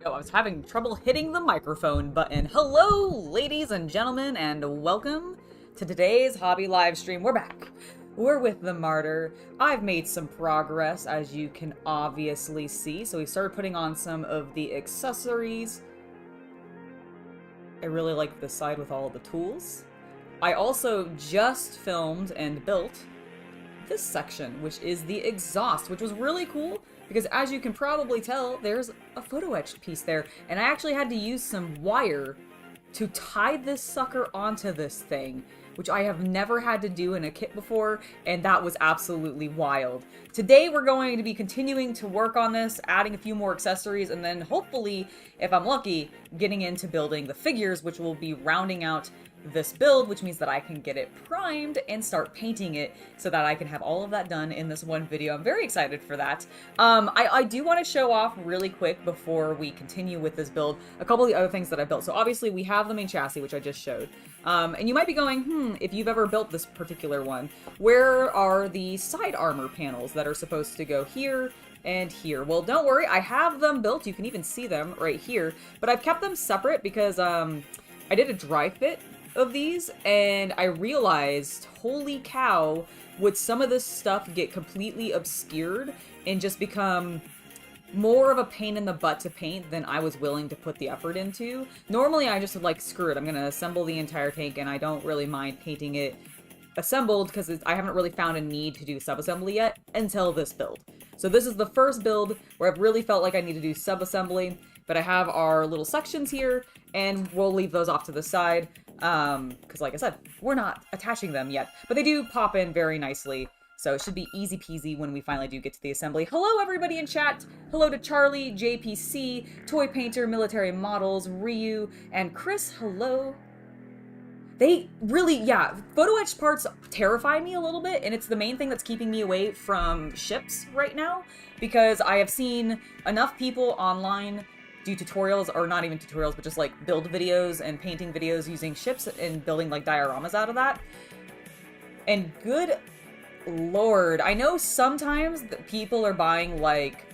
Oh, I was having trouble hitting the microphone button. Hello, ladies and gentlemen, and welcome to today's hobby live stream. We're back. We're with the Martyr. I've made some progress, as you can obviously see. So we started putting on some of the accessories. I really like the side with all the tools. I also just filmed and built this section, which is the exhaust, which was really cool because, as you can probably tell, there's a photo etched piece there, and I actually had to use some wire to tie this sucker onto this thing, which I have never had to do in a kit before, and that was absolutely wild. Today we're going to be continuing to work on this, adding a few more accessories, and then hopefully, if I'm lucky, getting into building the figures, which will be rounding out this build, which means that I can get it primed and start painting it so that I can have all of that done in this one video. I'm very excited for that. I do want to show off really quick before we continue with this build a couple of the other things that I built. So obviously we have the main chassis, which I just showed. And you might be going, if you've ever built this particular one, where are the side armor panels that are supposed to go here and here? Well, don't worry, I have them built. You can even see them right here, but I've kept them separate because I did a dry fit of these, and I realized, holy cow, would some of this stuff get completely obscured and just become more of a pain in the butt to paint than I was willing to put the effort into. Normally I just would like, screw it, I'm gonna assemble the entire tank, and I don't really mind painting it assembled because I haven't really found a need to do sub-assembly yet until this build. So this is the first build where I've really felt like I need to do sub-assembly, but I have our little sections here, and we'll leave those off to the side. Because like I said, we're not attaching them yet, but they do pop in very nicely, so it should be easy peasy when we finally do get to the assembly. Hello everybody in chat! Hello to Charlie, JPC, Toy Painter, Military Models, Ryu, and Chris, hello. They really, yeah, photo etched parts terrify me a little bit, and it's the main thing that's keeping me away from ships right now, because I have seen enough people online do tutorials, or not even tutorials, but just like build videos and painting videos using ships and building like dioramas out of that. And good lord, I know sometimes that people are buying like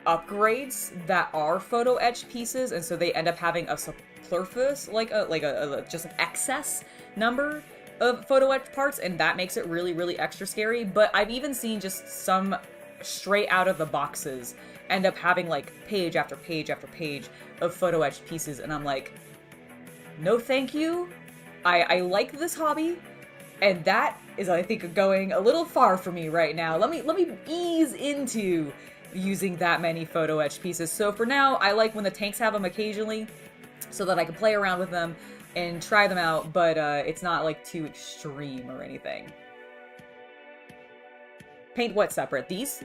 upgrades that are photo etched pieces, and so they end up having a superfluous, like a just an excess number of photo etched parts, and that makes it really, really extra scary. But I've even seen just some straight out of the boxes end up having like page after page after page of photo etched pieces, and I'm like, no thank you. I like this hobby, and that is, I think, going a little far for me right now. Let me ease into using that many photo etched pieces. So for now, I like when the tanks have them occasionally so that I can play around with them and try them out, but it's not like too extreme or anything. Paint what separate? These?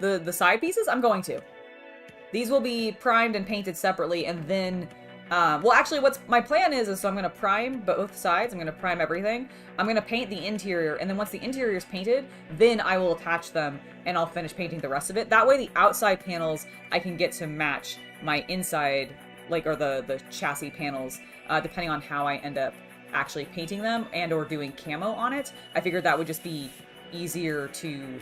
The side pieces? I'm going to. These will be primed and painted separately, and then, well, actually, what's my plan is so I'm going to prime both sides. I'm going to prime everything. I'm going to paint the interior, and then once the interior is painted, then I will attach them, and I'll finish painting the rest of it. That way, the outside panels, I can get to match my inside, like, or the chassis panels, depending on how I end up actually painting them and or doing camo on it. I figured that would just be easier to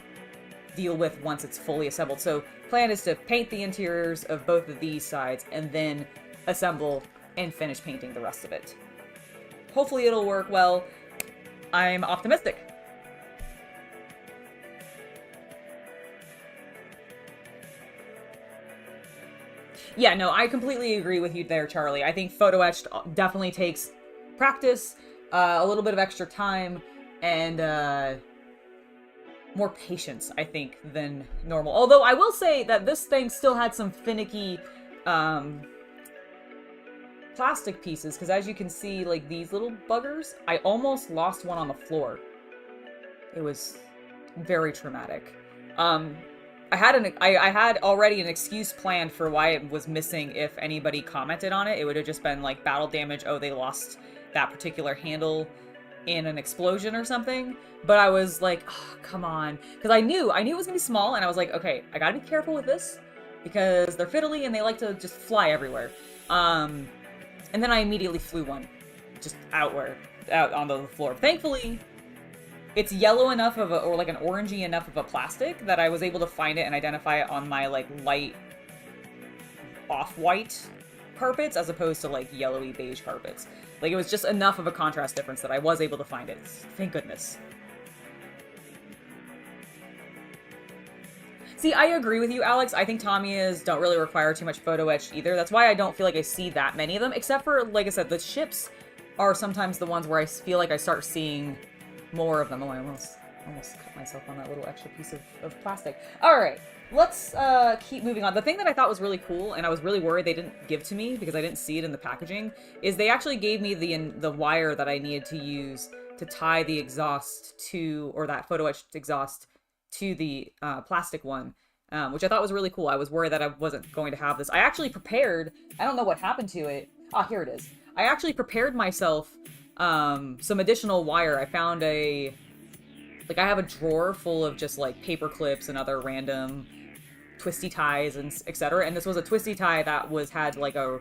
deal with once it's fully assembled. So plan is to paint the interiors of both of these sides and then assemble and finish painting the rest of it. Hopefully it'll work well. I'm optimistic. Yeah, no, I completely agree with you there, Charlie. I think photo etched definitely takes practice, a little bit of extra time, and more patience, I think, than normal. Although I will say that this thing still had some finicky plastic pieces, because as you can see, like these little buggers, I almost lost one on the floor. It was very traumatic. I had already an excuse planned for why it was missing if anybody commented on it. It would have just been like battle damage, oh, they lost that particular handle in an explosion or something, but I was like, oh, come on, because I knew it was gonna be small, and I was like, okay, I gotta be careful with this because they're fiddly and they like to just fly everywhere. And then I immediately flew one just out onto the floor. Thankfully, it's yellow enough of or like an orangey enough of a plastic that I was able to find it and identify it on my like light off-white carpets as opposed to like yellowy beige carpets. Like it was just enough of a contrast difference that I was able to find it. Thank goodness. See, I agree with you, Alex. I think Tamiyas don't really require too much photo etch either. That's why I don't feel like I see that many of them, except for, like I said, the ships are sometimes the ones where I feel like I start seeing more of them. Oh, I almost cut myself on that little extra piece of plastic. All right, let's keep moving on. The thing that I thought was really cool, and I was really worried they didn't give to me because I didn't see it in the packaging, is they actually gave me the wire that I needed to use to tie the exhaust to, or that photo etched exhaust to the plastic one, which I thought was really cool. I was worried that I wasn't going to have this. I actually prepared, I don't know what happened to it. Ah, here it is. I actually prepared myself some additional wire. I found I have a drawer full of just like paper clips and other random twisty ties and etc. And this was a twisty tie that had like a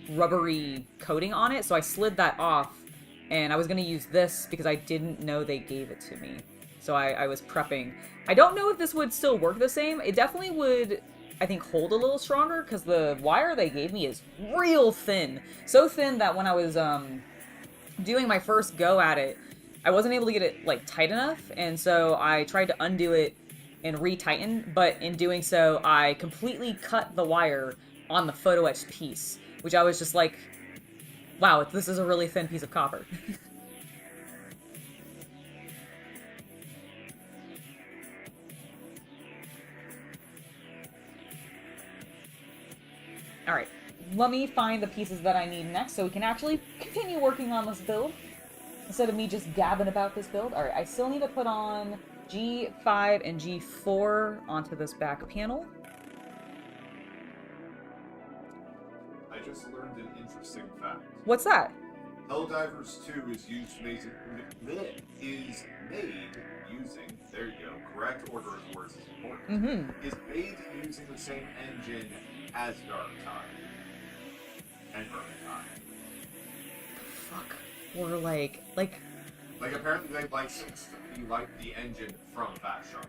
rubbery coating on it. So I slid that off, and I was going to use this because I didn't know they gave it to me. So I was prepping. I don't know if this would still work the same. It definitely would, I think, hold a little stronger because the wire they gave me is real thin. So thin that when I was doing my first go at it, I wasn't able to get it like tight enough. And so I tried to undo it and re-tighten. But in doing so, I completely cut the wire on the photo etched piece, which I was just like, wow, this is a really thin piece of copper. Alright, let me find the pieces that I need next so we can actually continue working on this build instead of me just gabbing about this build. Alright, I still need to put on G5 and G4 onto this back panel. I just learned an interesting fact. What's that? Helldivers 2 is made using, there you go, correct order of words is important, is made using the same engine as Dark Tide and Vermintide. Fuck. Or like apparently they licensed the engine from Fat Shark.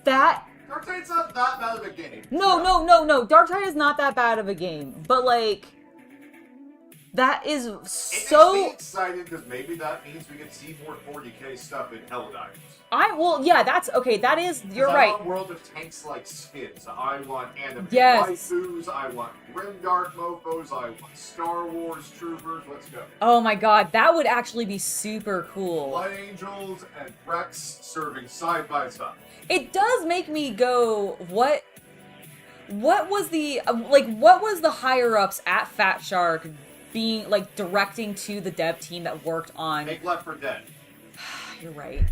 That... Dark Tide's not that bad of a game. No. Dark Tide is not that bad of a game. But like... That is so... It makes me excited because maybe that means we can see more 40k stuff in Helldivers. Well, yeah, that's... Okay, that is... You're right. I want World of Tanks like skins. I want anime yes. waifus. I want Grimdark mofos. I want Star Wars troopers. Let's go. Oh my god, that would actually be super cool. Blood Angels and Rex serving side by side. It does make me go, what was the... what was the higher-ups at Fat Shark being, like, directing to the dev team that worked on... Make Left 4 Dead. You're right.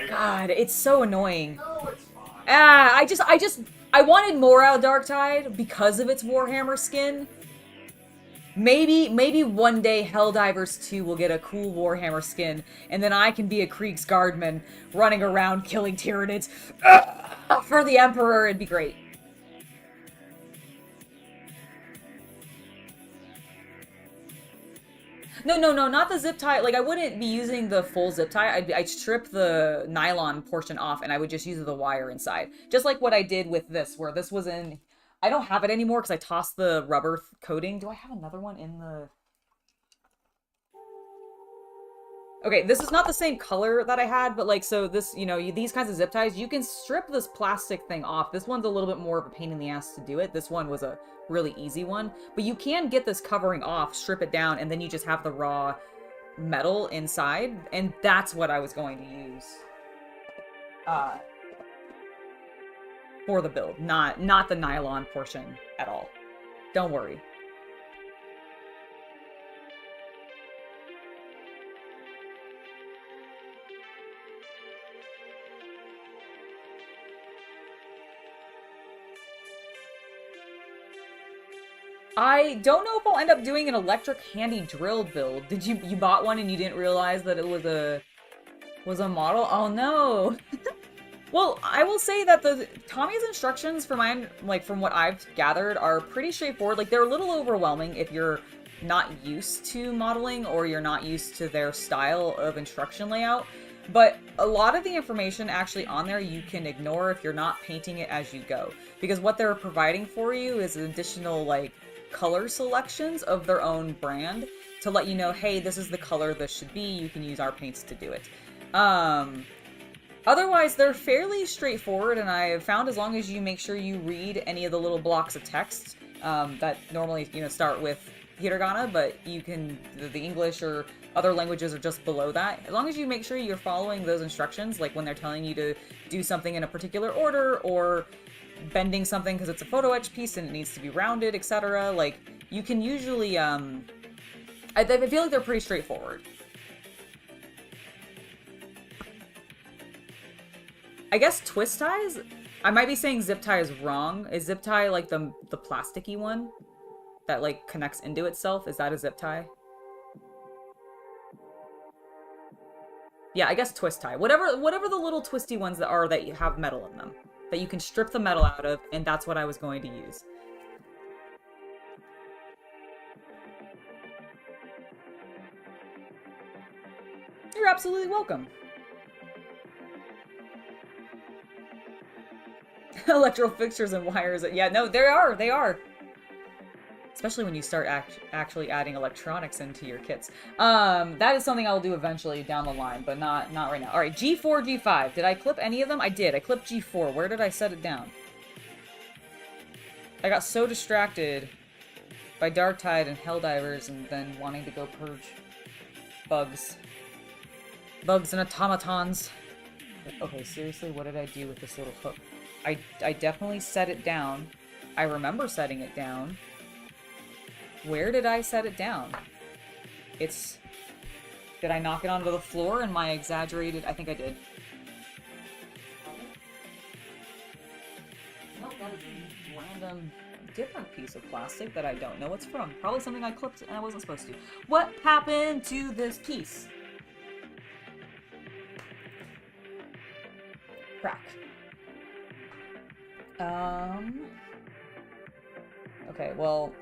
God, it's so annoying. No, it's fine. I wanted more out of Dark Tide because of its Warhammer skin. Maybe one day Helldivers 2 will get a cool Warhammer skin, and then I can be a Kriegsguardman running around killing Tyranids for the Emperor. It'd be great. No, not the zip tie. Like, I wouldn't be using the full zip tie. I'd strip the nylon portion off, and I would just use the wire inside. Just like what I did with this, where this was in... I don't have it anymore because I tossed the rubber coating. Do I have another one in the... Okay, this is not the same color that I had, but like, so this, these kinds of zip ties, you can strip this plastic thing off. This one's a little bit more of a pain in the ass to do it. This one was a really easy one, but you can get this covering off, strip it down, and then you just have the raw metal inside, and that's what I was going to use for the build, not the nylon portion at all. Don't worry. I don't know if I'll end up doing an electric handy drill build. Did you bought one and you didn't realize that it was a model? Oh no. Well, I will say that the Tommy's instructions from what I've gathered are pretty straightforward. Like, they're a little overwhelming if you're not used to modeling or you're not used to their style of instruction layout. But a lot of the information actually on there you can ignore if you're not painting it as you go. Because what they're providing for you is additional, like, color selections of their own brand to let you know, hey, this is the color this should be. You can use our paints to do it. Otherwise, they're fairly straightforward, and I have found as long as you make sure you read any of the little blocks of text that normally, you know, start with hiragana, but you can, the English or other languages are just below that. As long as you make sure you're following those instructions, like when they're telling you to do something in a particular order, or bending something because it's a photo etch piece and it needs to be rounded, etc. Like, you can usually, I feel like they're pretty straightforward. I guess twist ties? I might be saying zip tie is wrong. Is zip tie like the plasticky one that like connects into itself? Is that a zip tie? Yeah, I guess twist tie. Whatever the little twisty ones that are that you have metal in them. That you can strip the metal out of, and that's what I was going to use. You're absolutely welcome. Electrical fixtures and wires. Yeah, no, they are. Especially when you start actually adding electronics into your kits. That is something I'll do eventually down the line, but not right now. All right, G4, G5. Did I clip any of them? I did. I clipped G4. Where did I set it down? I got so distracted by Darktide and Helldivers and then wanting to go purge bugs. Bugs and automatons. Okay, seriously, what did I do with this little hook? I definitely set it down. I remember setting it down. Where did I set it down? Did I knock it onto the floor in my exaggerated... I think I did. Nope, that is a random different piece of plastic that I don't know what's from. Probably something I clipped and I wasn't supposed to. What happened to this piece? Crack. Okay, well,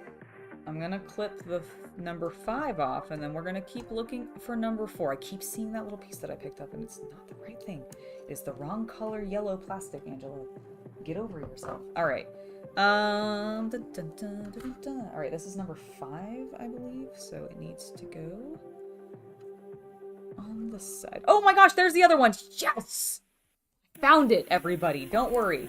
I'm gonna clip the number 5 off, and then we're gonna keep looking for number 4. I keep seeing that little piece that I picked up, and it's not the right thing. It's the wrong color yellow plastic, Angela. Get over yourself. All right. All right, this is number 5, I believe, so it needs to go on the side. Oh my gosh, there's the other one. Yes! Found it, everybody. Don't worry.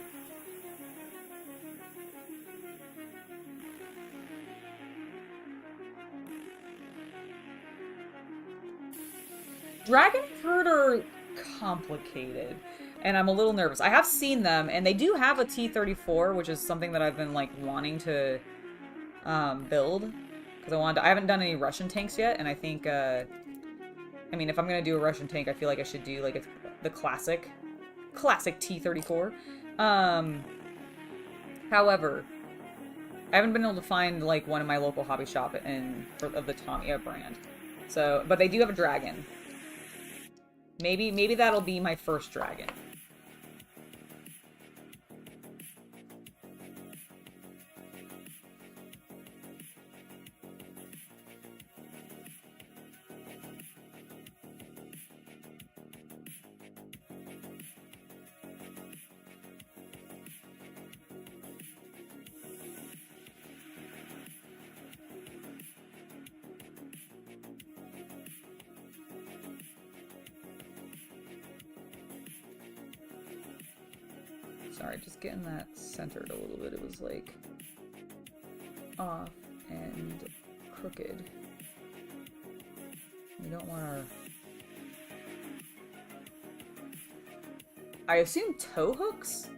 Dragon Fruit are complicated, and I'm a little nervous. I have seen them, and they do have a T-34, which is something that I've been, like, wanting to build, because I haven't done any Russian tanks yet, and I think, I mean, if I'm gonna do a Russian tank, I feel like I should do, like, the classic T-34. However, I haven't been able to find, like, one in my local hobby shop of the Tamiya brand. So, but they do have a dragon. Maybe that'll be my first dragon. Sorry, just getting that centered a little bit. It was like off and crooked. We don't want our... I assume tow hooks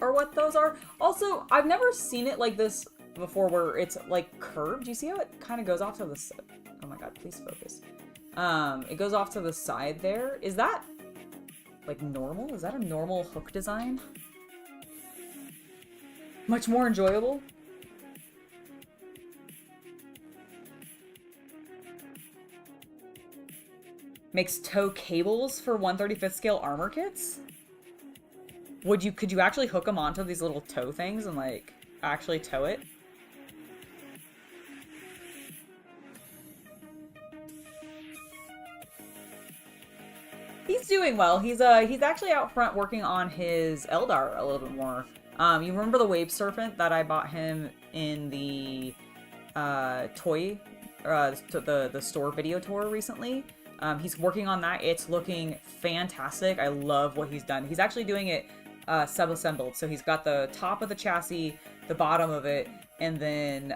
are what those are. Also, I've never seen it like this before where it's like curved. You see how it kind of goes off to the side? Oh my god, please focus. It goes off to the side there. Is that like normal? Is that a normal hook design? Much more enjoyable. Makes tow cables for 1/35th scale armor kits? Could you actually hook them onto these little tow things and like actually tow it? He's doing well. He's actually out front working on his Eldar a little bit more. You remember the Wave Serpent that I bought him in the the store video tour recently? He's working on that. It's looking fantastic. I love what he's done. He's actually doing it sub-assembled. So he's got the top of the chassis, the bottom of it, and then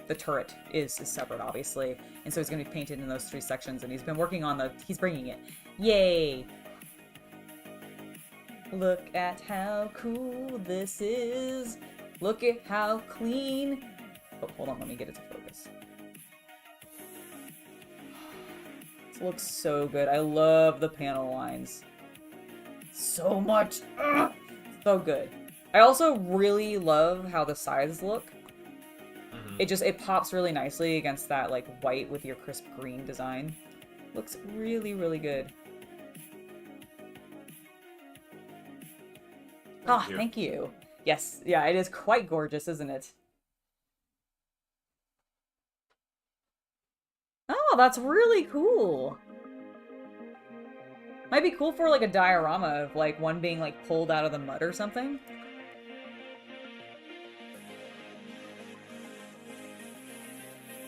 the turret is separate, obviously. And so he's going to be painted in those 3 sections. And he's been working on he's bringing it. Yay! Look at how cool this is. Look at how clean. Oh, hold on. Let me get it to focus. This looks so good. I love the panel lines. So much. Ugh, so good. I also really love how the sides look. It pops really nicely against that like white with your crisp green design. Looks really, really good. Thank you. Yes, yeah, it is quite gorgeous, isn't it? Oh, that's really cool. Might be cool for like a diorama of like one being like pulled out of the mud or something.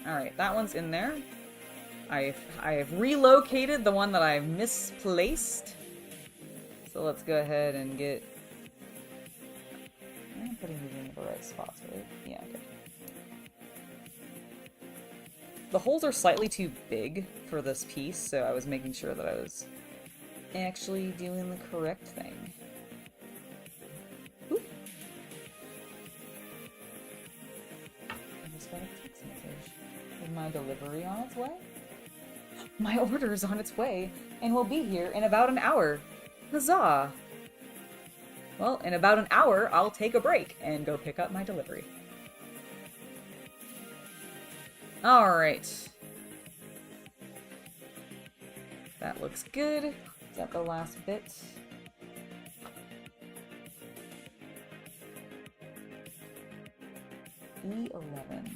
Alright, that one's in there. I have relocated the one that I misplaced. So let's go ahead and get... I'm putting these in the right spots, right? Yeah, okay. The holes are slightly too big for this piece, so I was making sure that I was actually doing the correct thing. Oop. I just got a text message. Is my delivery on its way? My order is on its way, and will be here in about an hour. Huzzah! Well, in about an hour, I'll take a break and go pick up my delivery. Alright. That looks good. Is that the last bit? E11.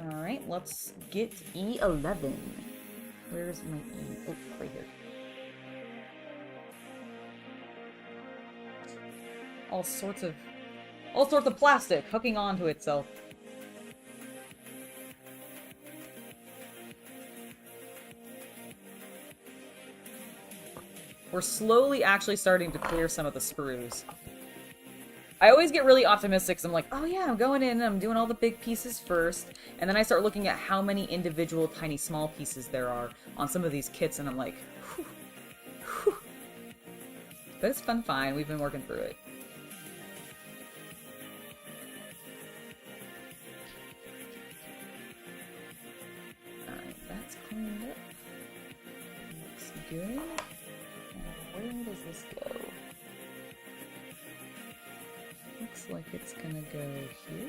Alright, let's get E11. Where's my E? Oh, right here. All sorts of plastic hooking onto itself. We're slowly actually starting to clear some of the sprues. I always get really optimistic because I'm like, oh yeah, I'm going in and I'm doing all the big pieces first. And then I start looking at how many individual tiny small pieces there are on some of these kits and I'm like, whew, whew. But it's fine. We've been working through it. Alright, that's cleaned up. Looks good. Where does this go? Looks like it's gonna go here.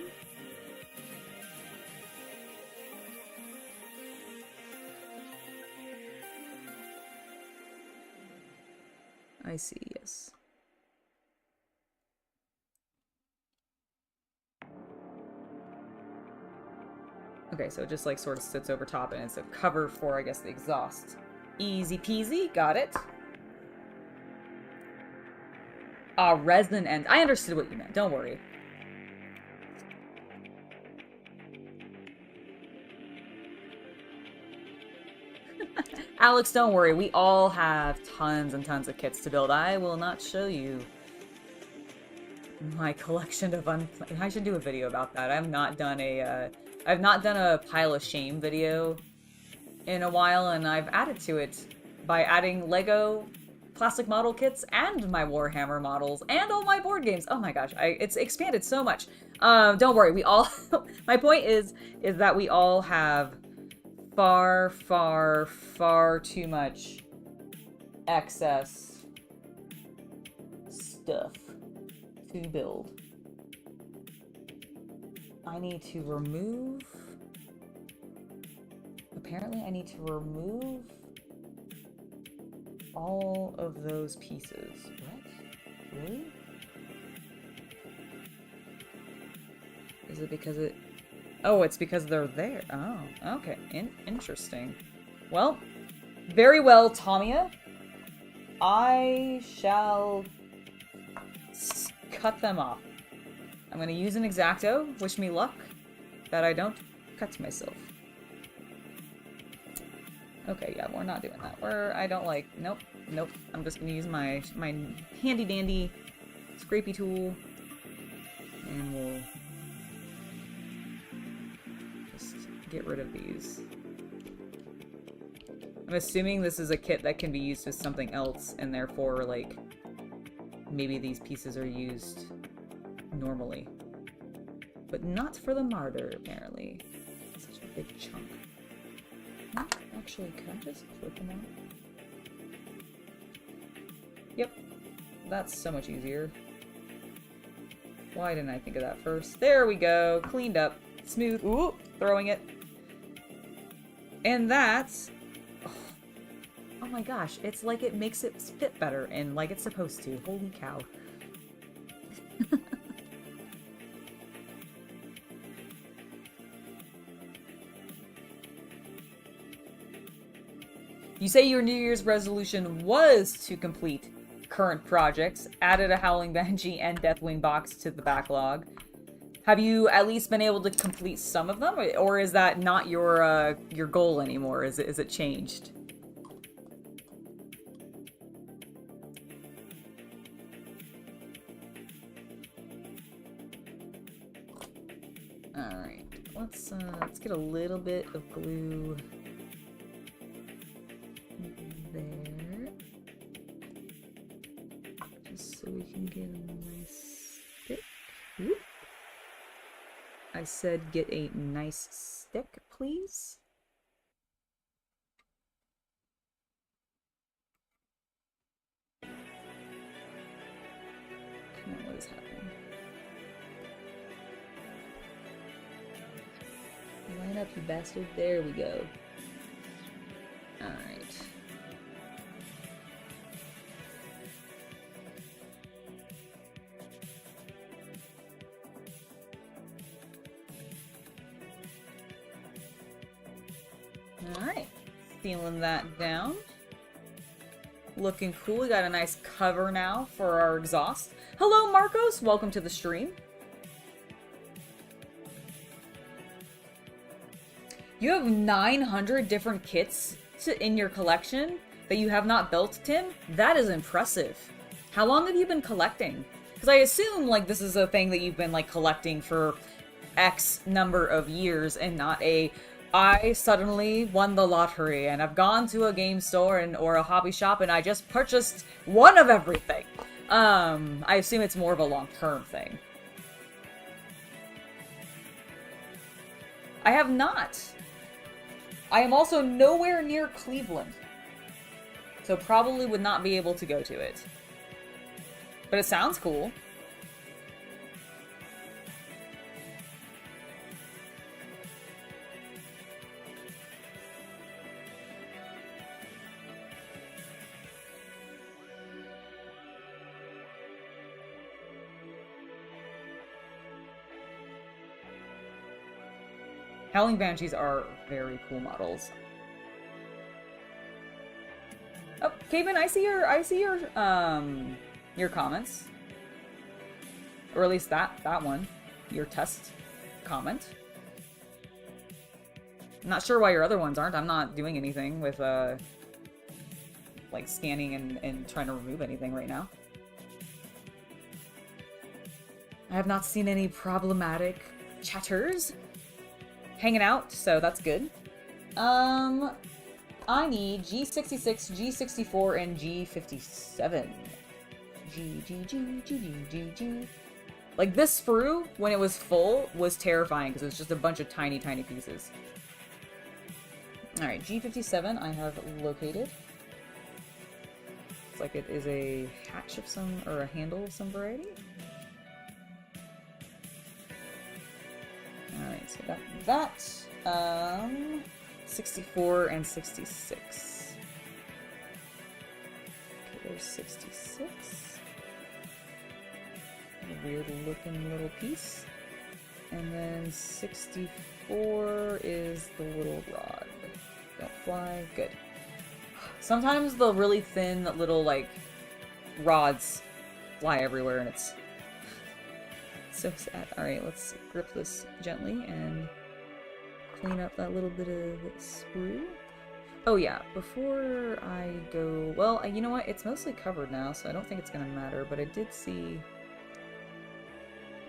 I see, yes. Okay, so it just like sort of sits over top and it's a cover for, I guess, the exhaust. Easy peasy, got it. Resin ends. I understood what you meant, don't worry. Alex, don't worry. We all have tons and tons of kits to build. I will not show you my collection of I should do a video about that. I've not done a pile of shame video in a while, and I've added to it by adding Lego plastic model kits and my Warhammer models and all my board games. Oh my gosh, it's expanded so much. Don't worry, we all my point is that we all have far too much excess stuff to build. I need to remove, apparently I need to remove all of those pieces. What? Really? Is it because it... Oh, it's because they're there. Oh, okay. Interesting. Well, very well, Tamiya. I shall cut them off. I'm going to use an X-Acto. Wish me luck that I don't cut myself. Okay, yeah, we're not doing that. I don't like... Nope. I'm just going to use my handy-dandy scrapey tool. And we'll just get rid of these. I'm assuming this is a kit that can be used with something else, and therefore, like, maybe these pieces are used normally. But not for the Marder, apparently. Such a big chunk. Actually, can I just clip them out? Yep. That's so much easier. Why didn't I think of that first? There we go. Cleaned up. Smooth. Ooh, throwing it. And that's... Oh my gosh, it's like it makes it fit better and like it's supposed to. Holy cow. You say your New Year's resolution was to complete current projects, added a Howling Banshee and Deathwing box to the backlog. Have you at least been able to complete some of them, or is that not your goal anymore? Is it changed? All right, let's get a little bit of glue there, just so we can get a nice stick. Whoop. I said get a nice stick, please. Come on, what is happening? Line up, you bastard. There we go. Alright. Alright. Sealing that down. Looking cool. We got a nice cover now for our exhaust. Hello, Marcos. Welcome to the stream. You have 900 different kits in your collection that you have not built, Tim? That is impressive. How long have you been collecting? Because I assume, like, this is a thing that you've been, like, collecting for X number of years and not I suddenly won the lottery and I've gone to a game store or a hobby shop and I just purchased one of everything. I assume it's more of a long-term thing. I have not. I am also nowhere near Cleveland, so probably would not be able to go to it. But it sounds cool. Howling Banshees are very cool models. Oh, Caven, I see your comments. Or at least that one. Your test comment. I'm not sure why your other ones aren't. I'm not doing anything with like scanning and trying to remove anything right now. I have not seen any problematic chatters hanging out, so that's good. I need G66, G64, and G57. G. Like, this sprue, when it was full, was terrifying, because it was just a bunch of tiny, tiny pieces. Alright, G57 I have located. Looks like it is a hatch of some, or a handle of some variety. Alright, so got that. 64 and 66. Okay, there's 66. A weird looking little piece. And then 64 is the little rod. Don't fly. Good. Sometimes the really thin little, like, rods fly everywhere, and it's so sad. Alright, let's grip this gently and clean up that little bit of sprue. Oh yeah, before I go... Well, you know what? It's mostly covered now, so I don't think it's going to matter, but I did see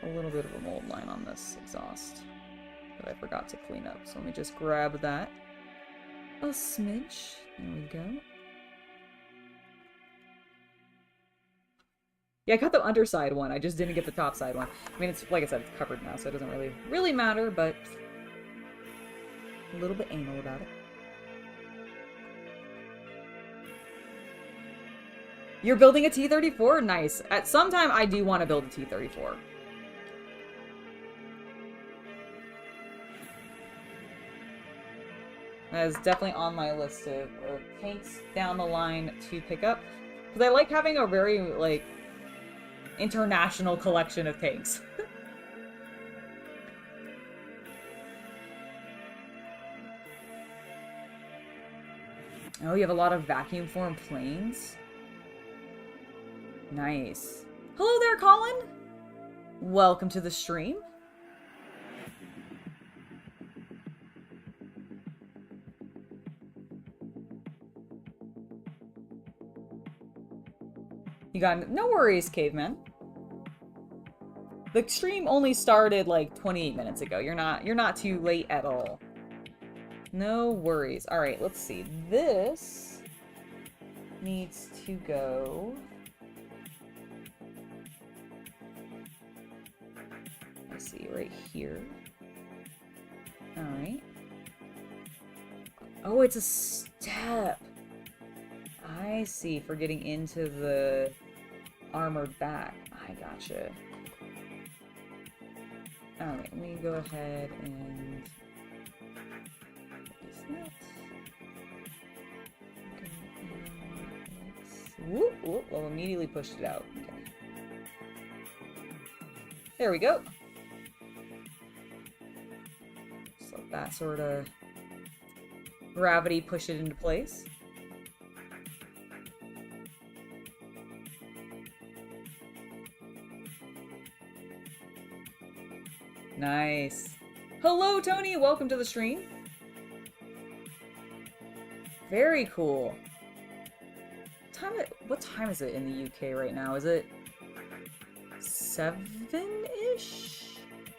a little bit of a mold line on this exhaust that I forgot to clean up. So let me just grab that a smidge. There we go. Yeah, I got the underside one. I just didn't get the top side one. I mean, it's like I said, it's covered now, so it doesn't really matter, but a little bit anal about it. You're building a T-34? Nice. At some time, I do want to build a T-34. That is definitely on my list of tanks down the line to pick up. Because I like having a very, like, international collection of tanks. Oh, you have a lot of vacuum form planes? Nice. Hello there, Colin! Welcome to the stream. You got no worries, caveman. The stream only started like 28 minutes ago. You're not too late at all. No worries. All right, let's see. This needs to go. Let's see, right here. All right. Oh, it's a step. I see, for getting into the armored back. I gotcha. Alright, let me go ahead and... Whoop, whoop, well, immediately pushed it out. Okay. There we go. Just let that sort of gravity push it into place. Nice. Hello, Tony! Welcome to the stream. Very cool. What time is it in the UK right now? Is it 7-ish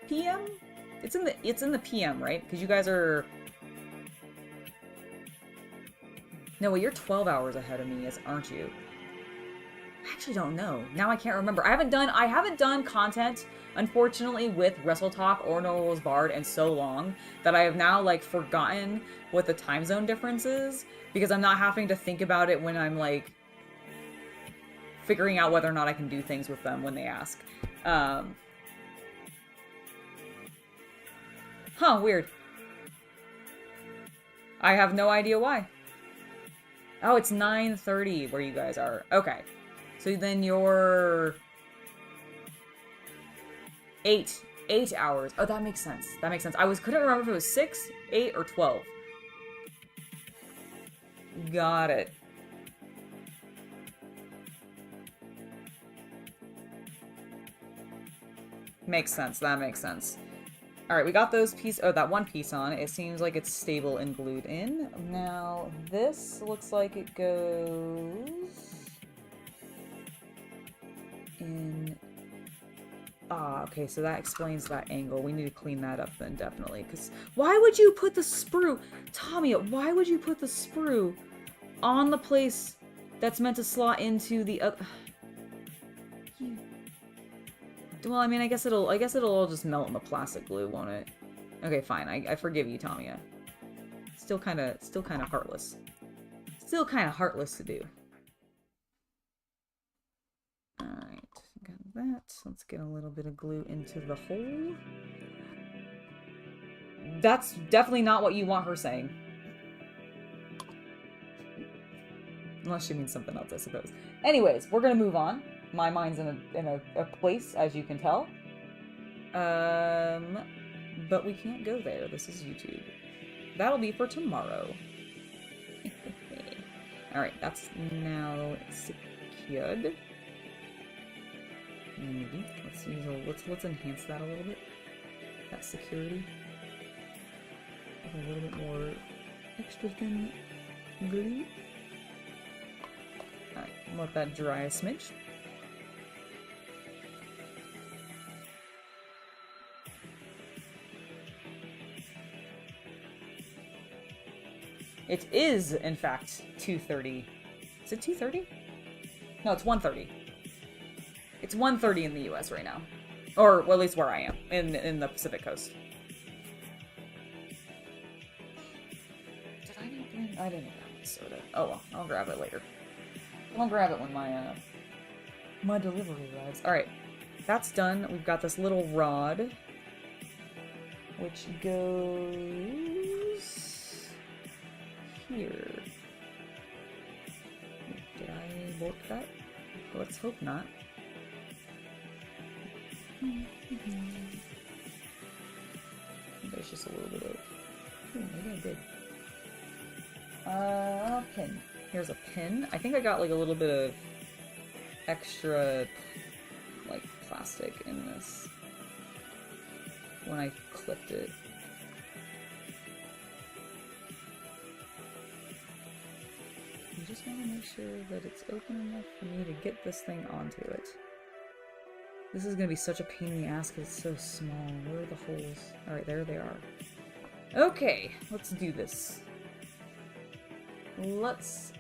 PM? It's in the PM, right? Because you guys are... No, wait, you're 12 hours ahead of me, aren't you? I actually don't know. Now I can't remember. I haven't done content, unfortunately, with Wrestle Talk or Norwal's Bard in so long that I have now, like, forgotten what the time zone difference is, because I'm not having to think about it when I'm, like, figuring out whether or not I can do things with them when they ask. Huh, weird. I have no idea why. Oh, it's 9:30 where you guys are. Okay. So then you're 8 hours. Oh, that makes sense. That makes sense. Couldn't remember if it was 6, 8, or 12. Got it. Makes sense. That makes sense. Alright, we got those pieces. Oh, that one piece on. It seems like it's stable and glued in. Now, this looks like it goes in... Ah, okay, so that explains that angle. We need to clean that up then, definitely. Because why would you put the sprue... Tamiya, why would you put the sprue on the place that's meant to slot into the other... Well, I mean, I guess it'll all just melt in the plastic glue, won't it? Okay, fine. I forgive you, Tamiya. Still kind of heartless. Still kind of heartless to do. All right, got that. Let's get a little bit of glue into the hole. That's definitely not what you want her saying. Unless she means something else, I suppose. Anyways, we're gonna move on. My mind's in a place, as you can tell. But we can't go there. This is YouTube. That'll be for tomorrow. Alright, that's now secured. Maybe. Let's enhance that a little bit. That security. With a little bit more extra thin glue. Alright, let that dry a smidge. It is, in fact, 2:30. Is it 2:30? No, it's 1:30. It's 1:30 in the US right now. Or, well, at least where I am, in the Pacific Coast. Did I not bring... I didn't grab my soda. Oh well, I'll grab it later. I'll grab it when my delivery arrives. Alright, that's done. We've got this little rod, which goes... here. Did I warp that? Let's hope not. There's just a little bit of... maybe I did. Pin. Here's a pin. I think I got like a little bit of extra like plastic in this when I clipped it. I just want to make sure that it's open enough for me to get this thing onto it. This is going to be such a pain in the ass because it's so small. Where are the holes? Alright, there they are. Okay, let's do this. Let's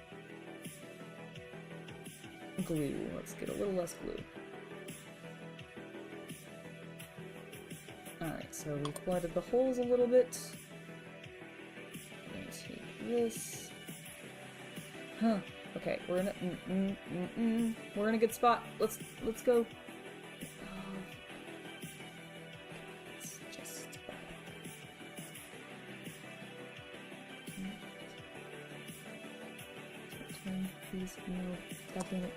glue. Let's get a little less glue. Alright, so we've flooded the holes a little bit. I'm gonna take this. Huh. Okay, we're in a we're in a good spot. Let's go. It's just turn, please. No, stop doing it.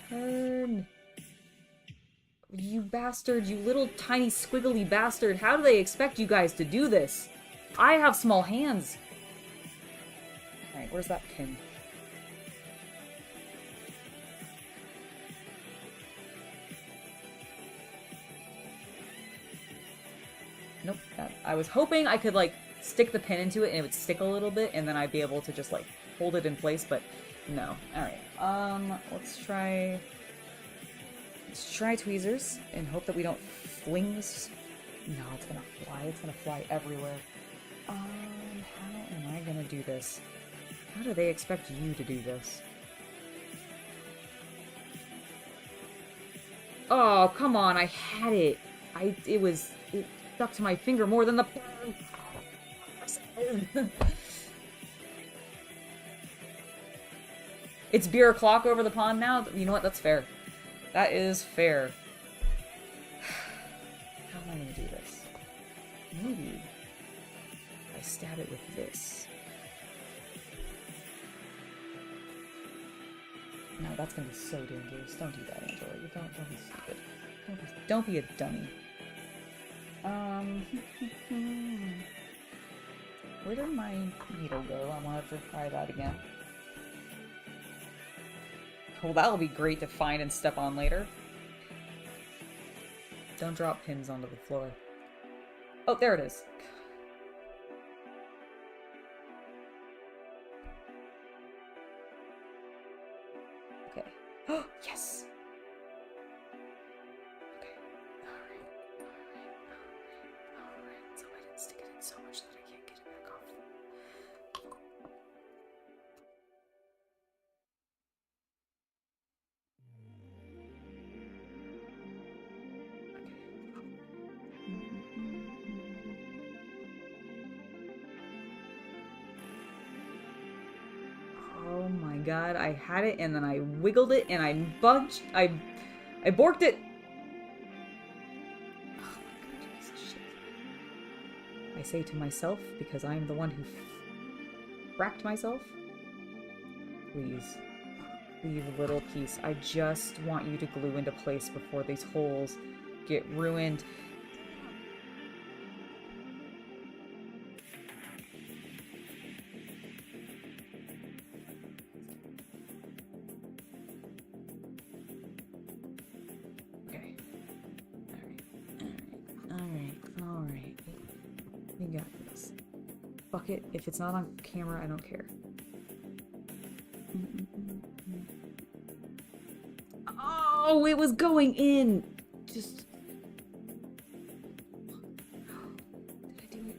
Turn. You bastard, you little tiny squiggly bastard. How do they expect you guys to do this? I have small hands. Alright, where's that pin? Nope. I was hoping I could, like, stick the pin into it and it would stick a little bit and then I'd be able to just, like, hold it in place, but no. Alright, let's try tweezers and hope that we don't fling this. No, it's gonna fly. It's gonna fly everywhere. How am I gonna do this? How do they expect you to do this? Oh, come on, I had it. It stuck to my finger more than the... It's beer o'clock over the pond now? You know what? That's fair. That is fair. How am I gonna do this? Maybe I stab it with this. No, that's gonna be so dangerous. Don't do that, Angela. Don't be stupid. Don't be a dummy. Where did my needle go? I wanted to try that again. Well, that'll be great to find and step on later. Don't drop pins onto the floor. Oh, there it is. Okay. Oh, yes! Okay. Alright. So I didn't stick it in so much that I can't get it back off. Oh my god, I had it and then I wiggled it and I budged. I borked it. Oh my god, piece of shit. I say to myself because I am the one who wrecked myself. Please. Leave a little piece. I just want you to glue into place before these holes get ruined. You got this. Fuck it. If it's not on camera, I don't care. Oh, it was going in! Just... Did I do it?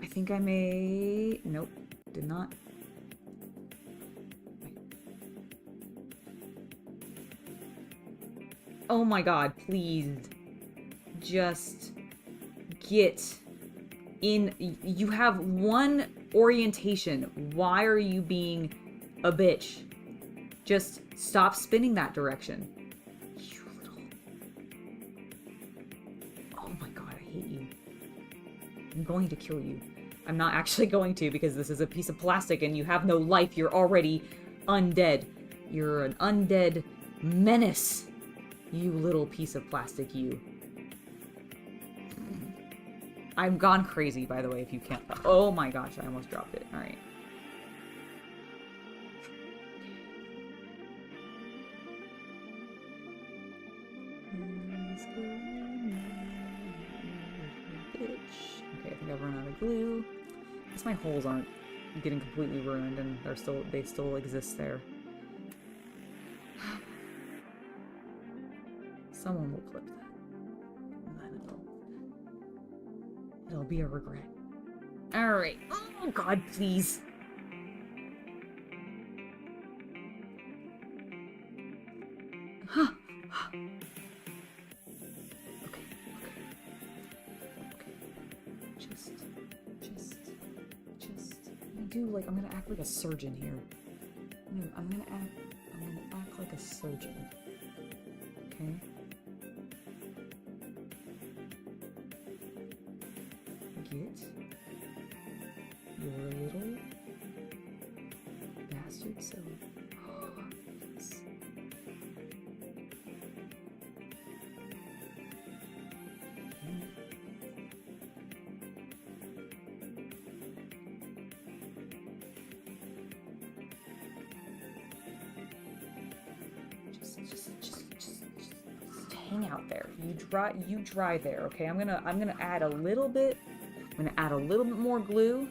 I think I may... Nope. Did not. Oh my god, please. Just get in. You have one orientation. Why are you being a bitch? Just stop spinning that direction. You little... Oh my god, I hate you. I'm going to kill you. I'm not actually going to, because this is a piece of plastic and you have no life. You're already undead. You're an undead menace. You little piece of plastic, you. I've gone crazy, by the way, if you can't... Oh my gosh, I almost dropped it. Alright. Okay, I think I've run out of glue. I guess my holes aren't getting completely ruined, and they still exist there. Someone will clip that. And then it'll be a regret. Alright. Oh god, please. Huh. Okay. Just. I'm gonna act like a surgeon here. I'm gonna act like a surgeon. Okay? Get your little bastard self. Yes. Just hang out there. You dry there, okay? I'm gonna add a little bit. I'm gonna add a little bit more glue.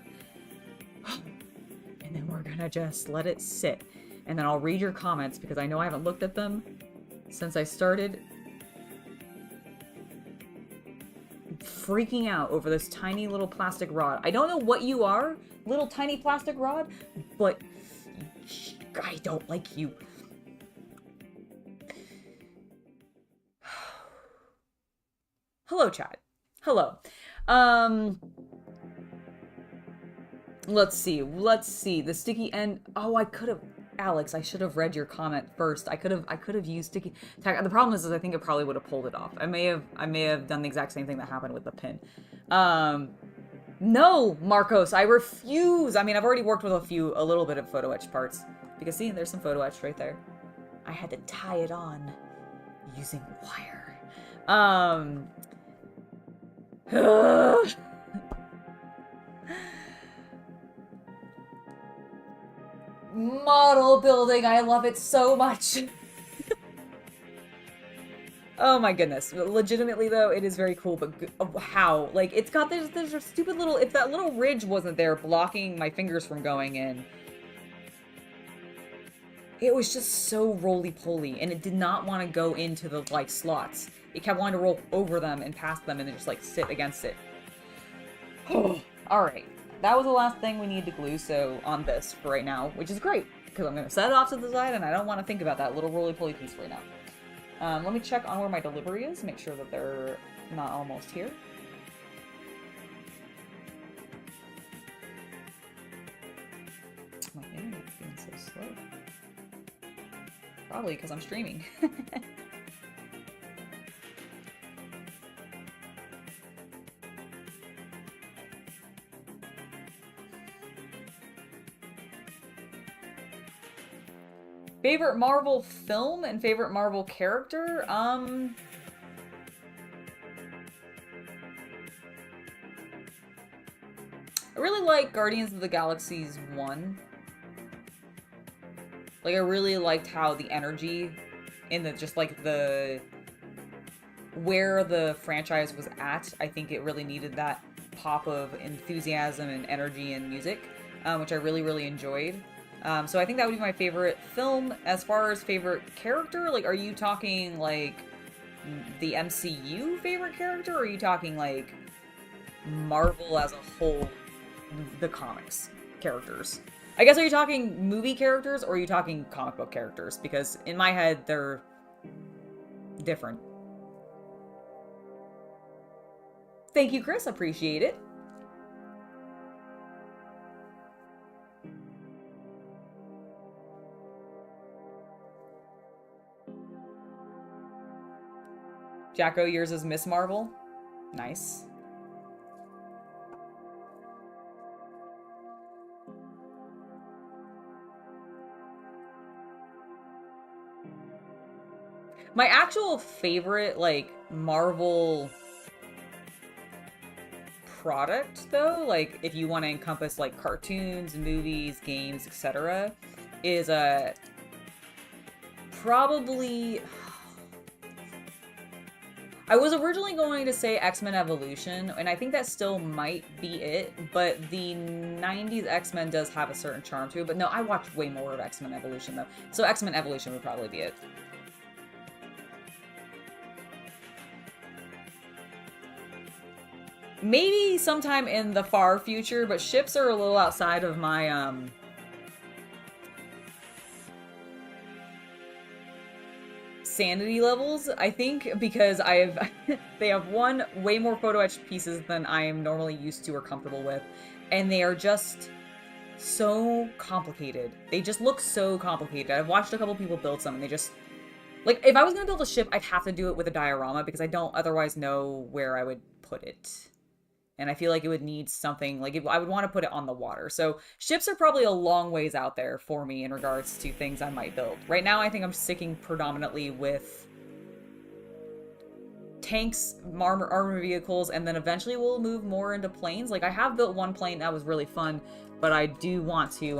And then we're gonna just let it sit. And then I'll read your comments because I know I haven't looked at them since I started freaking out over this tiny little plastic rod. I don't know what you are, little tiny plastic rod, but I don't like you. Hello, chat. Hello. Let's see. The sticky end. Oh, I could have, Alex, I should have read your comment first. I could have used sticky tag. The problem is I think it probably would have pulled it off. I may have done the exact same thing that happened with the pin. No, Marcos, I refuse. I mean, I've already worked with a little bit of photo etch parts. Because see, there's some photo etch right there. I had to tie it on using wire. Model building, I love it so much. Oh my goodness. Legitimately though, it is very cool, but how? Like, it's got there's a stupid little, if that little ridge wasn't there blocking my fingers from going in, it was just so roly-poly, and it did not want to go into the, like, slots. It kept wanting to roll over them and past them and then just, like, sit against it. Alright. That was the last thing we need to glue, so on this for right now, which is great, because I'm going to set it off to the side, and I don't want to think about that little roly-poly piece right now. Let me check on where my delivery is, make sure that they're not almost here. My internet's being so slow. Probably because I'm streaming. Favorite Marvel film and favorite Marvel character? I really like Guardians of the Galaxy's 1. Like, I really liked how the energy in the, just like the where the franchise was at. I think it really needed that pop of enthusiasm and energy and music, which I really, really enjoyed. So I think that would be my favorite film. As far as favorite character, like, are you talking, like, the MCU favorite character, or are you talking, like, Marvel as a whole, the comics characters? I guess, are you talking movie characters, or are you talking comic book characters? Because in my head, they're different. Thank you, Chris. Appreciate it. Jacko, yours is Miss Marvel. Nice. My actual favorite, like, Marvel product, though, like, if you want to encompass, like, cartoons, movies, games, etc., is probably... I was originally going to say X-Men Evolution, and I think that still might be it, but the 90s X-Men does have a certain charm to it. But no, I watched way more of X-Men Evolution, though. So X-Men Evolution would probably be it. Maybe sometime in the far future, but ships are a little outside of my, sanity levels, I think, because they have one, way more photo etched pieces than I am normally used to or comfortable with, and they are just so complicated. They just look so complicated. I've watched a couple people build some, and they just, like, if I was gonna build a ship, I'd have to do it with a diorama, because I don't otherwise know where I would put it. And I feel like it would need something, like, I would want to put it on the water. So ships are probably a long ways out there for me in regards to things I might build. Right now, I think I'm sticking predominantly with tanks, armor vehicles, and then eventually we'll move more into planes. Like, I have built one plane that was really fun, but I do want to,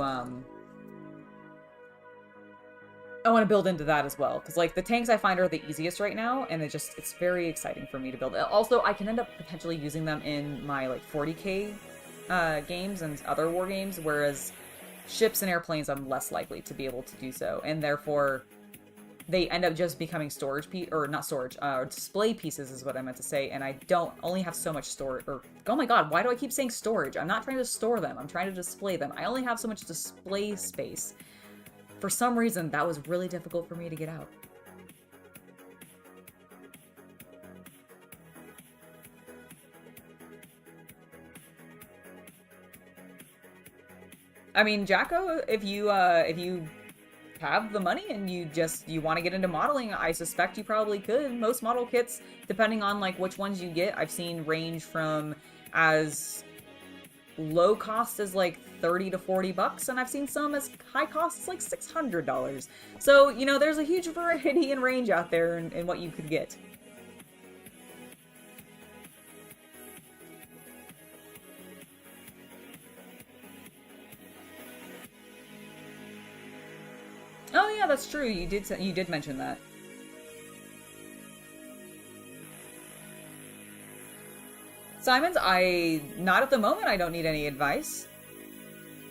I want to build into that as well, because, like, the tanks I find are the easiest right now, and it's very exciting for me to build. Also, I can end up potentially using them in my, like, 40k games and other war games, whereas ships and airplanes I'm less likely to be able to do so, and therefore they end up just becoming display pieces is what I meant to say, and I don't only have so much storage, or, oh my god, why do I keep saying storage? I'm not trying to store them, I'm trying to display them. I only have so much display space. For some reason, that was really difficult for me to get out. I mean, Jacko, if you have the money and you want to get into modeling, I suspect you probably could. Most model kits, depending on, like, which ones you get, I've seen range from as low cost as, like, 30 to 40 bucks, and I've seen some as high cost as, like, $600. So, you know, there's a huge variety and range out there in what you could get. Oh yeah, that's true. You did mention that. Simons, not at the moment. I don't need any advice.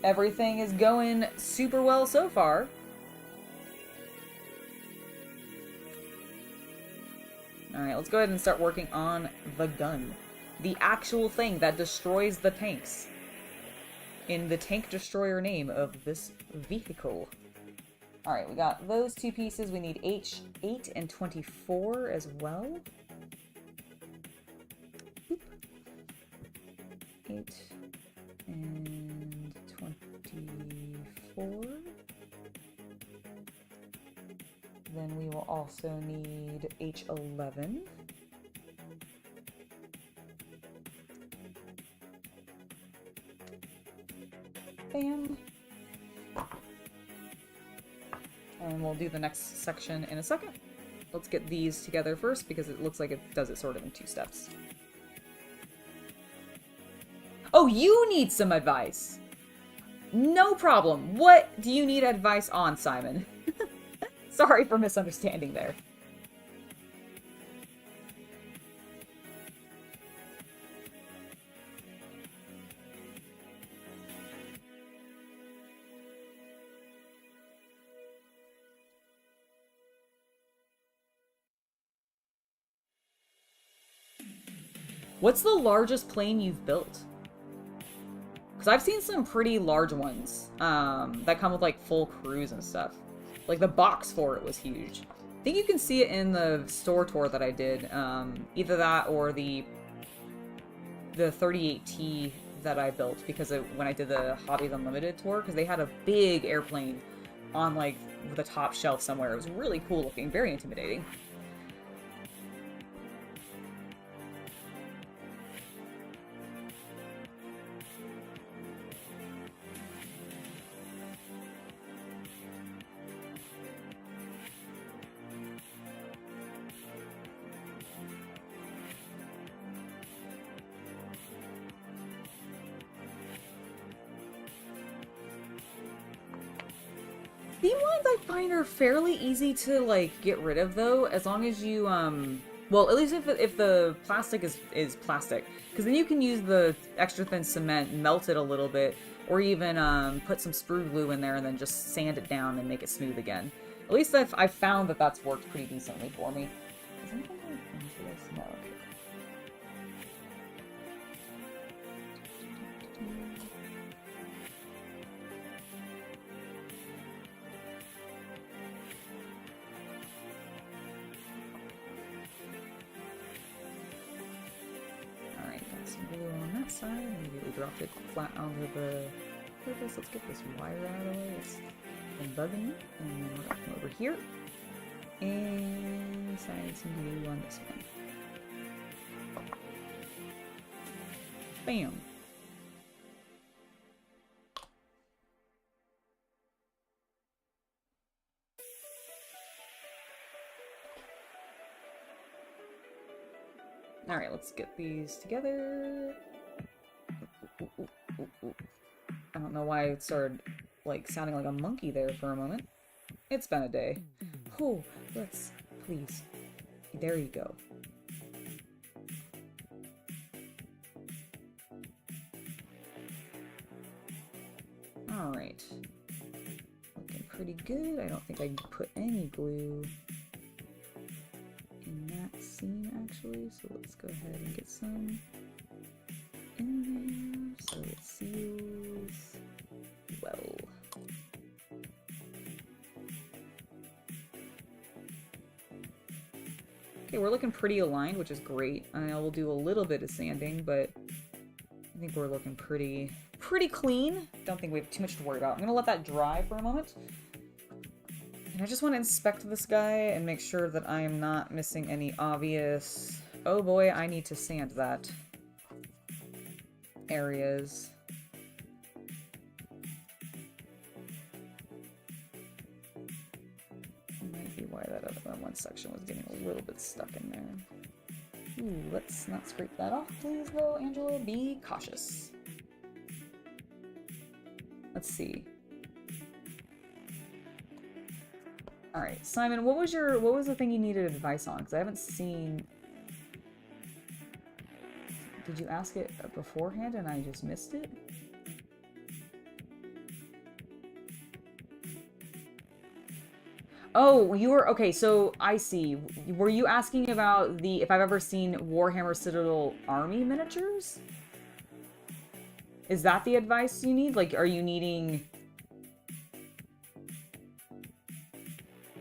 Everything is going super well so far. Alright, let's go ahead and start working on the gun. The actual thing that destroys the tanks. In the tank destroyer name of this vehicle. Alright, we got those two pieces. We need H8 and 24 as well. 8 and 24. Then we will also need H11. Bam. And we'll do the next section in a second. Let's get these together first because it looks like it does it sort of in 2 steps. Oh, you need some advice. No problem. What do you need advice on, Simon? Sorry for misunderstanding there. What's the largest plane you've built? Because I've seen some pretty large ones that come with like full crews and stuff. Like the box for it was huge. I think you can see it in the store tour that I did. Either that or the 38T that I built because when I did the Hobbies Unlimited tour, because they had a big airplane on like the top shelf somewhere. It was really cool looking, very intimidating. Theme lines I find are fairly easy to like get rid of though, as long as you well, at least if the plastic is plastic, because then you can use the extra thin cement, melt it a little bit, or even put some sprue glue in there and then just sand it down and make it smooth again. At least I've found that that's worked pretty decently for me. Is anything into this? No. Okay. Side. Maybe we dropped it flat onto the surface. Let's get this wire out of the way. It's been bugging me. And we're gonna come over here and sign some glue on this one. Bam. All right, let's get these together. I don't know why it started like sounding like a monkey there for a moment. It's been a day. Oh, let's please. There you go. All right. Looking pretty good. I don't think I put any glue in that seam actually. So let's go ahead and get some in there so it seals well. Okay, we're looking pretty aligned, which is great. I will do a little bit of sanding, but I think we're looking pretty clean. Don't think we have too much to worry about. I'm gonna let that dry for a moment. And I just want to inspect this guy and make sure that I am not missing any obvious, oh boy, I need to sand that areas. Might be why that other one section was getting a little bit stuck in there. Ooh, let's not scrape that off, please, though, Angela. Be cautious. Let's see. All right, Simon, what was the thing you needed advice on? Because I haven't seen. Did you ask it beforehand and I just missed it? Oh, you were okay. So I see. Were you asking about if I've ever seen Warhammer Citadel army miniatures? Is that the advice you need? Like, are you needing?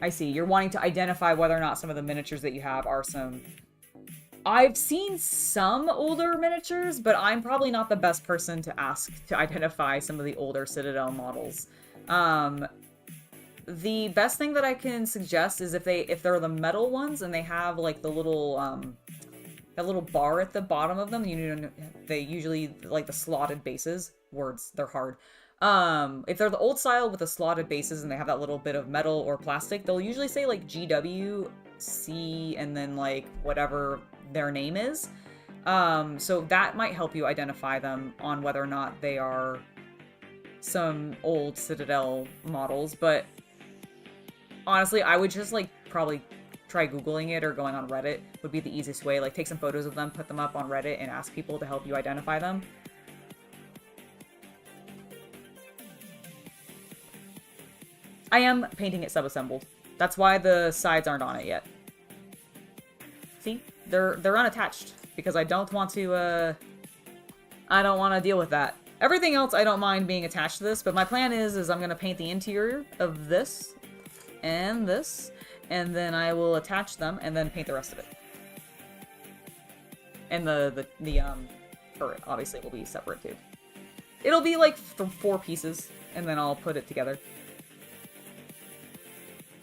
I see. You're wanting to identify whether or not some of the miniatures that you have are some. I've seen some older miniatures, but I'm probably not the best person to ask to identify some of the older Citadel models. The best thing that I can suggest is if they're the metal ones and they have like the little that little bar at the bottom of them, they usually like the slotted bases. Words, they're hard. If they're the old style with the slotted bases and they have that little bit of metal or plastic, they'll usually say like GWC and then like whatever their name is. So that might help you identify them on whether or not they are some old Citadel models. But honestly, I would just like probably try Googling it or going on Reddit would be the easiest way. Like take some photos of them, put them up on Reddit and ask people to help you identify them. I am painting it sub-assembled. That's why the sides aren't on it yet. See? They're unattached. because I don't want to deal with that. Everything else I don't mind being attached to this, but my plan is I'm going to paint the interior of this, and then I will attach them, and then paint the rest of it. And the turret, obviously, will be separate, too. It'll be like 4 pieces, and then I'll put it together.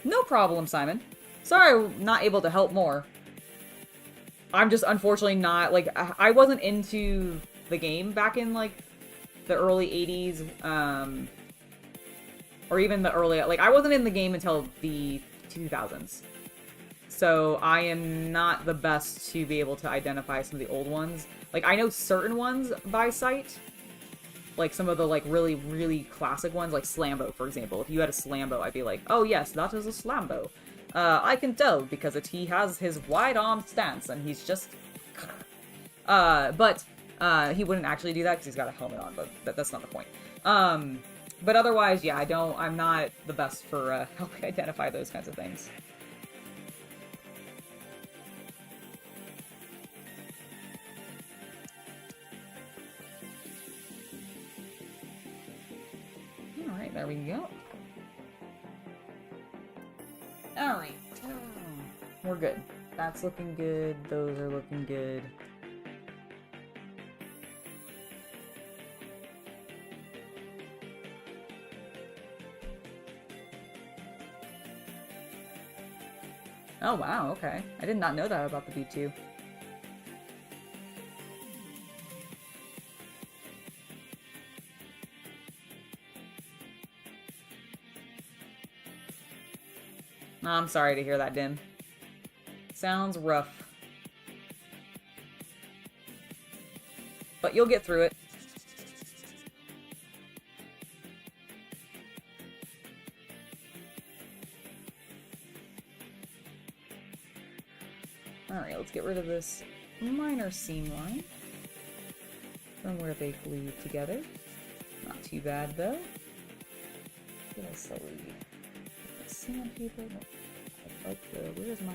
No problem, Simon. Sorry I'm not able to help more. I'm just unfortunately not, like, I wasn't into the game back in, like, the early 80s, or even the early, like, I wasn't in the game until the 2000s. So I am not the best to be able to identify some of the old ones. Like, I know certain ones by sight. Like, some of the, like, really, really classic ones, like Slambo, for example. If you had a Slambo, I'd be like, oh yes, that is a Slambo. I can tell, because he has his wide-armed stance, and he's just... but he wouldn't actually do that, because he's got a helmet on, but that's not the point. But otherwise, yeah, I'm not the best for helping identify those kinds of things. Alright, there we go. Alright. We're good. That's looking good. Those are looking good. Oh wow, okay. I did not know that about the B2. I'm sorry to hear that, Dim. Sounds rough. But you'll get through it. Alright, let's get rid of this minor seam line from where they glue together. Not too bad, though. Get a slightly sandpaper. I like the... Where's my...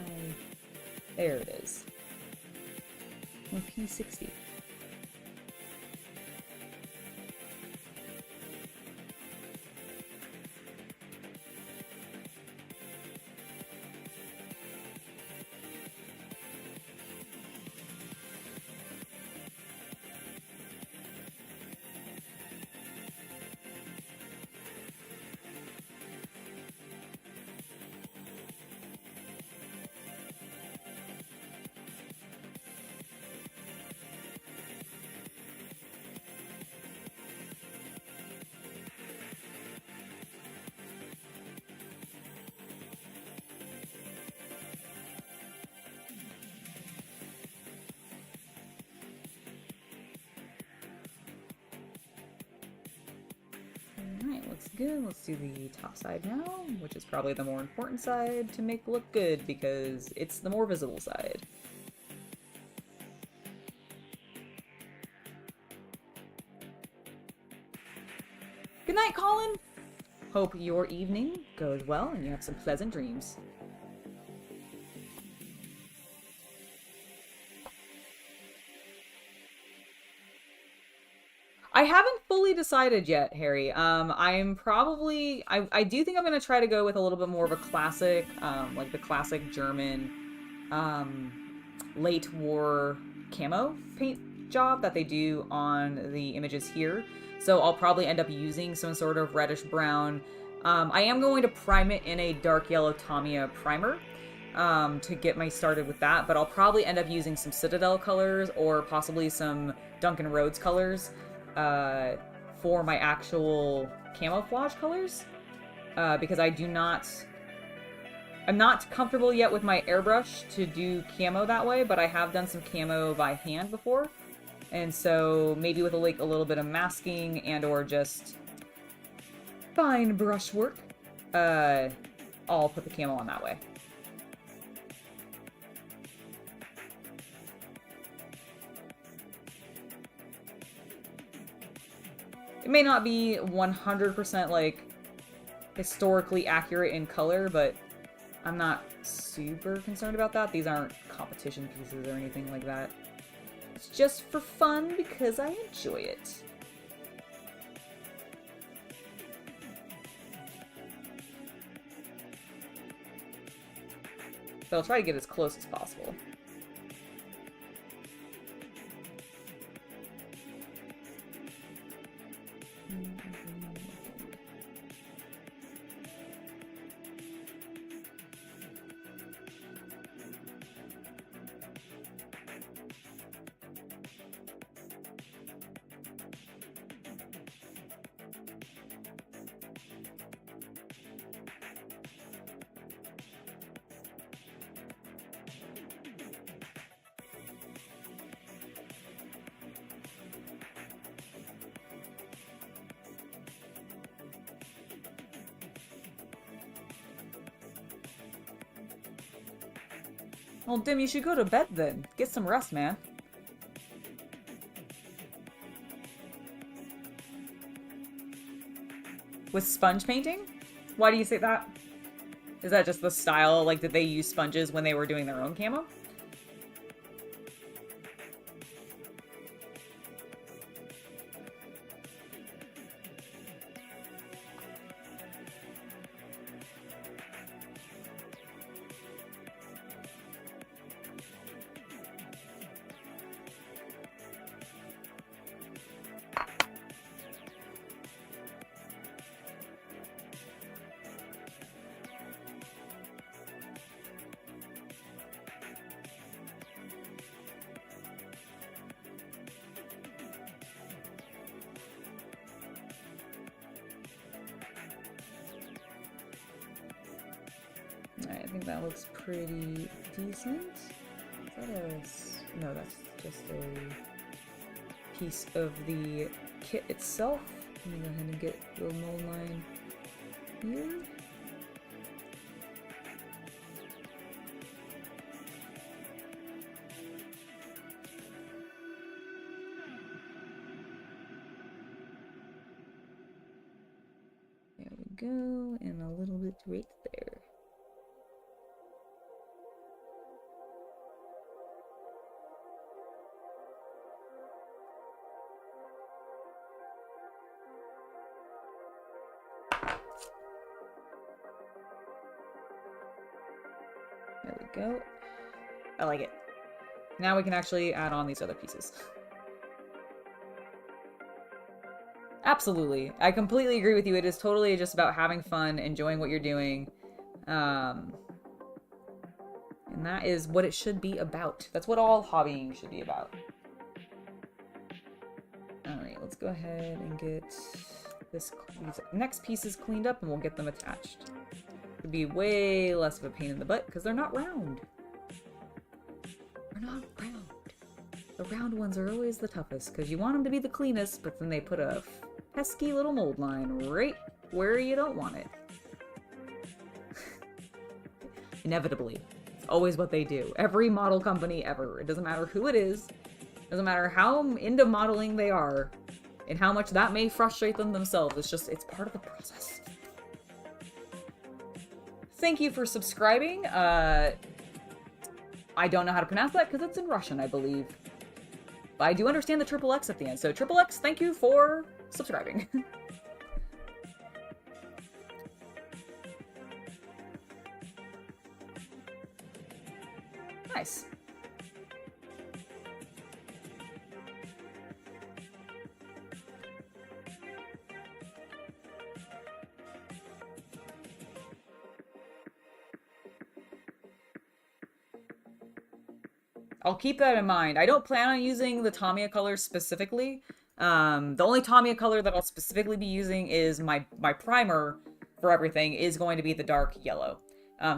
There it is. My P60. Alright, looks good. Let's do the top side now, which is probably the more important side to make look good because it's the more visible side. Good night, Colin! Hope your evening goes well and you have some pleasant dreams. I haven't fully decided yet, Harry. I'm probably... I do think I'm going to try to go with a little bit more of a classic, like the classic German, late war camo paint job that they do on the images here. So I'll probably end up using some sort of reddish brown. I am going to prime it in a dark yellow Tamiya primer to get me started with that, but I'll probably end up using some Citadel colors or possibly some Duncan Rhodes colors for my actual camouflage colors, because I'm not comfortable yet with my airbrush to do camo that way, but I have done some camo by hand before, and so maybe with a little bit of masking and or just fine brushwork, I'll put the camo on that way. It may not be 100% like historically accurate in color, but I'm not super concerned about that. These aren't competition pieces or anything like that. It's just for fun because I enjoy it. But I'll try to get as close as possible. Well, Dim, you should go to bed then. Get some rest, man. With sponge painting? Why do you say that? Is that just the style? Like, did they use sponges when they were doing their own camo? Alright, I think that looks pretty decent. Is that a... No, that's just a piece of the kit itself. Let me go ahead and get the mold line here. There we go, and a little bit right there. There we go. I like it. Now we can actually add on these other pieces. Absolutely. I completely agree with you. It is totally just about having fun, enjoying what you're doing. And that is what it should be about. That's what all hobbying should be about. Alright, let's go ahead and get these next pieces cleaned up and we'll get them attached. It'd be way less of a pain in the butt because they're not round. They're not round. The round ones are always the toughest because you want them to be the cleanest, but then they put a pesky little mold line right where you don't want it. Inevitably. It's always what they do. Every model company ever. It doesn't matter who it is. It doesn't matter how into modeling they are and how much that may frustrate them themselves. It's part of the process. Thank you for subscribing. I don't know how to pronounce that because it's in Russian, I believe. But I do understand the triple X at the end. So triple X, thank you for subscribing. Nice. I'll keep that in mind. I don't plan on using the Tamiya colors specifically. The only Tamiya color that I'll specifically be using is my primer for everything is going to be the dark yellow.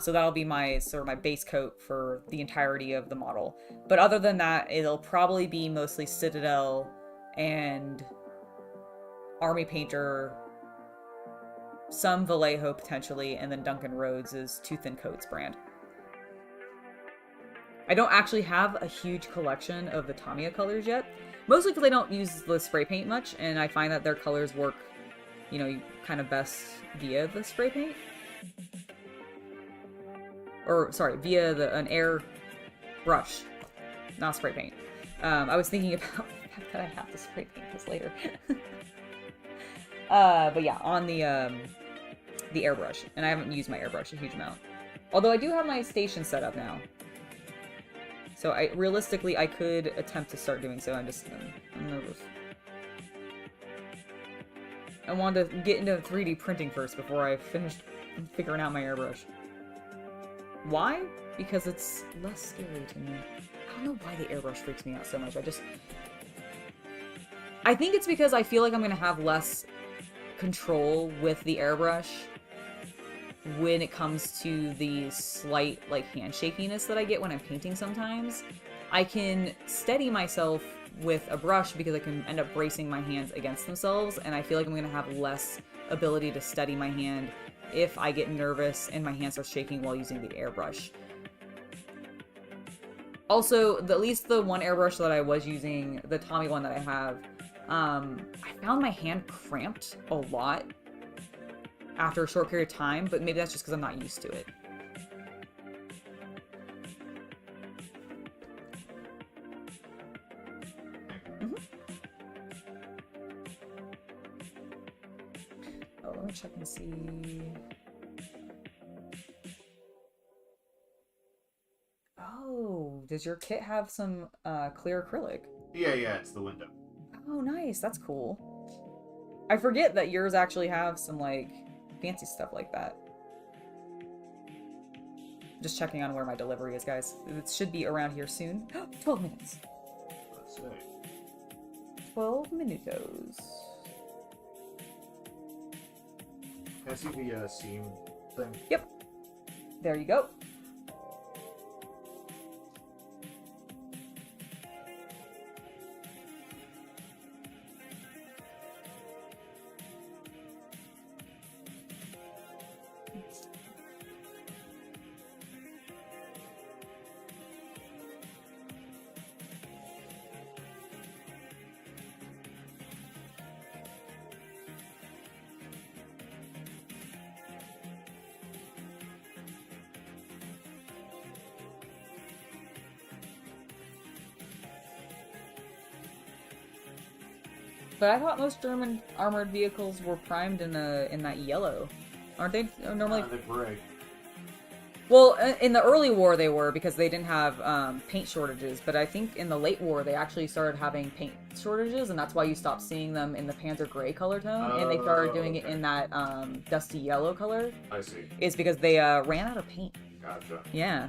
So that'll be my sort of my base coat for the entirety of the model. But other than that, it'll probably be mostly Citadel and Army Painter, some Vallejo potentially, and then Duncan Rhodes' Tooth and Coats brand. I don't actually have a huge collection of the Tamiya colors yet, mostly because I don't use the spray paint much, and I find that their colors work, you know, kind of best via the spray paint. Or, sorry, via an air brush, not spray paint. I was thinking about the fact that I have to spray paint this later. But yeah, on the airbrush, and I haven't used my airbrush a huge amount. Although I do have my station set up now. So realistically, I could attempt to start doing so. I'm nervous. I wanted to get into 3D printing first before I finished figuring out my airbrush. Why? Because it's less scary to me. I don't know why the airbrush freaks me out so much. I think it's because I feel like I'm going to have less control with the airbrush when it comes to the slight, like, handshakiness that I get when I'm painting sometimes. I can steady myself with a brush because I can end up bracing my hands against themselves, and I feel like I'm going to have less ability to steady my hand if I get nervous and my hands are shaking while using the airbrush. Also, at least the one airbrush that I was using, the Tommy one that I have, I found my hand cramped a lot after a short period of time, but maybe that's just because I'm not used to it. Oh, let me check and see. Oh, does your kit have some clear acrylic? Yeah, it's the window. Oh, nice. That's cool. I forget that yours actually have some, like, fancy stuff like that. Just checking on where my delivery is, guys. It should be around here soon. 12 minutes. Let's see. 12 minutos. Can I see the seam thing? Yep. There you go. But I thought most German armored vehicles were primed in that yellow, aren't they? Normally, They're gray. well, in the early war they were because they didn't have paint shortages. But I think in the late war they actually started having paint shortages, and that's why you stopped seeing them in the Panzer gray color tone, and they started doing it in that dusty yellow color. I see. Is because they ran out of paint. Gotcha. Yeah.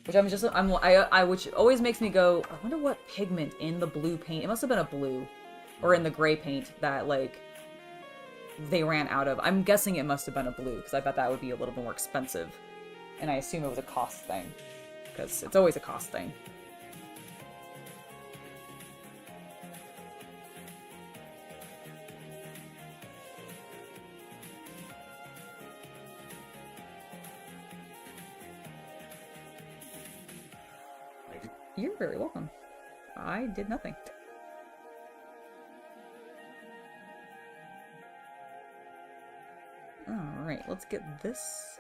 Which which always makes me go, I wonder what pigment in the blue paint. It must have been a blue, or in the gray paint that like they ran out of. I'm guessing it must have been a blue because I bet that would be a little bit more expensive, and I assume it was a cost thing because it's always a cost thing. You're very welcome. I did nothing. Alright, let's get this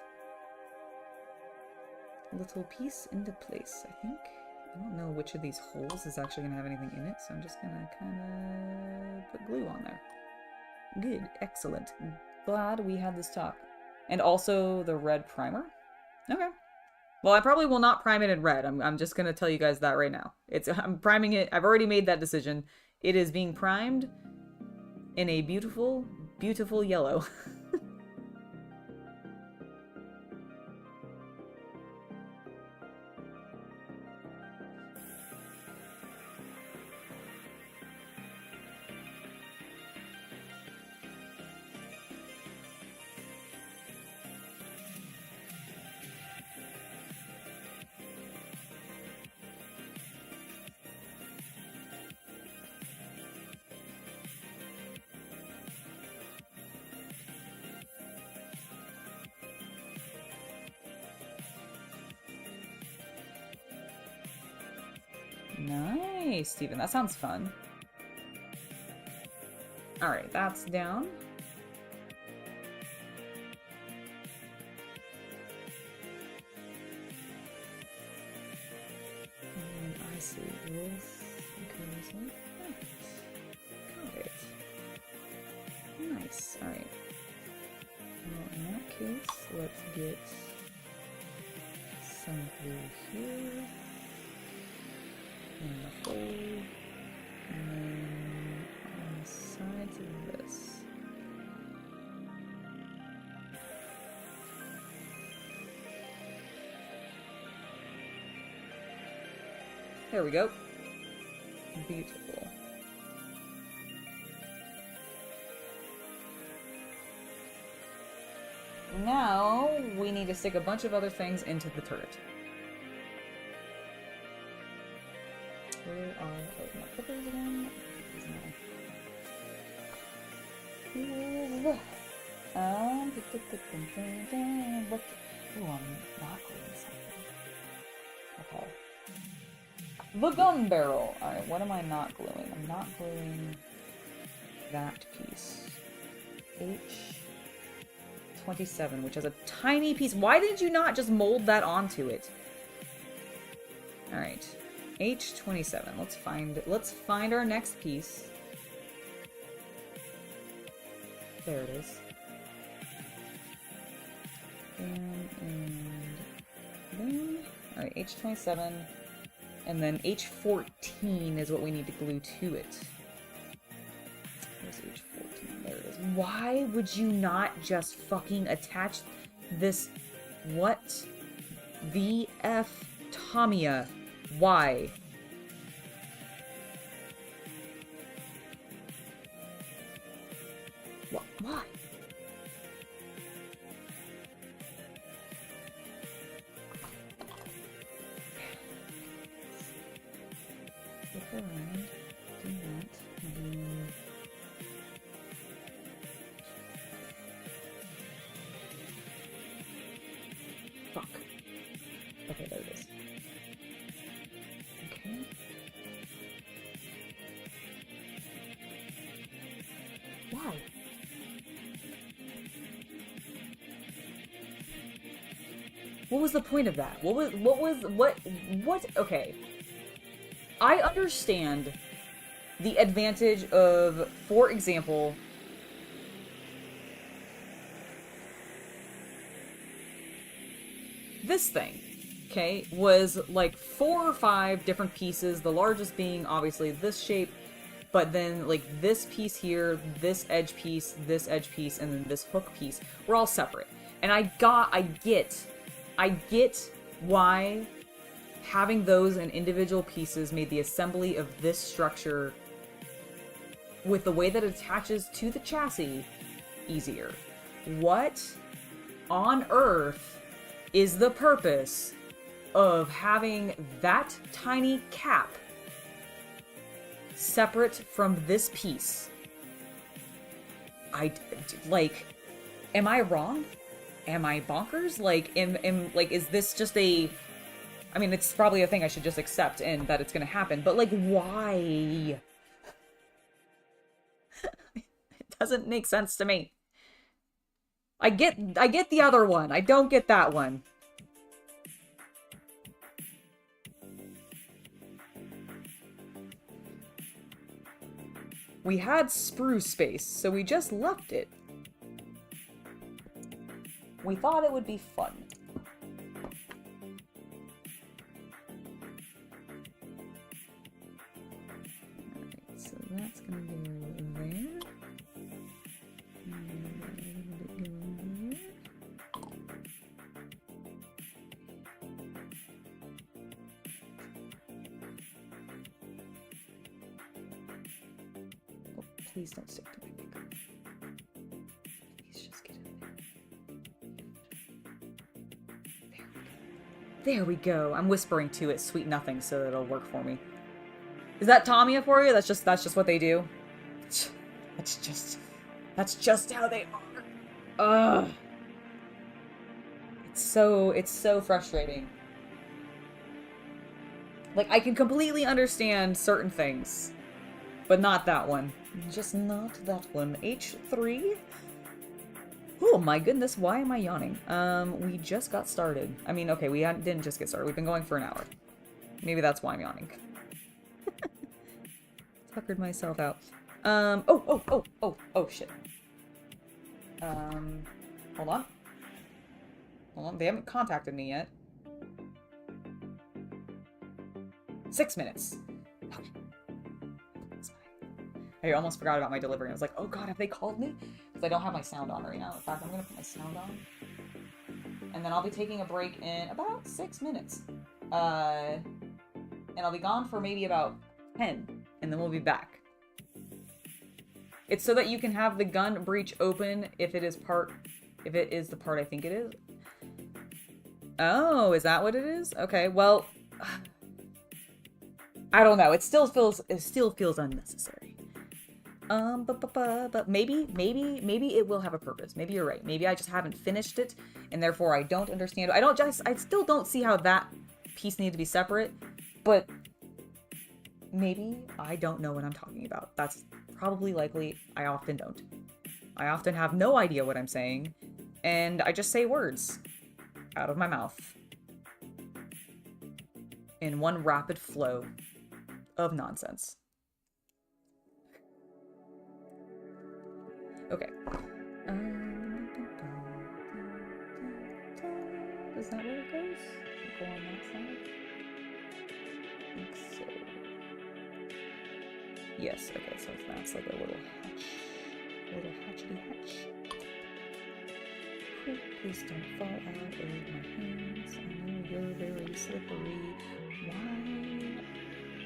little piece into place, I think. I don't know which of these holes is actually going to have anything in it, so I'm just going to kind of put glue on there. Good. Excellent. Glad we had this talk. And also the red primer. Okay. Well, I probably will not prime it in red. I'm just going to tell you guys that right now. I'm priming it. I've already made that decision. It is being primed in a beautiful, beautiful yellow. Nice, Steven. That sounds fun. Alright, that's down. Let's see. Okay, so got it. Nice. Alright. Well, in that case, let's get some glue here. In the hole. And then on the sides of this. There we go. Beautiful. Now we need to stick a bunch of other things into the turret. Where are my clippers again? Ooh, I'm not gluing something. Okay. The gun barrel! Alright, what am I not gluing? I'm not gluing that piece. H27, which has a tiny piece. Why did you not just mold that onto it? Alright. H27. Let's find our next piece. There it is. And boom. Alright, H27. And then H14 is what we need to glue to it. Where's H14? There it is. Why would you not just fucking attach this? What? VF Tamiya. Why? Why? Flip around, do that, and then... Fuck. Okay, there it is. Okay. Why? What was the point of that? What? Okay. I understand the advantage of, for example, this thing, okay, was like 4 or 5 different pieces, the largest being obviously this shape, but then like this piece here, this edge piece, and then this hook piece were all separate. And I get why having those in individual pieces made the assembly of this structure with the way that it attaches to the chassis easier. What on earth is the purpose of having that tiny cap separate from this piece? Am I wrong? Am I bonkers? Is this just a... I mean, it's probably a thing I should just accept and that it's gonna happen, but like, why? It doesn't make sense to me. I get the other one. I don't get that one. We had sprue space, so we just left it. We thought it would be fun. Alright, so that's gonna go there. Oh, please don't stick to my finger. Please just get in there. There we go. I'm whispering to it sweet nothing so that it'll work for me. Is that Tamiya for you? That's just what they do. That's just how they are. Ugh. It's so frustrating. Like, I can completely understand certain things, but not that one. Just not that one. H3? Oh my goodness, why am I yawning? We just got started. I mean, okay, we didn't just get started. We've been going for an hour. Maybe that's why I'm yawning. puckered myself out. Oh, shit. Hold on. Hold on, they haven't contacted me yet. 6 minutes. Okay. I almost forgot about my delivery. I was like, oh god, have they called me? Because I don't have my sound on right now. In fact, I'm gonna put my sound on. And then I'll be taking a break in about 6 minutes. And I'll be gone for maybe about 10. And then we'll be back. It's so that you can have the gun breech open if it is the part I think it is. Oh, is that what it is? Okay, well, I don't know. It still feels unnecessary. But maybe it will have a purpose. Maybe you're right. Maybe I just haven't finished it, and therefore I don't understand. I still don't see how that piece needs to be separate, but maybe I don't know what I'm talking about. That's probably likely. I often don't. I often have no idea what I'm saying, and I just say words out of my mouth in one rapid flow of nonsense. Okay. Is that where it goes? Go on that side? I think so. Yes, okay, so that's like a little hatch. A little hatchety hatch. Oh, please don't fall out of my hands. I know you're very slippery.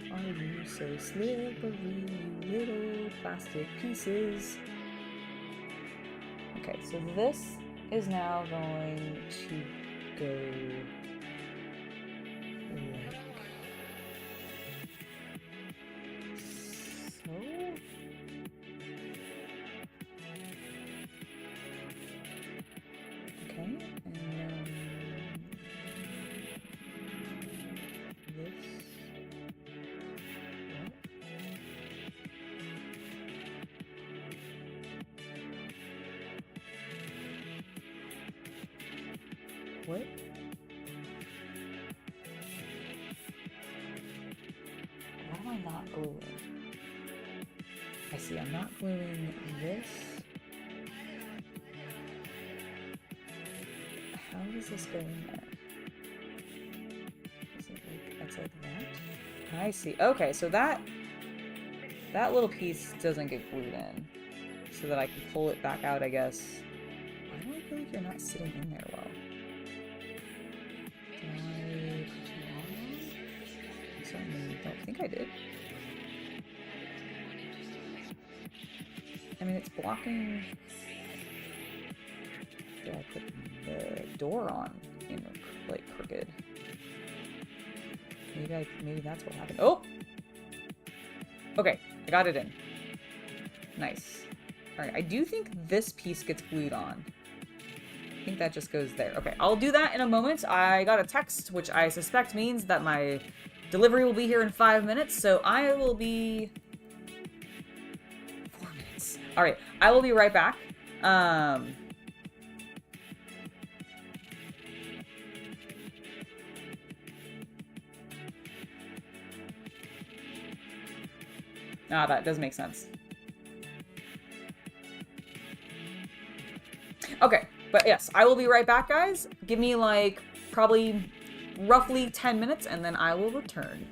Why are you so slippery, you little plastic pieces? Okay, so this is now going to go like so. Okay, and then this. What? What am I not gluing? I see, I'm not gluing this. How does this go in there? Is it like, that's like that? I see. Okay, so that little piece doesn't get glued in. So that I can pull it back out, I guess. Why do I feel like you're not sitting in there well? I certainly don't think I did. I mean, it's blocking. Did I put the door on in like crooked? Maybe that's what happened. Oh! Okay, I got it in. Nice. Alright, I do think this piece gets glued on. I think that just goes there. Okay, I'll do that in a moment. I got a text, which I suspect means that my delivery will be here in 5 minutes, so I will be... 4 minutes. Alright, I will be right back. That does make sense. Okay, but yes, I will be right back, guys. Give me like probably roughly 10 minutes and then I will return.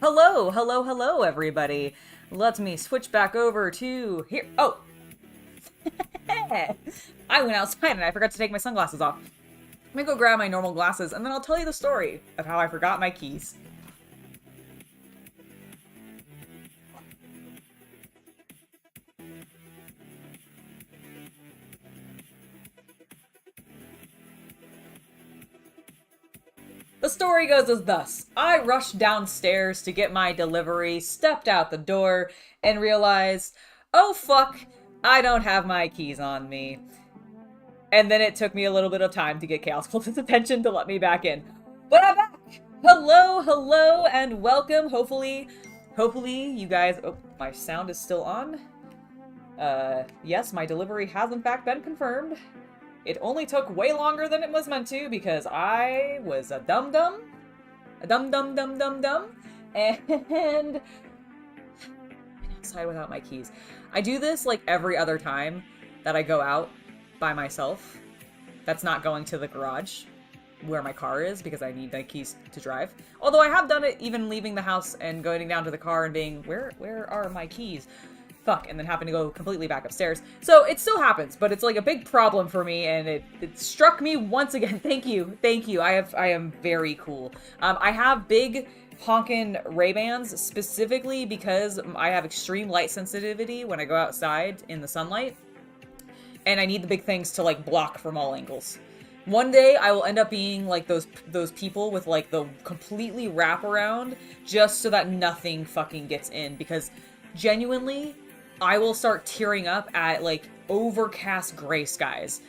Hello, hello, hello, everybody. Let me switch back over to here. Oh! I went outside and I forgot to take my sunglasses off. Let me go grab my normal glasses and then I'll tell you the story of how I forgot my keys. The story goes as thus. I rushed downstairs to get my delivery, stepped out the door, and realized, oh fuck, I don't have my keys on me. And then it took me a little bit of time to get Chaos Cultist's attention to let me back in. But I'm back! Hello, hello, and welcome. Hopefully you guys... Oh, my sound is still on. Yes, my delivery has in fact been confirmed. It only took way longer than it was meant to because I was a dum-dum. A dum-dum-dum-dum-dum. And I went outside without my keys. I do this like every other time that I go out by myself. That's not going to the garage where my car is because I need my keys to drive. Although I have done it even leaving the house and going down to the car and being, where are my keys? Fuck, and then having to go completely back upstairs. So it still happens, but it's like a big problem for me, and it struck me once again. Thank you. I am very cool. I have big honkin' Ray-Bans specifically because I have extreme light sensitivity when I go outside in the sunlight, and I need the big things to like block from all angles. One day I will end up being like those people with like the completely wraparound just so that nothing fucking gets in, because genuinely I will start tearing up at, like, overcast gray skies.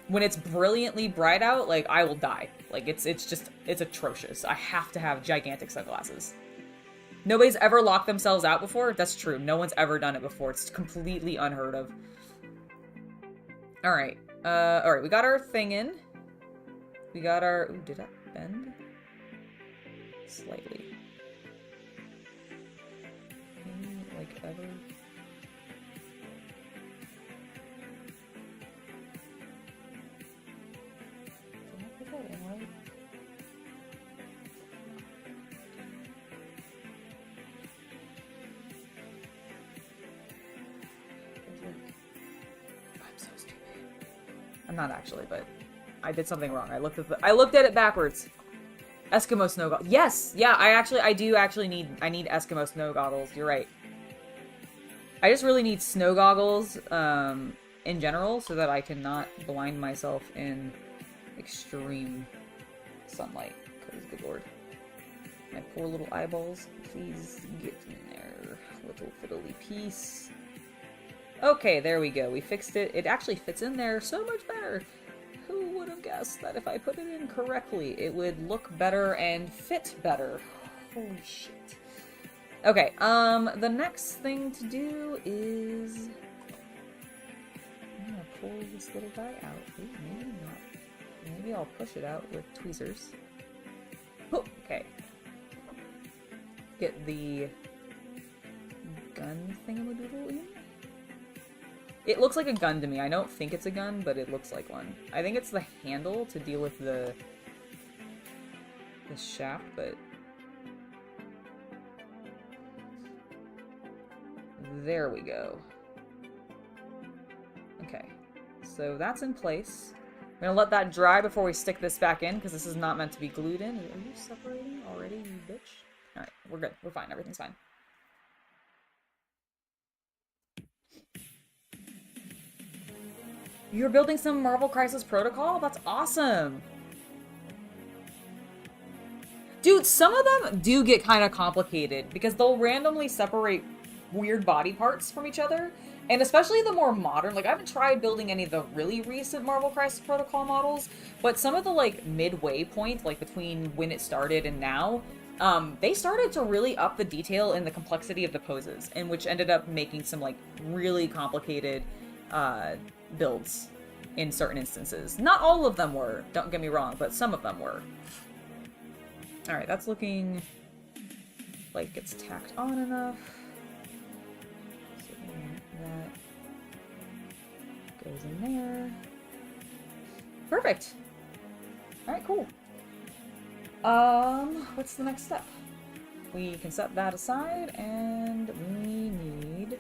When it's brilliantly bright out, like, I will die. Like, it's atrocious. I have to have gigantic sunglasses. Nobody's ever locked themselves out before? That's true. No one's ever done it before. It's completely unheard of. Alright. Alright, we got our thing in. We got our... Ooh, did that bend? Slightly. Maybe, like, ever... I'm so stupid. I'm not actually, but I did something wrong. I looked at it backwards. Eskimo snow goggles. Yes! Yeah, I need Eskimo snow goggles. You're right. I just really need snow goggles, in general, so that I cannot blind myself in extreme sunlight. Because, good lord. My poor little eyeballs. Please get in there. Little fiddly piece. Okay, there we go. We fixed it. It actually fits in there so much better. Who would have guessed that if I put it in correctly, it would look better and fit better? Holy shit. Okay, the next thing to do is... I'm gonna pull this little guy out. Ooh, maybe not. Maybe I'll push it out with tweezers. Oh, okay. Get the gun thingamadoodle in. It looks like a gun to me. I don't think it's a gun, but it looks like one. I think it's the handle to deal with the shaft, but... There we go. Okay. So that's in place. I'm gonna let that dry before we stick this back in, because this is not meant to be glued in. Are you separating already, you bitch? Alright, we're good. We're fine. Everything's fine. You're building some Marvel Crisis Protocol? That's awesome! Dude, some of them do get kind of complicated, because they'll randomly separate weird body parts from each other. And especially the more modern, like I haven't tried building any of the really recent Marvel Crisis Protocol models, but some of the like midway point, like between when it started and now, they started to really up the detail and the complexity of the poses, and which ended up making some like really complicated builds in certain instances. Not all of them were, don't get me wrong, but some of them were. Alright, that's looking like it's tacked on enough. That goes in there. Perfect. Alright, cool. What's the next step? we can set that aside, and we need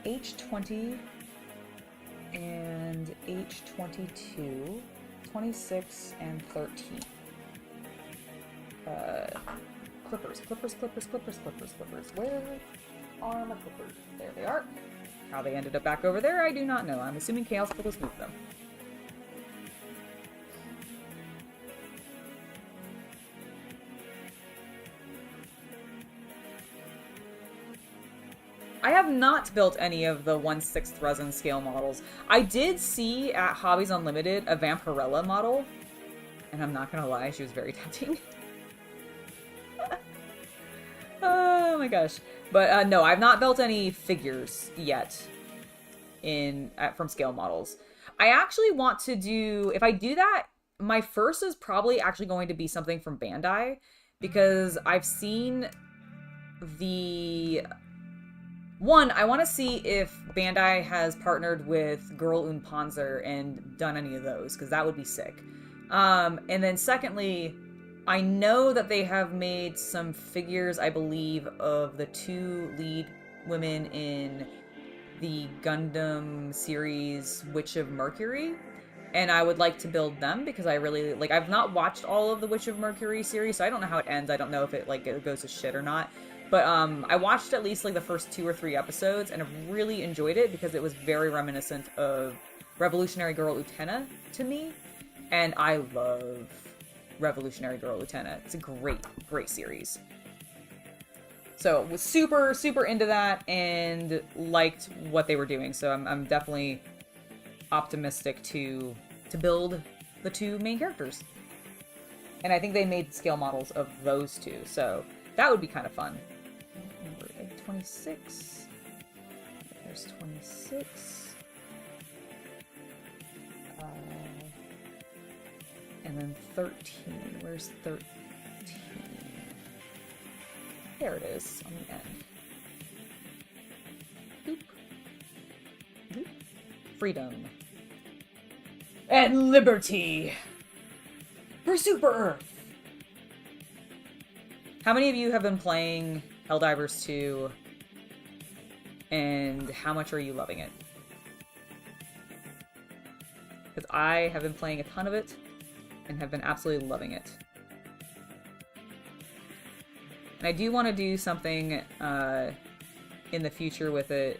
H20 and H22, 26 and 13. Clippers. Where are my clippers? There they are. How they ended up back over there, I do not know. I'm assuming Chaos Cultist moved them. I have not built any of the 1/6 resin scale models. I did see at Hobbies Unlimited a Vampirella model, and I'm not gonna lie, she was very tempting. Oh my gosh. But no, I've not built any figures yet from scale models. I actually want to do, if I do that, my first is probably actually going to be something from Bandai, because I've seen the... One, I want to see if Bandai has partnered with Girl und Panzer and done any of those, because that would be sick. And then secondly, I know that they have made some figures, I believe, of the 2 lead women in the Gundam series Witch of Mercury, and I would like to build them because I really, like, I've not watched all of the Witch of Mercury series, so I don't know how it ends. I don't know if it, like, it goes to shit or not. But I watched at least, like, the first 2 or 3 episodes, and I really enjoyed it because it was very reminiscent of Revolutionary Girl Utena to me, and I love Revolutionary Girl Utena. It's a great, great series. So was super, super into that and liked what they were doing. So I'm definitely optimistic to build the 2 main characters. And I think they made scale models of those 2, so that would be kind of fun. 26. There's 26. And then 13. Where's 13? There it is on the end. Boop. Boop. Freedom. And liberty. For Super Earth. How many of you have been playing Helldivers 2? And how much are you loving it? Because I have been playing a ton of it and have been absolutely loving it. And I do want to do something in the future with it,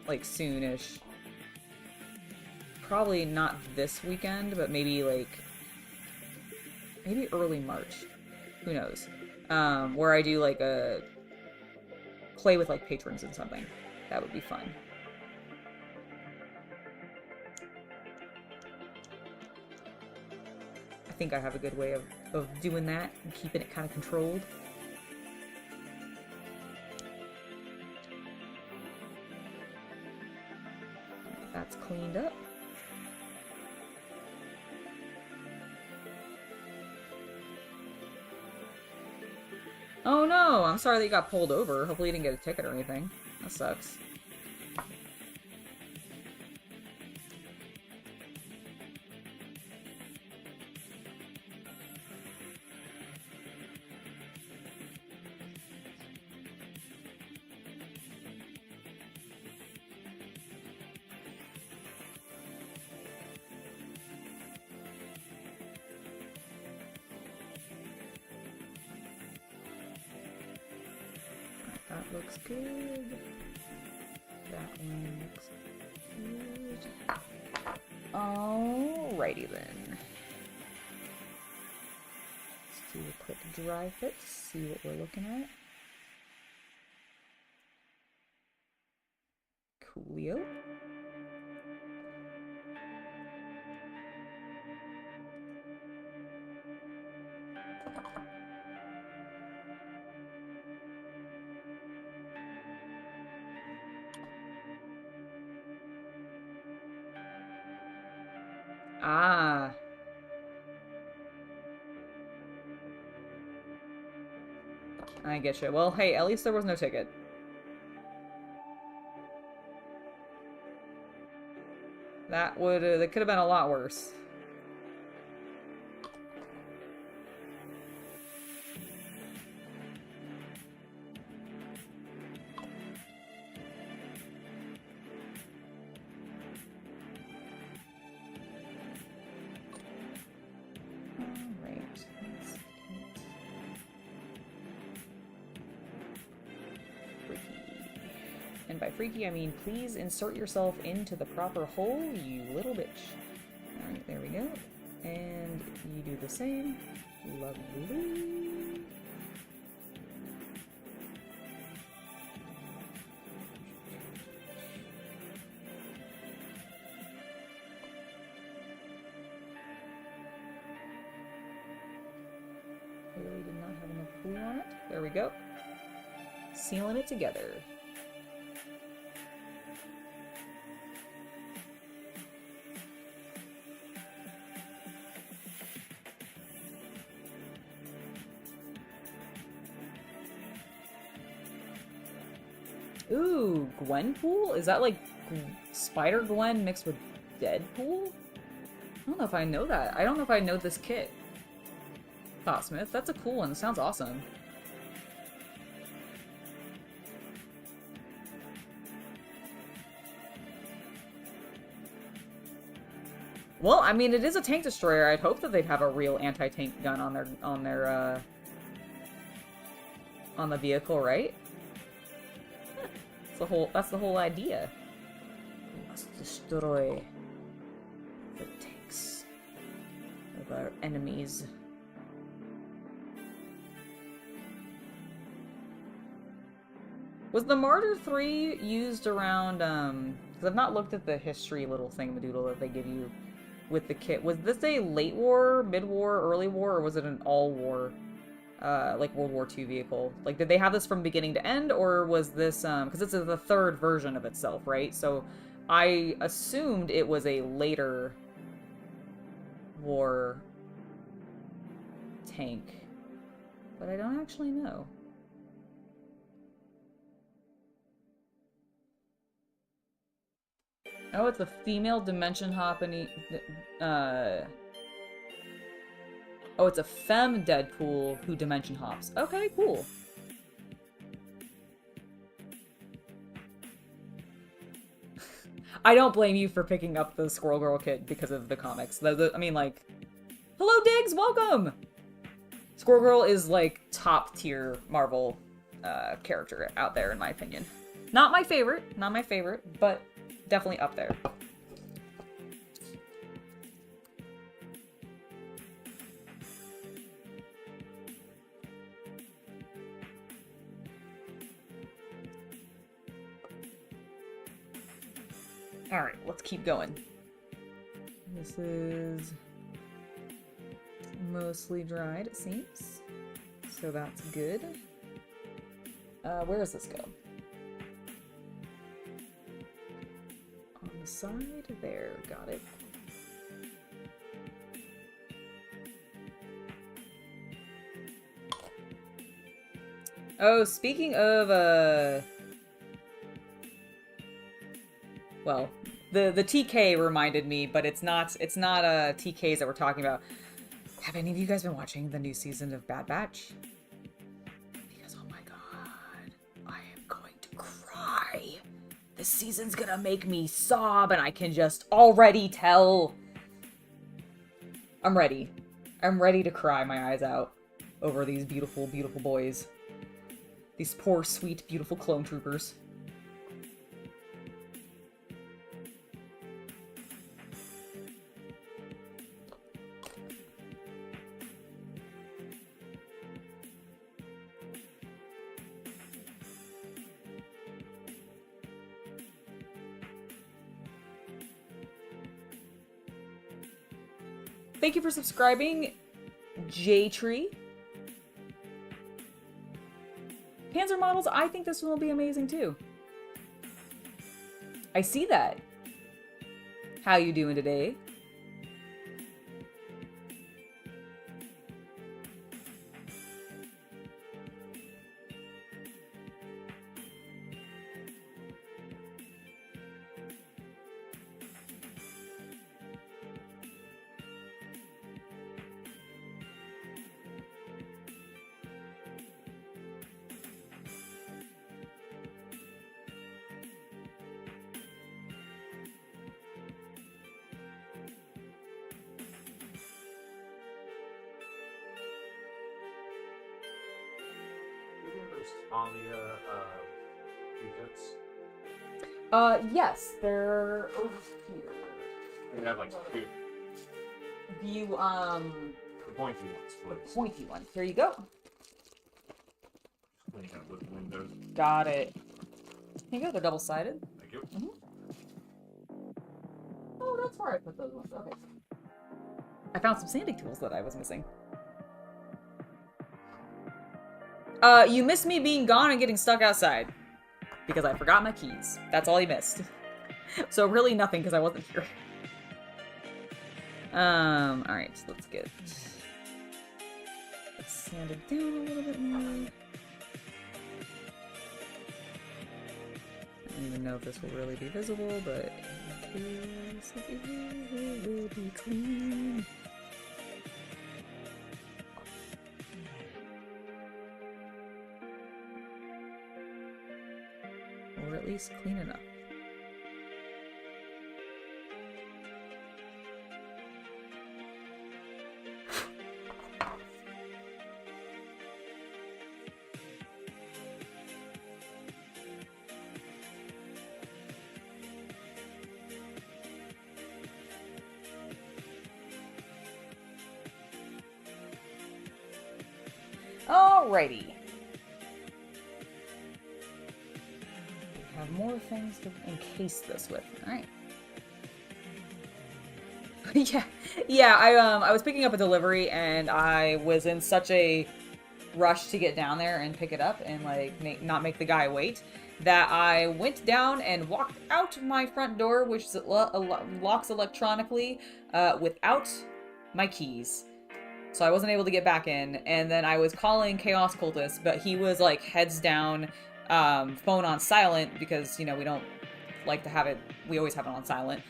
like soonish. Probably not this weekend, but maybe early March. Who knows? Where I do like a play with like patrons and something. That would be fun. I think I have a good way of doing that and keeping it kind of controlled. That's cleaned up. Oh no, I'm sorry that you got pulled over. Hopefully you didn't get a ticket or anything. That sucks. That looks good. That one looks good. Alrighty then. Let's do a quick dry fit to see what we're looking at. Coolio. Ah. I get you. Well, hey, at least there was no ticket. That could have been a lot worse. And by freaky, I mean please insert yourself into the proper hole, you little bitch. Alright, there we go. And you do the same. Lovely. Clearly did not have enough glue on it. There we go. Sealing it together. Ooh, Gwenpool? Is that like Spider-Gwen mixed with Deadpool? I don't know if I know that. I don't know if I know this kit. Thoughtsmith, that's a cool one. It sounds awesome. Well, I mean, it is a tank destroyer. I'd hope that they'd have a real anti-tank gun on the vehicle, right? That's the whole idea. We must destroy the tanks of our enemies. Was the Marder III used around, because I've not looked at the history little thingamadoodle that they give you with the kit. Was this a late war, mid-war, early war, or was it an all-war, like World War II vehicle? Like, did they have this from beginning to end, or was this, because it's the third version of itself, right? So I assumed it was a later war tank, but I don't actually know. Oh, it's a female dimension hopping. Oh, it's a femme Deadpool who dimension hops. Okay, cool. I don't blame you for picking up the Squirrel Girl kit because of the comics. I mean, like, hello, Diggs, welcome. Squirrel Girl is like top tier Marvel character out there, in my opinion. Not my favorite, but definitely up there. Alright, let's keep going. This is mostly dried, it seems. So that's good. Where does this go? On the side there, got it. Oh, speaking of, well, the TK reminded me, but it's not TKs that we're talking about. Have any of you guys been watching the new season of Bad Batch? Because, oh my god, I am going to cry. This season's gonna make me sob, and I can just already tell. I'm ready. I'm ready to cry my eyes out over these beautiful, beautiful boys. These poor, sweet, beautiful clone troopers. Thank you for subscribing, J-Tree. Panzer models, I think this one will be amazing too. I see that. How you doing today? Tamiya defense. Yes, they're over here. We have like two. View, The pointy ones, please. pointy one. Here you go. Clean up with windows. Got it. Here you go, they're double-sided. Thank you. Oh, that's where I put those ones. Okay. I found some sanding tools that I was missing. You missed me being gone and getting stuck outside. Because I forgot my keys. That's all you missed. So really nothing, because I wasn't here. Alright, so let's sand it down a little bit more. I don't even know if this will really be visible, but in case it will be clean. Or at least clean enough. Alrighty. We have more things to encase this with. Alright. yeah, I was picking up a delivery and I was in such a rush to get down there and pick it up and like not make the guy wait that I went down and walked out my front door, which locks electronically, without my keys. So I wasn't able to get back in, and then I was calling Chaos Cultist, but he was like heads down, phone on silent, because, you know, we don't like to have it, we always have it on silent.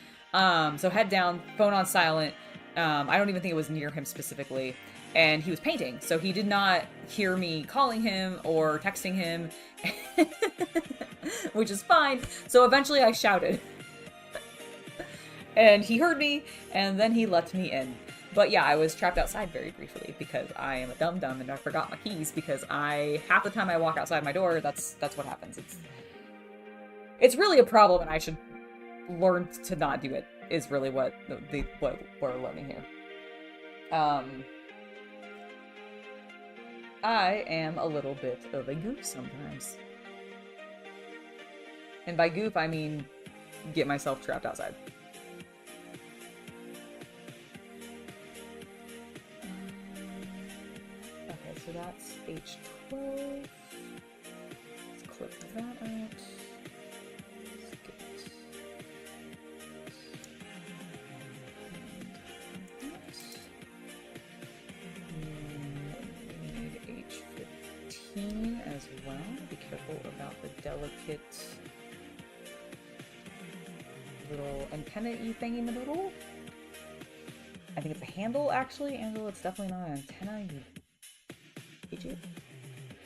So head down, phone on silent. I don't even think it was near him specifically, and he was painting, so he did not hear me calling him or texting him, which is fine. So eventually I shouted, and he heard me, and then he let me in. But yeah, I was trapped outside very briefly because I am a dum-dum and I forgot my keys, because half the time I walk outside my door, that's what happens. It's really a problem, and I should learn to not do it, is really what we're learning here. I am a little bit of a goof sometimes. And by goof, I mean get myself trapped outside. So that's H12. Let's clip that out. We need H15 as well. Be careful about the delicate little antenna-y thingy-ma-doodle. I think it's a handle, actually. Angela, it's definitely not an antenna.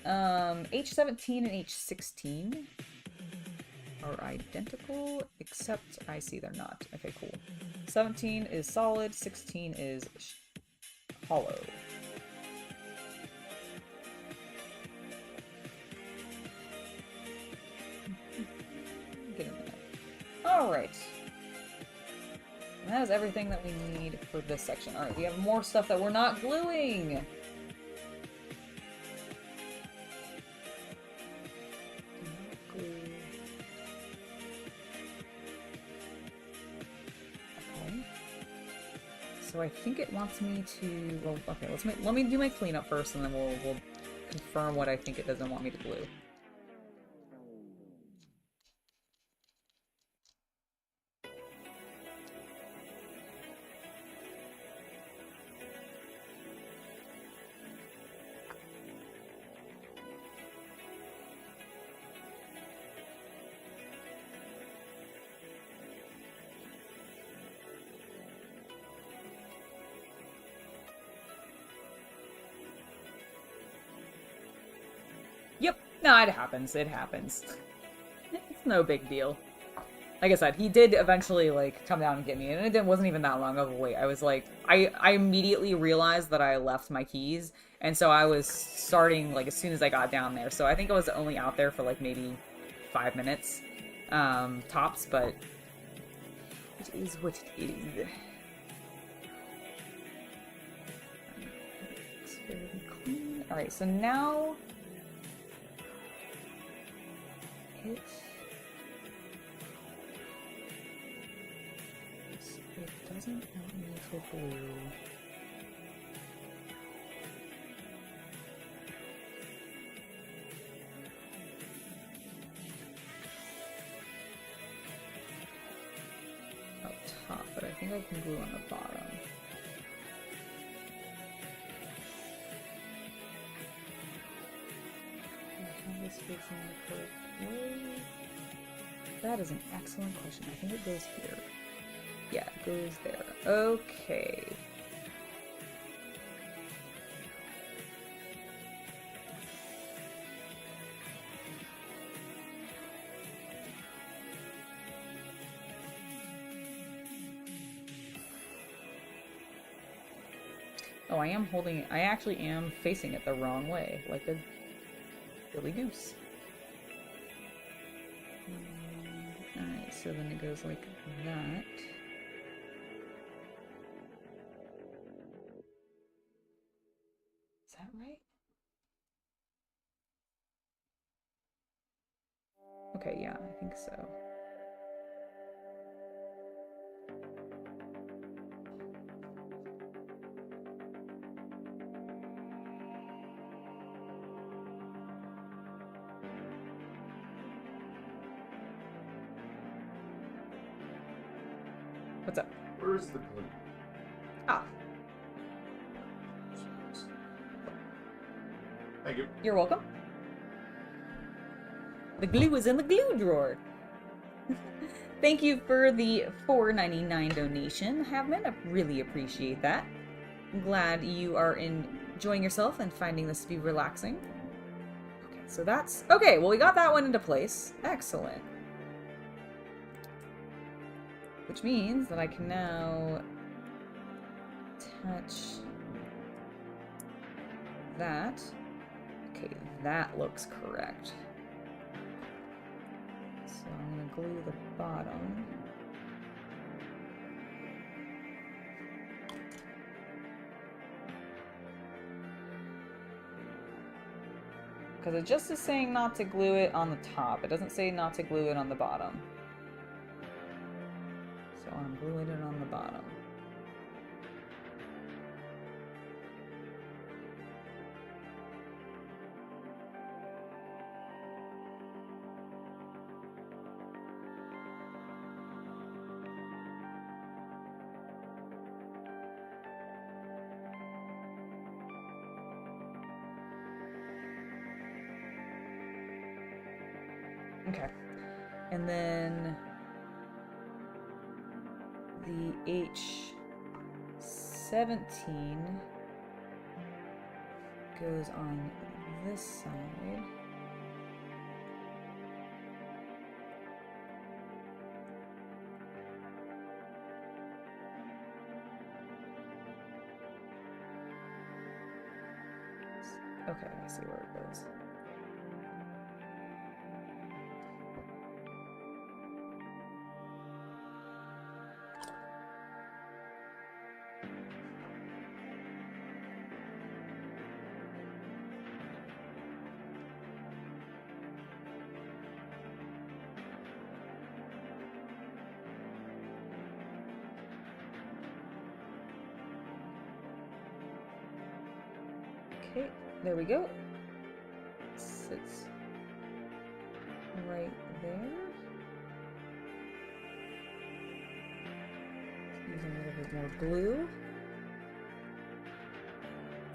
H17 and H16 are identical, except I see they're not. Okay, cool. 17 is solid, 16 is hollow. Get in there. Alright. That is everything that we need for this section. Alright, we have more stuff that we're not gluing! So I think it wants me to, well, okay, let me do my cleanup first, and then we'll confirm what I think it doesn't want me to glue. No, it happens. It happens. It's no big deal. Like I said, he did eventually, like, come down and get me, and it wasn't even that long of a wait. I was like, I immediately realized that I left my keys, and so I was starting, like, as soon as I got down there. So I think I was only out there for, like, maybe 5 minutes. tops, but it is what it is. Looks fairly clean. Alright, so now it doesn't want me to glue. Up top, but I think I can glue on the bottom. How this fits in the correct way? That is an excellent question. I think it goes here. Yeah, it goes there. Okay. Oh, I am holding it. I actually am facing it the wrong way, like a Billy Goose. Alright, so then it goes like that. Is that right? Okay, yeah, I think so. What's up? Where is the glue? Ah. Thank you. You're welcome. The glue is in the glue drawer. Thank you for the $4.99 donation, Havman. I really appreciate that. I'm glad you are enjoying yourself and finding this to be relaxing. Okay, so that's... Okay, well, we got that one into place. Excellent. Which means that I can now attach that. Okay, that looks correct. So I'm going to glue the bottom. Because it just is saying not to glue it on the top. It doesn't say not to glue it on the bottom. So I'm gluing it on the bottom. Okay. And then the H17 goes on this side. Okay, I see where it goes. Okay, there we go. Sits right there. Use a little bit more glue.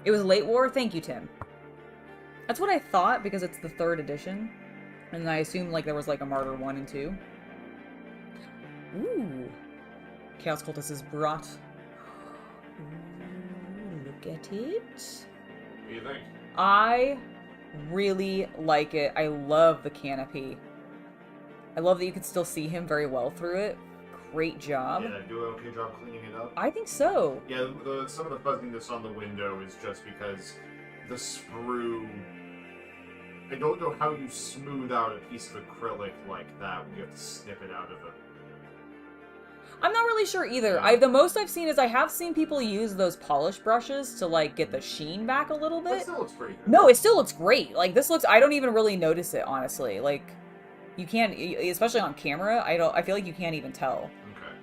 It was Late War? Thank you, Tim. That's what I thought, because it's the 3rd edition. And I assumed like there was like a Martyr 1 and 2. Ooh. Chaos Cultist is brought. Ooh, look at it. What do you think? I really like it. I love the canopy. I love that you can still see him very well through it. Great job. Yeah, do an okay job cleaning it up. I think so. Yeah, some of the fuzziness on the window is just because the sprue I don't know how you smooth out a piece of acrylic like that when you have to snip it out of it. I'm not really sure either. The most I've seen is I have seen people use those polish brushes to like get the sheen back a little bit. That still looks pretty good. No, it still looks great. Like this looks, I don't even really notice it, honestly. Like you can't, especially on camera, I feel like you can't even tell. Okay.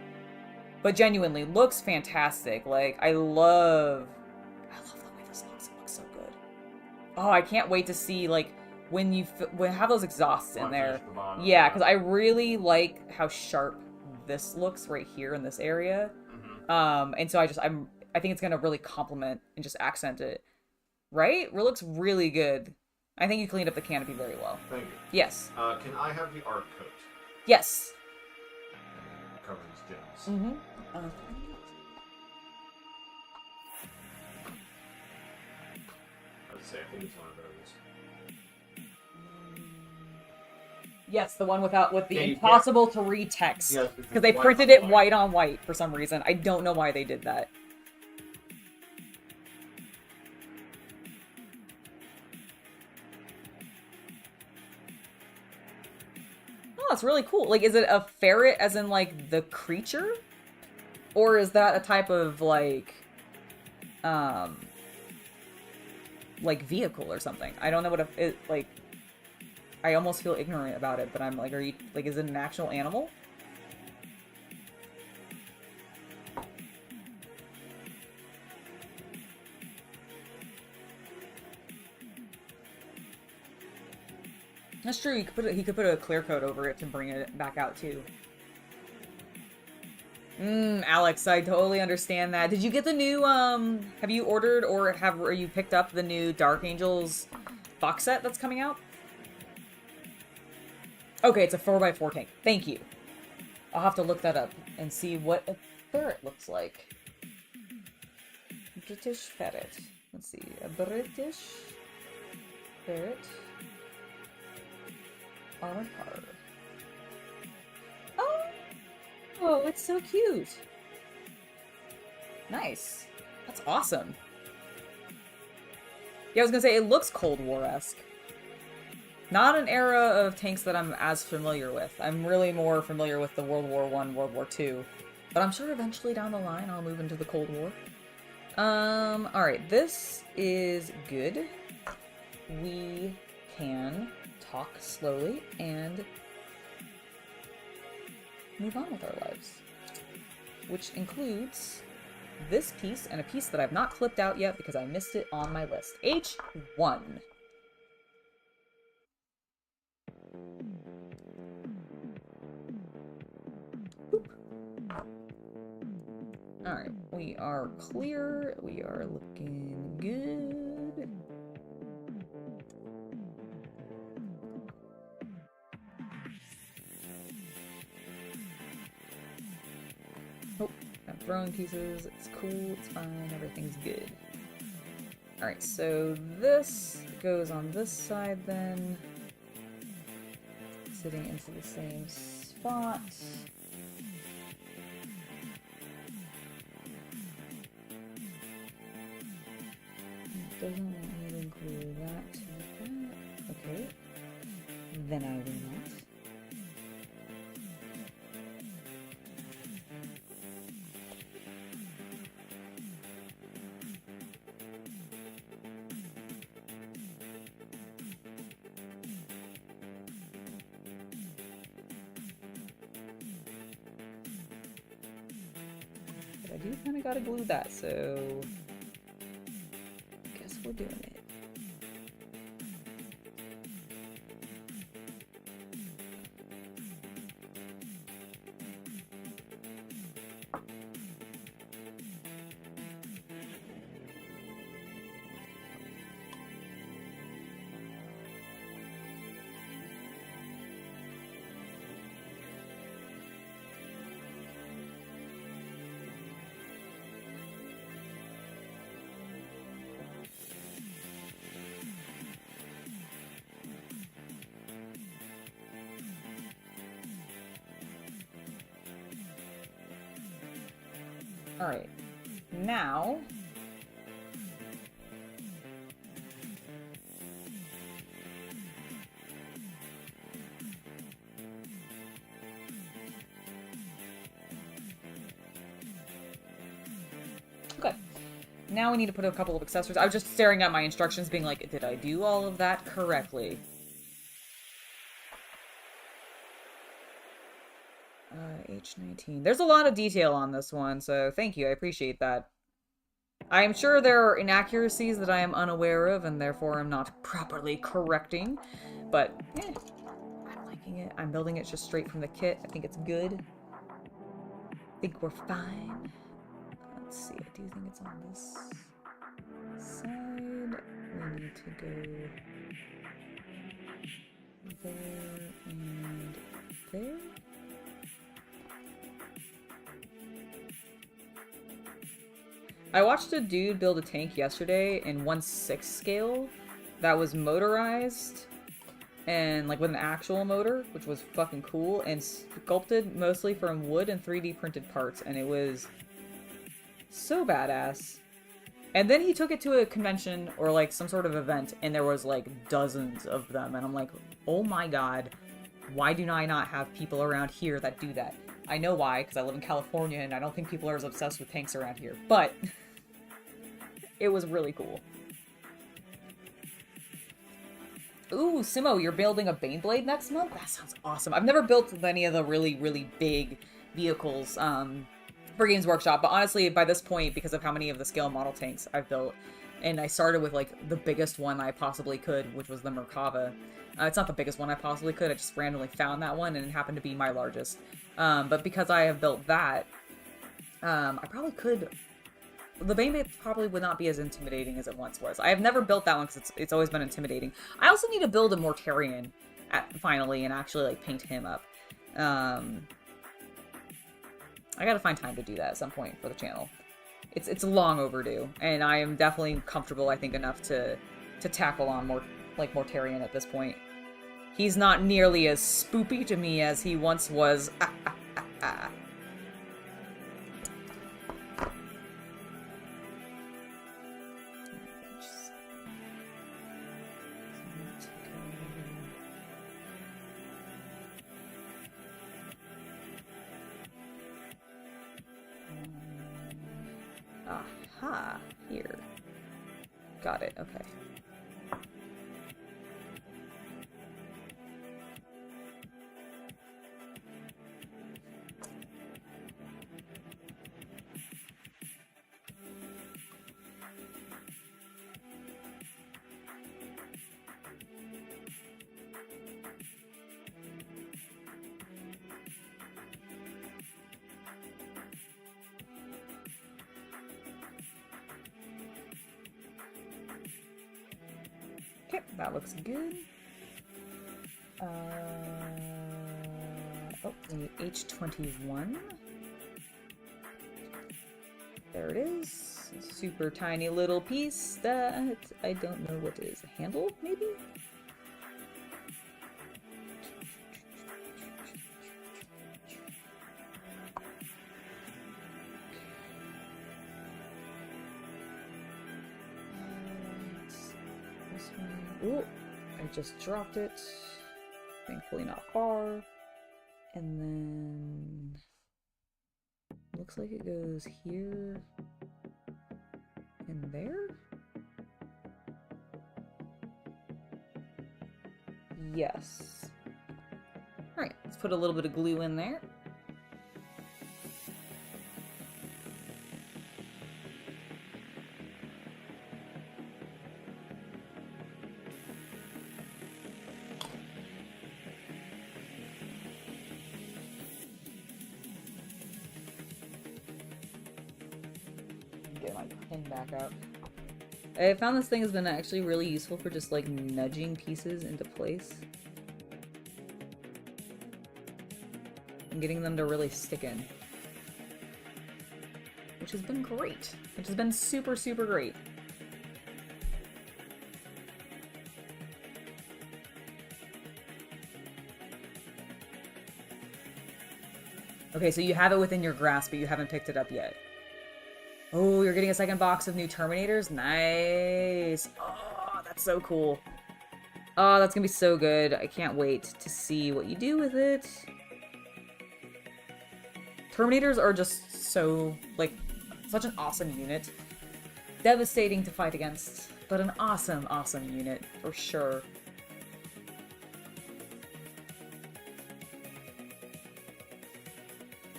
But genuinely, looks fantastic. Like I love the way this looks. It looks so good. Oh, I can't wait to see like when you have those exhausts in there. Yeah, because I really like how sharp this looks right here in this area. Mm-hmm. And so I think it's gonna really complement and just accent it. Right? It looks really good. I think you cleaned up the canopy very well. Thank you. Yes. Can I have the art coat? Yes. Cover these gems. Mm-hmm. I would say I think it's one of those. Yes, the one with the Yeah, impossible to read text. Yes, because they printed it white on white for some reason. I don't know why they did that. Oh, that's really cool. Like, is it a ferret as in, like, the creature? Or is that a type of, like, vehicle or something? I don't know what like, I almost feel ignorant about it, but I'm like, is it an actual animal? That's true. He could put a clear coat over it to bring it back out too. Alex, I totally understand that. Did you get the new have you ordered or you picked up the new Dark Angels box set that's coming out? Okay, it's a 4x4 tank. Thank you. I'll have to look that up and see what a ferret looks like. British ferret. Let's see. A British ferret. Armored car. Oh, it's so cute. Nice. That's awesome. Yeah, I was gonna say, it looks Cold War-esque. Not an era of tanks that I'm as familiar with. I'm really more familiar with the World War I, World War II. But I'm sure eventually down the line I'll move into the Cold War. Alright, this is good. We can talk slowly and move on with our lives. Which includes this piece and a piece that I've not clipped out yet because I missed it on my list. H1. Alright, we are clear. We are looking good. Oh, I'm throwing pieces. It's cool. It's fine. Everything's good. Alright, so this goes on this side then. Sitting into the same spot. Doesn't want me to glue that to that. Okay. Then I will not. But I do kind of gotta glue that, so guess we're doing it. Alright, now Now we need to put a couple of accessories. I was just staring at my instructions being like, did I do all of that correctly? H19. There's a lot of detail on this one, so thank you. I appreciate that. I am sure there are inaccuracies that I am unaware of, and therefore I'm not properly correcting. But, I'm liking it. I'm building it just straight from the kit. I think it's good. I think we're fine. Let's see. I do think it's on this side. We need to go there and there. I watched a dude build a tank yesterday in 1/6 scale that was motorized and like with an actual motor, which was fucking cool, and sculpted mostly from wood and 3D printed parts, and it was so badass. And then he took it to a convention or like some sort of event, and there was like dozens of them, and I'm like, oh my god, why do I not have people around here that do that? I know why, because I live in California and I don't think people are as obsessed with tanks around here, but it was really cool. Ooh, Simo, you're building a Baneblade next month? That sounds awesome. I've never built any of the really, really big vehicles for Games Workshop, but honestly, by this point, because of how many of the scale model tanks I've built, and I started with like the biggest one I possibly could, which was the Merkava. It's not the biggest one I possibly could, I just randomly found that one and it happened to be my largest. But because I have built that, I probably could... The Baneblade probably would not be as intimidating as it once was. I have never built that one because it's always been intimidating. I also need to build a Mortarion finally and actually like paint him up. I gotta find time to do that at some point for the channel. It's long overdue, and I am definitely comfortable, I think, enough to tackle on more like Mortarion at this point. He's not nearly as spoopy to me as he once was. Aha, here. Got it, okay. Okay, that looks good. Oh, we need H21. There it is. A super tiny little piece that I don't know what it is. A handle, maybe? Ooh, I just dropped it. Thankfully not far. And then... looks like it goes here and there? Yes. Alright, let's put a little bit of glue in there. Get my pin back out. I found this thing has been actually really useful for just like nudging pieces into place and getting them to really stick in, which has been great. Which has been super, super great. Okay, so you have it within your grasp, but you haven't picked it up yet. Oh, you're getting a second box of new Terminators? Nice! Oh, that's so cool. Oh, that's gonna be so good. I can't wait to see what you do with it. Terminators are just so, like, such an awesome unit. devastating to fight against, but an awesome, awesome unit, for sure.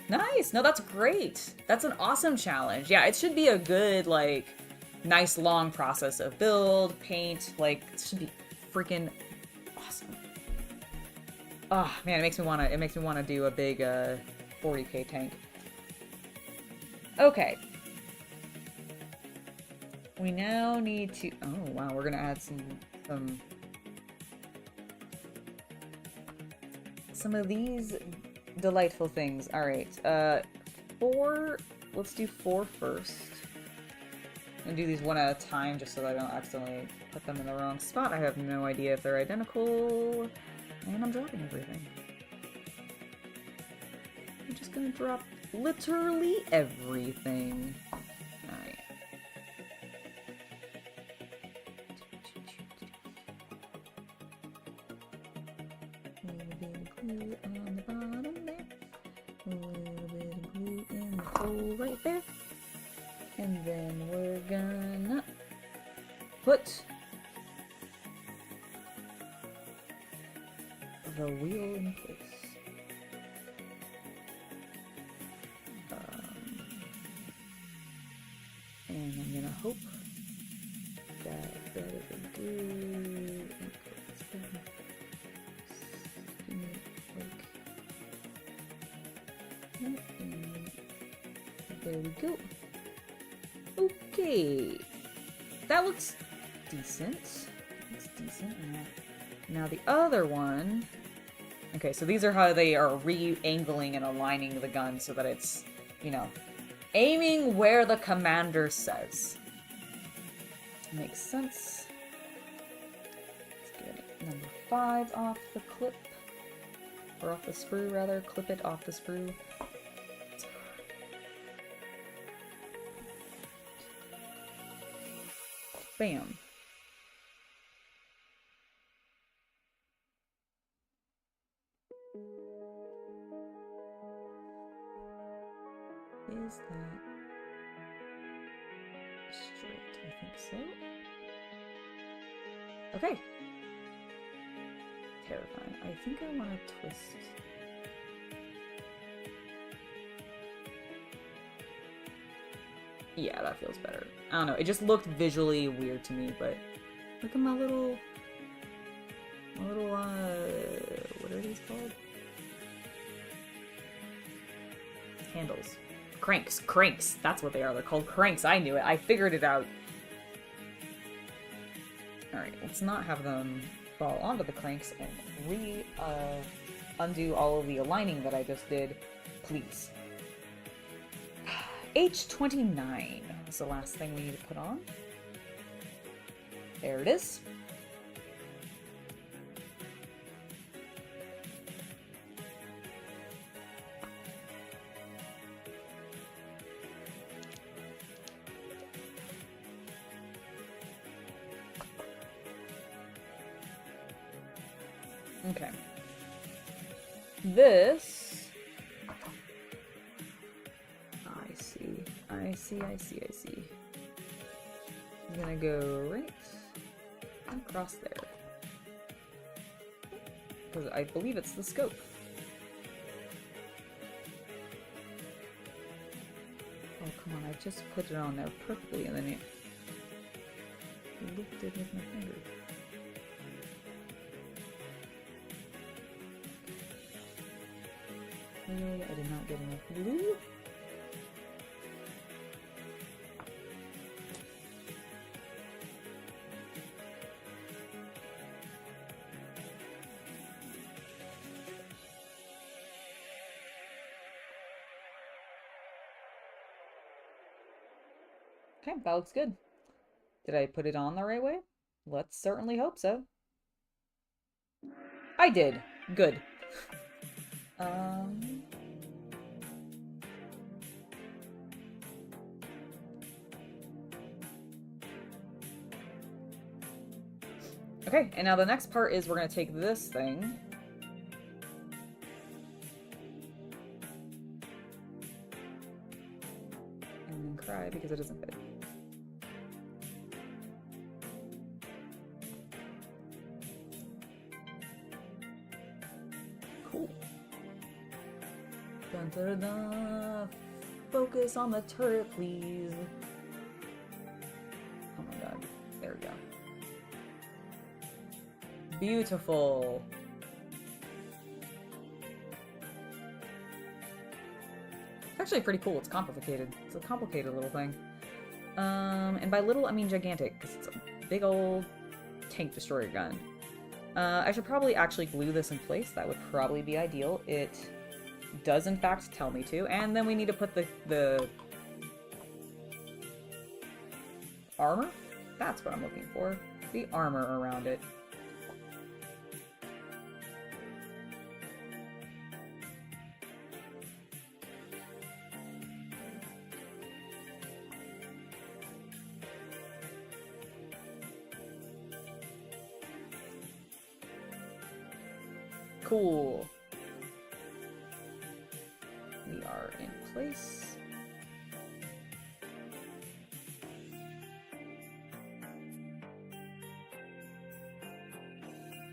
Nice! No, that's great! That's an awesome challenge. Yeah, it should be a good, like, nice long process of build, paint, like, it should be freaking awesome. Oh, man, it makes me wanna do a big, 40k tank. Okay. We now need to... Oh, wow, we're gonna add some of these delightful things. Alright, 4... Let's do 4 first. And do these one at a time just so that I don't accidentally put them in the wrong spot. I have no idea if they're identical. And I'm dropping everything. I'm just gonna drop literally everything. Alright. A little bit of glue on the bottom there. A little bit of glue in the hole right there. And then we're gonna put the wheel in place. And I'm gonna hope that that is a good... There we go. Okay. That looks decent. Looks decent. Now the other one... Okay, so these are how they are re-angling and aligning the gun so that it's, you know, aiming where the commander says. Makes sense. Let's get number 5 off the clip. Or off the screw, rather. Clip it off the screw. Bam. Is that straight? I think so. Okay. Terrifying. I think I want to twist. Yeah, that feels better. I don't know. It just looked visually weird to me, but look at my little, what are these called? Handles. Cranks. That's what they are. They're called cranks. I knew it. I figured it out. Alright, let's not have them fall onto the cranks and undo all of the aligning that I just did. Please. H29 is the last thing we need to put on. There it is. Okay. This... I see. I'm gonna go right across there. Because I believe it's the scope. Oh, come on, I just put it on there perfectly and then it lifted with my finger. Clearly, I did not get enough glue. Okay, that looks good. Did I put it on the right way? Let's certainly hope so. I did. Good. Okay, and now the next part is we're going to take this thing. And then cry because it doesn't fit. Cool. Dun, dun, dun. Focus on the turret, please. Oh my god. There we go. Beautiful. It's actually pretty cool. It's complicated. It's a complicated little thing. And by little, I mean gigantic, because it's a big old tank destroyer gun. I should probably actually glue this in place. That would probably be ideal. It does, in fact, tell me to. And then we need to put the armor? That's what I'm looking for. The armor around it. Cool. We are in place.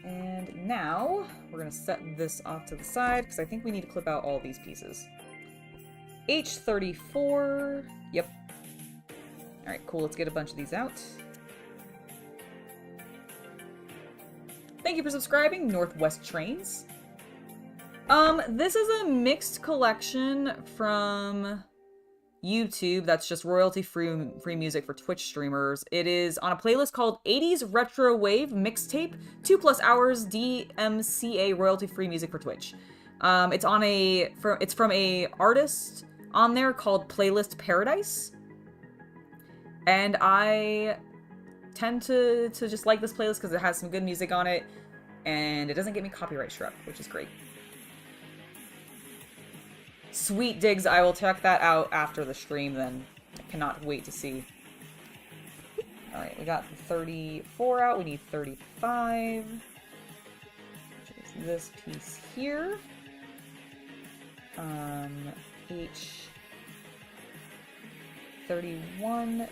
And now we're going to set this off to the side because I think we need to clip out all these pieces. H34. Yep. Alright, cool. Let's get a bunch of these out. Thank you for subscribing, Northwest Trains. This is a mixed collection from YouTube that's just royalty-free music for Twitch streamers. It is on a playlist called 80s Retro Wave Mixtape, 2+ hours DMCA royalty-free music for Twitch. It's from a artist on there called Playlist Paradise. And I tend to just like this playlist because it has some good music on it, and it doesn't get me copyright struck, which is great. Sweet digs, I will check that out after the stream then. I cannot wait to see. Alright, we got 34 out, we need 35. Which is this piece here. H31.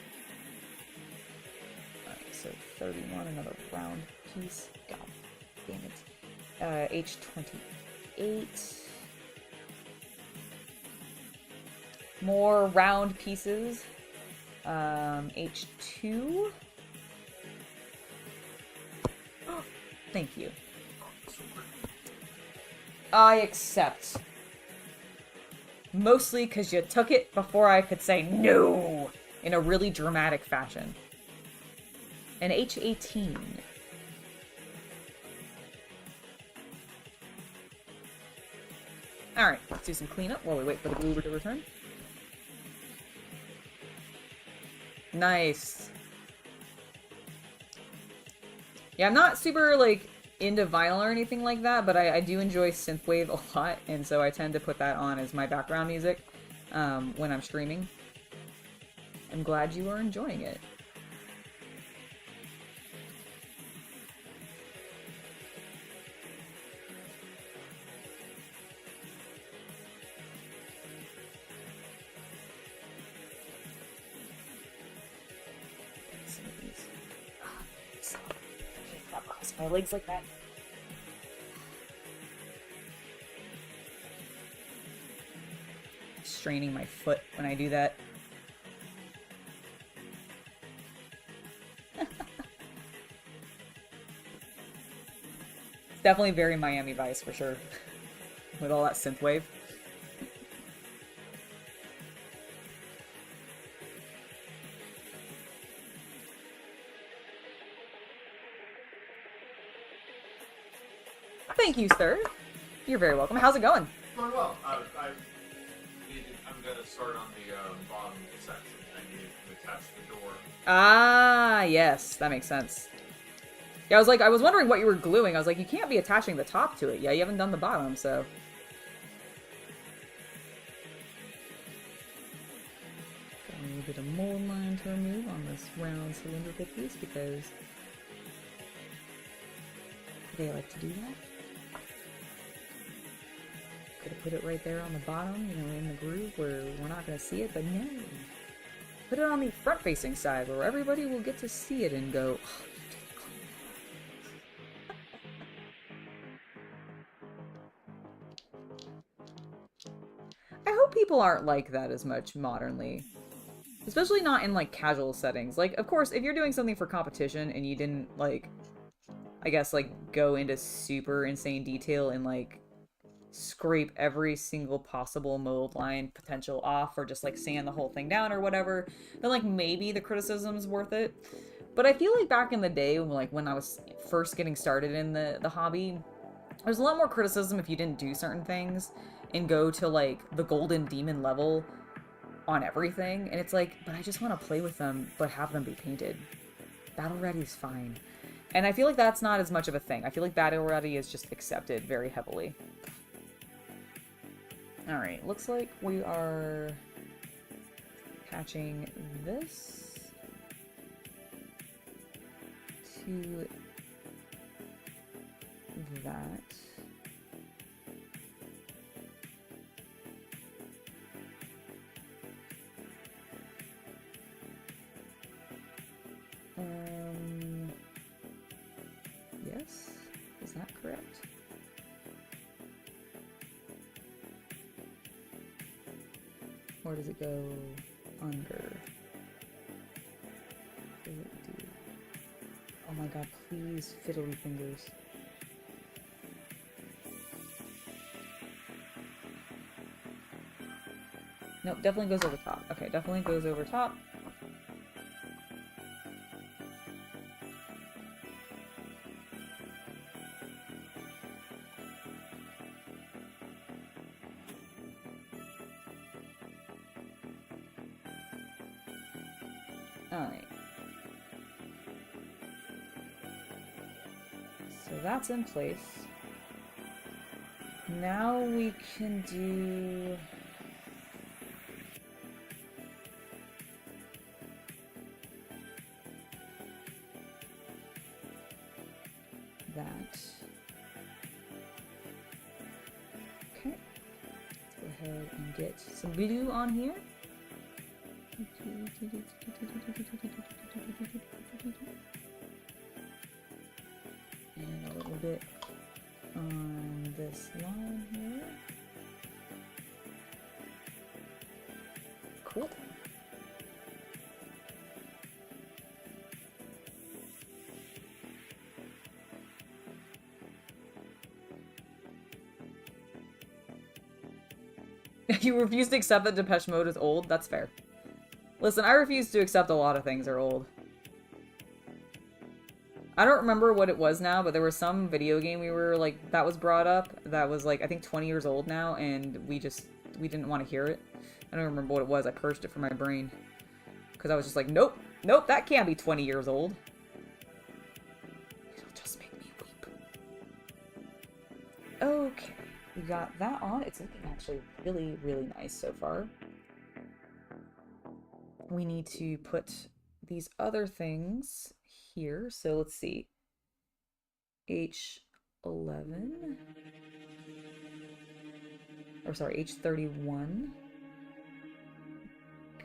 So 31, another round piece. God damn it. H28. More round pieces. H2. Thank you. I accept. Mostly because you took it before I could say no in a really dramatic fashion. An H18. Alright, let's do some cleanup while we wait for the glue to return. Nice. Yeah, I'm not super, like, into vinyl or anything like that, but I do enjoy synthwave a lot, and so I tend to put that on as my background music when I'm streaming. I'm glad you are enjoying it. My legs like that. Straining my foot when I do that. It's definitely very Miami Vice for sure. With all that synthwave. Thank you, sir. You're very welcome. How's it going? Going well. I'm going to start on the bottom section. I need to attach the door. Ah, yes. That makes sense. Yeah, I was wondering what you were gluing. I was like, you can't be attaching the top to it. Yeah, you haven't done the bottom, so. Got a little bit of mold line to remove on this round cylindrical piece because they like to do that. Could have put it right there on the bottom, you know, in the groove where we're not going to see it, but no. Put it on the front-facing side where everybody will get to see it and go, oh, you hope people aren't like that as much modernly. Especially not in, like, casual settings. Like, of course, if you're doing something for competition and you didn't, like, I guess, like, go into super insane detail and, like, scrape every single possible mold line potential off or just, like, sand the whole thing down or whatever, then, like, maybe the criticism's worth it. But I feel like back in the day, when I was first getting started in the hobby, there's a lot more criticism if you didn't do certain things and go to, like, the golden demon level on everything. And it's like, but I just want to play with them, but have them be painted. Battle ready is fine. And I feel like that's not as much of a thing. I feel like battle ready is just accepted very heavily. Alright, looks like we are patching this to that. Yes? Is that correct? Or does it go under? What does it do? Oh my god, please, fiddly fingers. Nope, definitely goes over top. Okay, definitely goes over top. Alright. So that's in place. Now we can do... that. Okay. Let's go ahead and get some blue on here. And a little bit on this line here. Cool. You refuse to accept that Depeche Mode is old? That's fair. Listen, I refuse to accept a lot of things are old. I don't remember what it was now, but there was some video game we were, like, that was brought up that was, like, I think 20 years old now, and we didn't want to hear it. I don't remember what it was. I purged it from my brain. Because I was just like, nope, nope, that can't be 20 years old. It'll just make me weep. Okay, we got that on. It's looking actually really, really nice so far. We need to put these other things here. So let's see. H11. Or sorry, H31.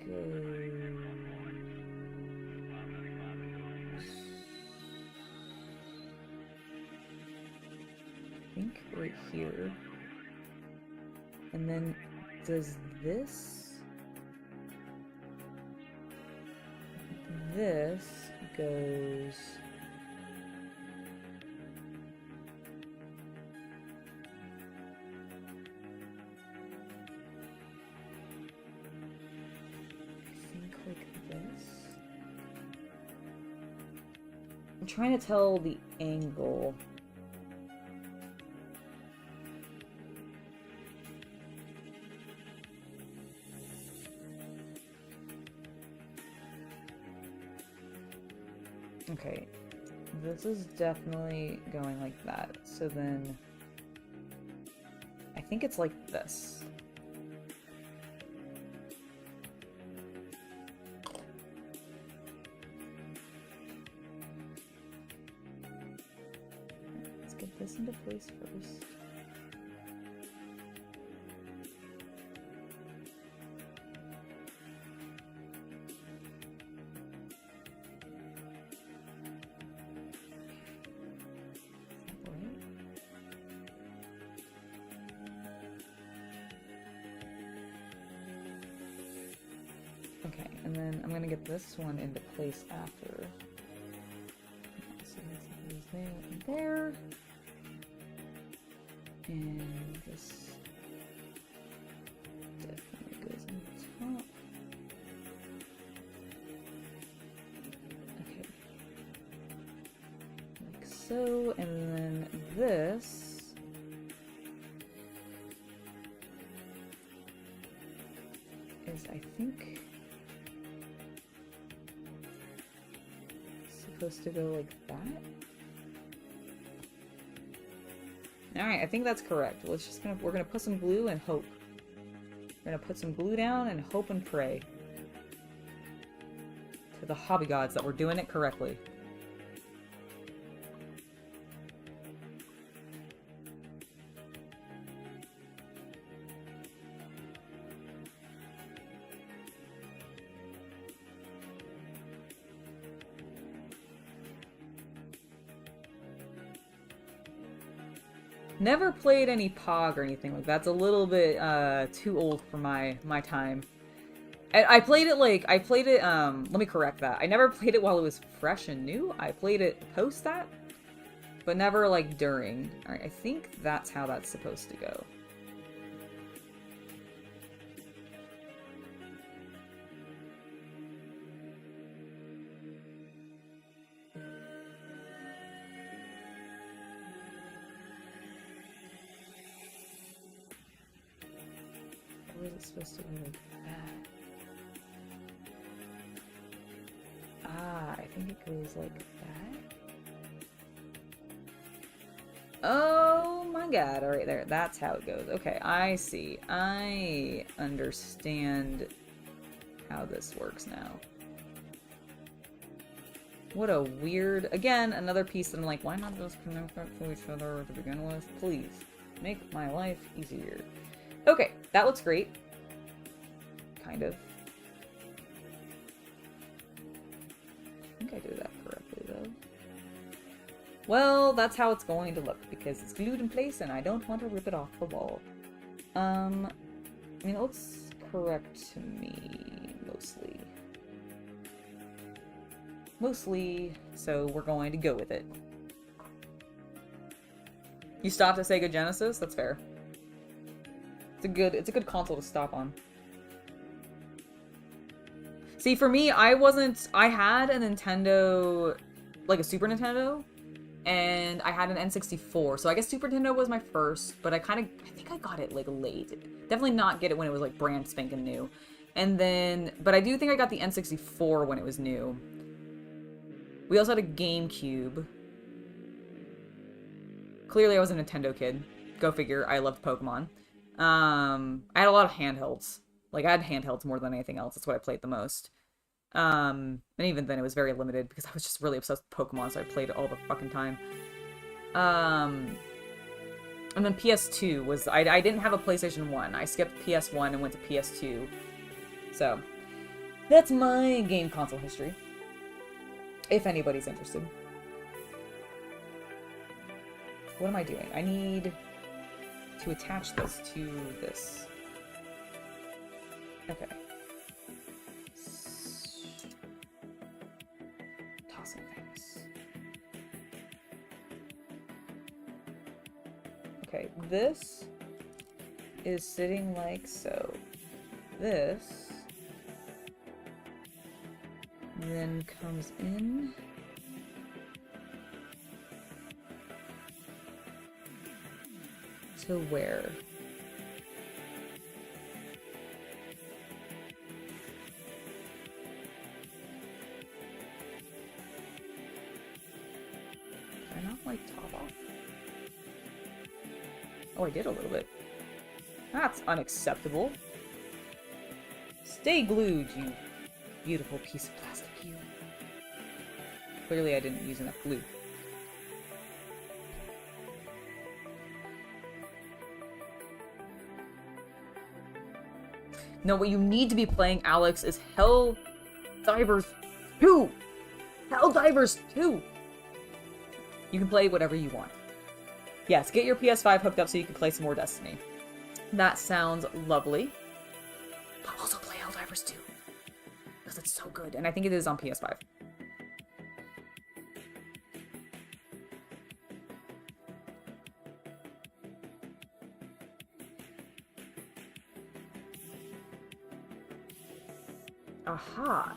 Goes... I think right here. And then does this... This goes... I think like this. I'm trying to tell the angle. Okay, this is definitely going like that. So then, I think it's like this. Let's get this into place first. And then I'm gonna get this one into place after. So this goes there and there. And this definitely goes on top. Okay. Like so, and then this is, I think, supposed to go like that. Alright, I think that's correct. We're gonna put some glue and hope. We're gonna put some glue down and hope and pray to the hobby gods that we're doing it correctly. Never played any Pog or anything like that. That's a little bit too old for my time. I played it let me correct that. I never played it while it was fresh and new. I played it post that, but never like during. Alright, I think that's how that's supposed to go. Or is it supposed to go like that? Ah, I think it goes like that. Oh my god, alright there. That's how it goes. Okay, I see. I understand how this works now. What a weird... Again, another piece that I'm like, why not just connect that to each other to begin with? Please, make my life easier. Okay, that looks great. Kind of. I think I did that correctly, though. Well, that's how it's going to look, because it's glued in place and I don't want to rip it off the wall. I mean, it looks correct to me, mostly. Mostly, so we're going to go with it. You stopped at Sega Genesis? That's fair. It's a good console to stop on. See, for me, I had a Nintendo, like a Super Nintendo, and I had an N64, so I guess Super Nintendo was my first, but I think I got it, like, late. Definitely not get it when it was, like, brand spanking new. And then, but I do think I got the N64 when it was new. We also had a GameCube. Clearly I was a Nintendo kid. Go figure, I loved Pokemon. I had a lot of handhelds. Like, I had handhelds more than anything else. That's what I played the most. And even then it was very limited because I was just really obsessed with Pokemon, so I played it all the fucking time. And then PS2 was... I didn't have a PlayStation 1. I skipped PS1 and went to PS2. So, that's my game console history. If anybody's interested. What am I doing? I need to attach this to this. Okay. Tossing things. Okay, this is sitting like so. This then comes in. To where? Did I not like top off? Oh, I did a little bit. That's unacceptable. Stay glued, you beautiful piece of plastic, you. Clearly I didn't use enough glue. No, what you need to be playing, Alex, is Helldivers 2! Helldivers 2! You can play whatever you want. Yes, get your PS5 hooked up so you can play some more Destiny. That sounds lovely. But also play Helldivers 2. because it's so good. And I think it is on PS5. Aha.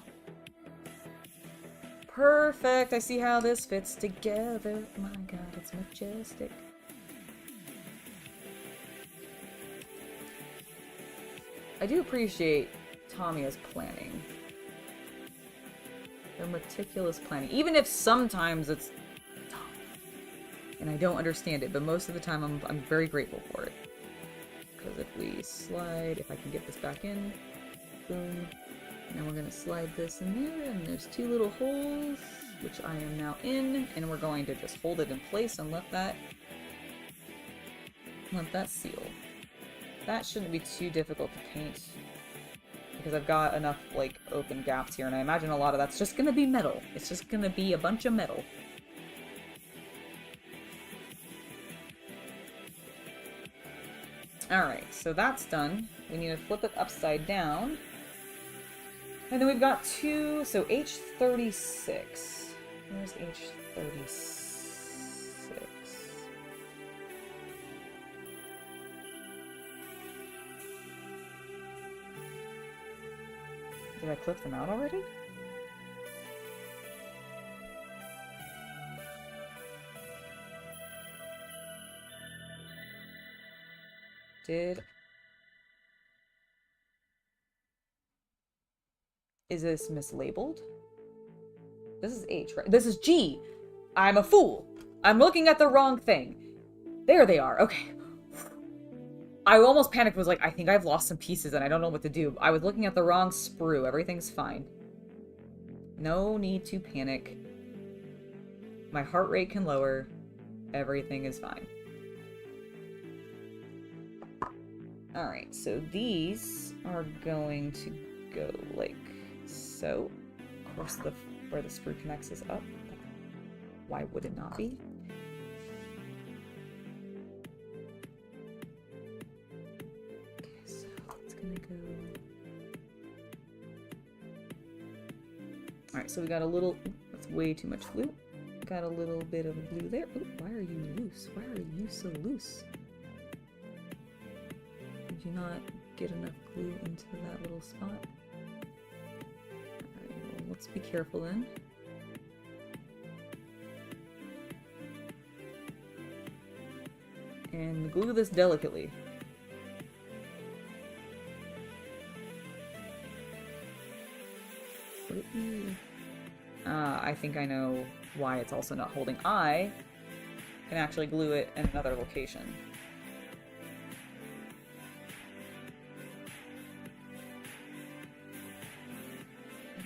Perfect. I see how this fits together. My god, it's majestic. I do appreciate Tamiya's planning. Their meticulous planning. Even if sometimes it's dumb. And I don't understand it, but most of the time I'm very grateful for it. Because if we slide, if I can get this back in, boom. Now we're going to slide this in there, and there's 2 little holes, which I am now in, and we're going to just hold it in place and let that seal. That shouldn't be too difficult to paint, because I've got enough, like, open gaps here, and I imagine a lot of that's just going to be metal. It's just going to be a bunch of metal. Alright, so that's done. We need to flip it upside down. And then we've got 2, so H36. Where's H36? Did I clip them out already? Is this mislabeled? This is H, right? This is G! I'm a fool! I'm looking at the wrong thing. There they are, okay. I almost panicked, was like, I think I've lost some pieces and I don't know what to do. I was looking at the wrong sprue. Everything's fine. No need to panic. My heart rate can lower. Everything is fine. Alright, so these are going to go like so. Of course, where the sprue connects is up. Why would it not be? Okay, so it's gonna go. Alright, so we got a little. That's way too much glue. Got a little bit of glue there. Ooh, why are you loose? Why are you so loose? Did you not get enough glue into that little spot? Alright, well, let's be careful then. And glue this delicately. I think I know why it's also not holding. I can actually glue it in another location.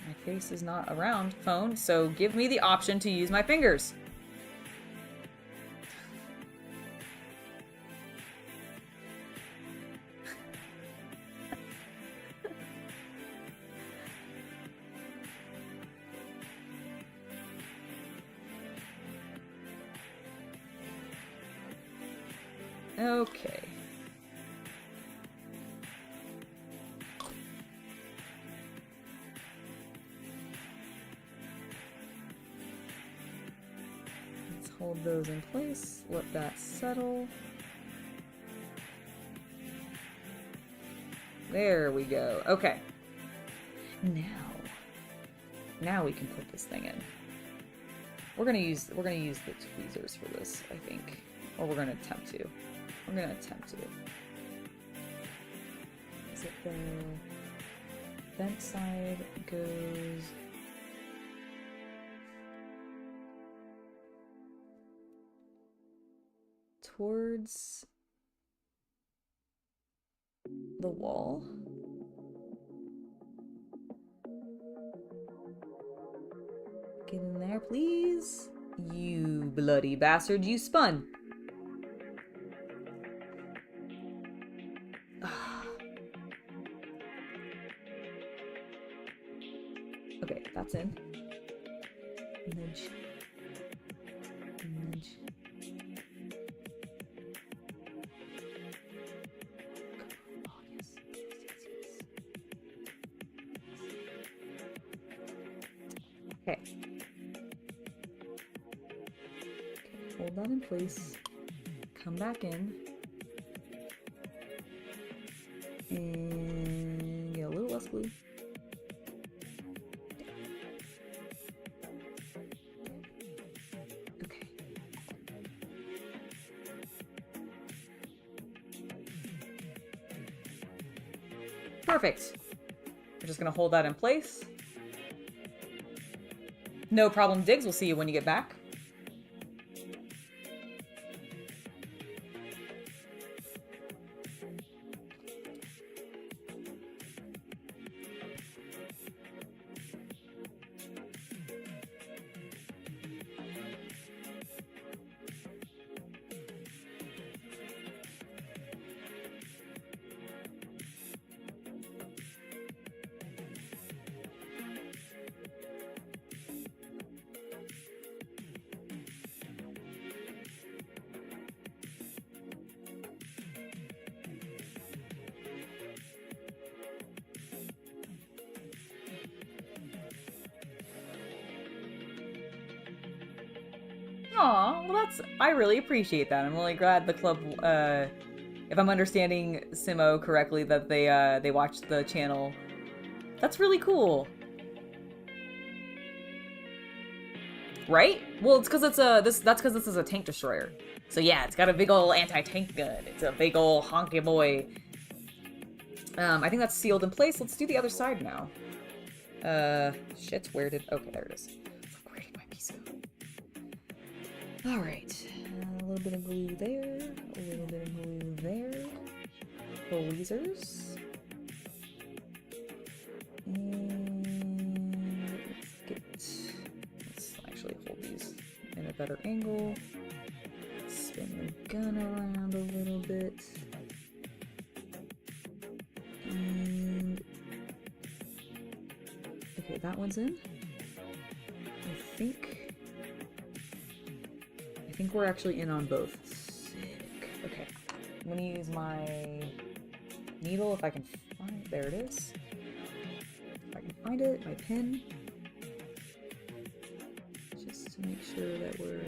My face is not around, phone, so give me the option to use my fingers. Okay. Let's hold those in place, let that settle. There we go. Okay. Now we can put this thing in. We're gonna use the tweezers for this, I think. Or we're gonna attempt to. We're gonna attempt to. Is it the vent side goes towards the wall? Get in there, please. You bloody bastard, you spun. Okay, that's in. Nudge. Nudge. Oh, yes. Yes, yes, yes. Okay. Hold that in place. Come back in. And get a little less glue. Okay. Perfect. We're just gonna hold that in place. No problem, Diggs. We'll see you when you get back. Aw, well I really appreciate that. I'm really glad the club, if I'm understanding Simo correctly, that they watched the channel. That's really cool. Right? Well, it's because it's that's because this is a tank destroyer. So yeah, it's got a big ol' anti-tank gun. It's a big ol' honky boy. I think that's sealed in place. Let's do the other side now. Shit, where did... Okay, there it is. Where did my piece go? Alright. A little bit of glue there. A little bit of glue there. Tweezers. And let's actually hold these in a better angle. Spin the gun around a little bit. And okay, that one's in. I think we're actually in on both. Sick. Okay, I'm gonna use my needle if I can find. There it is. If I can find it, my pin, just to make sure that we're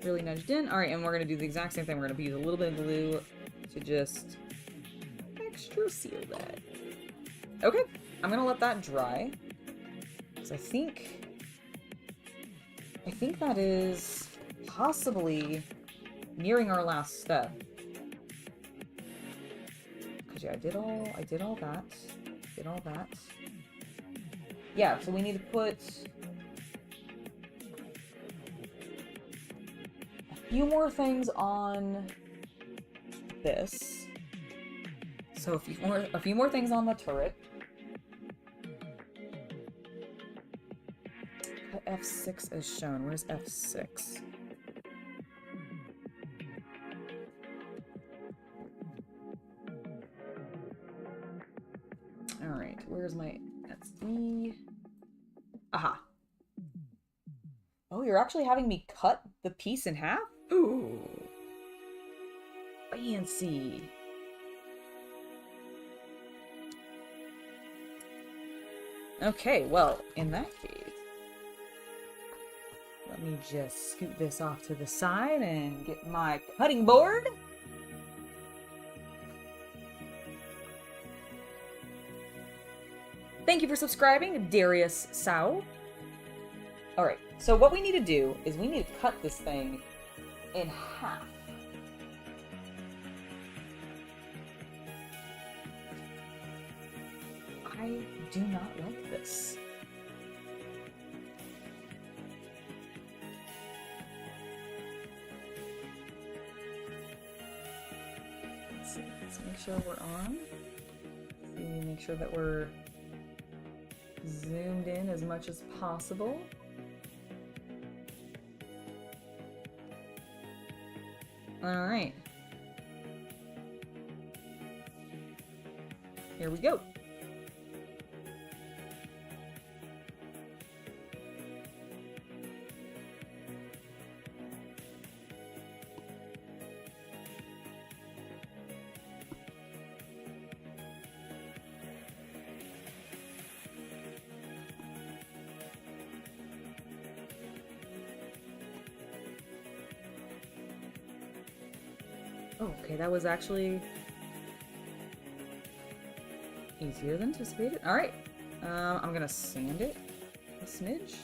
really nudged in. All right, and we're gonna do the exact same thing. We're gonna use a little bit of glue to just extra seal that. Okay, I'm gonna let that dry. Because I think that is possibly nearing our last step. Because yeah, I did all that. Yeah, so we need to put a few more things on this. So a few more things on the turret. Put F6 as shown. Where's F6? Alright, where's my... That's E. Aha. Oh, you're actually having me cut the piece in half? Ooh. Fancy. Okay, well, in that case, let me just scoot this off to the side and get my cutting board. Thank you for subscribing, Darius Sau. Alright, so what we need to do is we need to cut this thing in half. I do not like this. Let's make sure we're on. Make sure that we're zoomed in as much as possible. All right. Here we go. Oh, okay, that was actually easier than anticipated. Alright. I'm gonna sand it a smidge.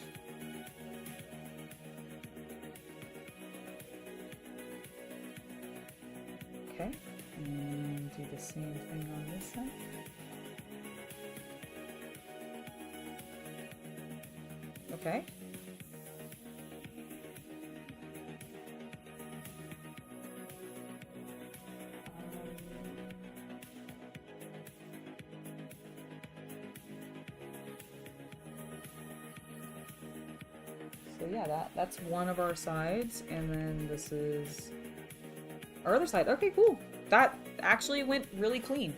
Okay. And do the same thing on this side. Okay. So yeah, that's one of our sides, and then this is our other side. Okay, cool. That actually went really clean.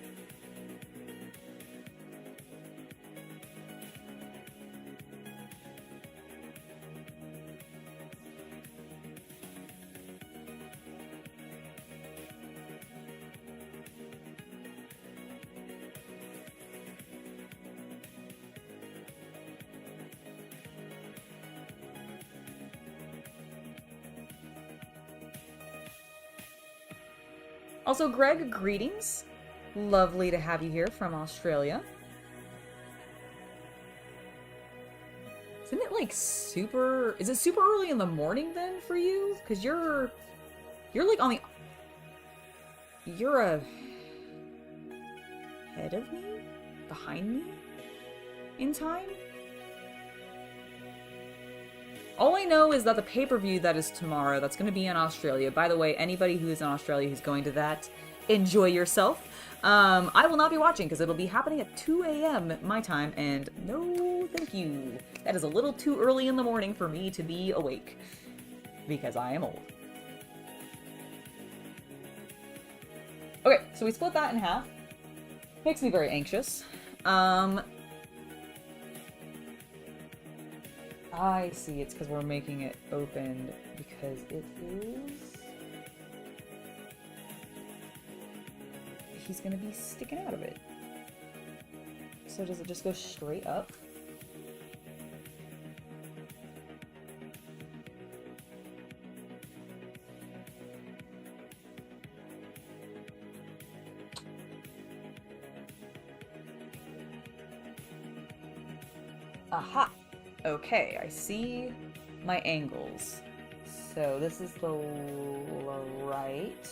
Also, Greg, greetings. Lovely to have you here from Australia. Isn't it like super... Is it super early in the morning then for you? Because you're like on the... You're ahead of me? Behind me? In time? All I know is that the pay-per-view that is tomorrow, that's going to be in Australia. By the way, anybody who is in Australia who's going to that, enjoy yourself. I will not be watching because it'll be happening at 2 a.m. my time, and no thank you. That is a little too early in the morning for me to be awake, because I am old. Okay, so we split that in half. Makes me very anxious. I see, it's because we're making it open because it is... He's gonna be sticking out of it. So does it just go straight up? Aha! Okay, I see my angles. So this is the right,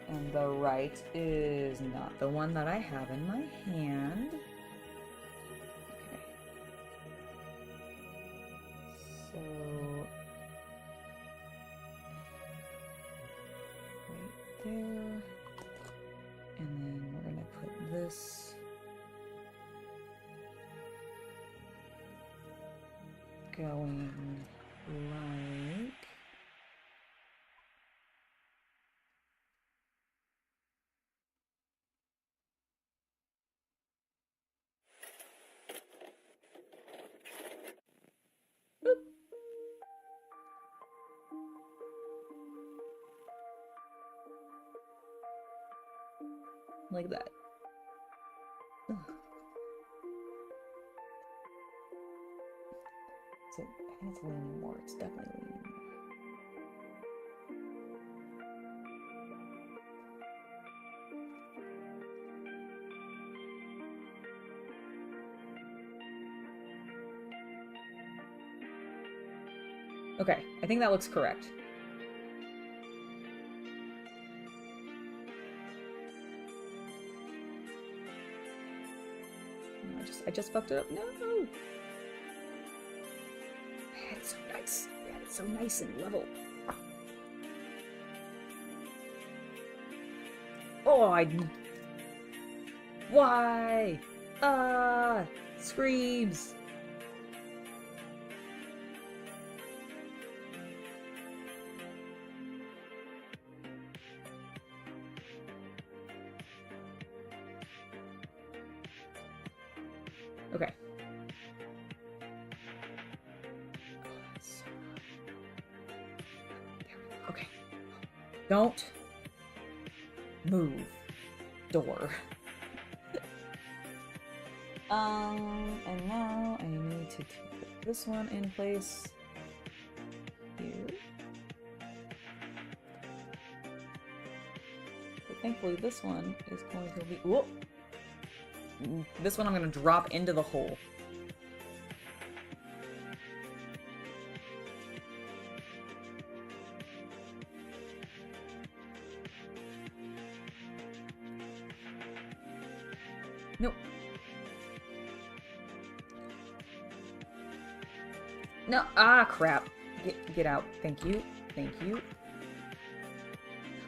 and the right is not the one that I have in my hand. Okay. So right there, and then we're gonna put this going like... Boop. Like that. Ugh. So I think it's leaning more. It's definitely leaning more. Okay, I think that looks correct. I just fucked it up. No! I had it so nice. I had it so nice and level. Oh, Why? Screams. Okay. Okay. Don't move. Door. And now I need to put this one in place here. Thankfully, this one is going to be... Whoop! This one I'm going to drop into the hole. Nope. No. Ah, crap. Get out. Thank you. Thank you.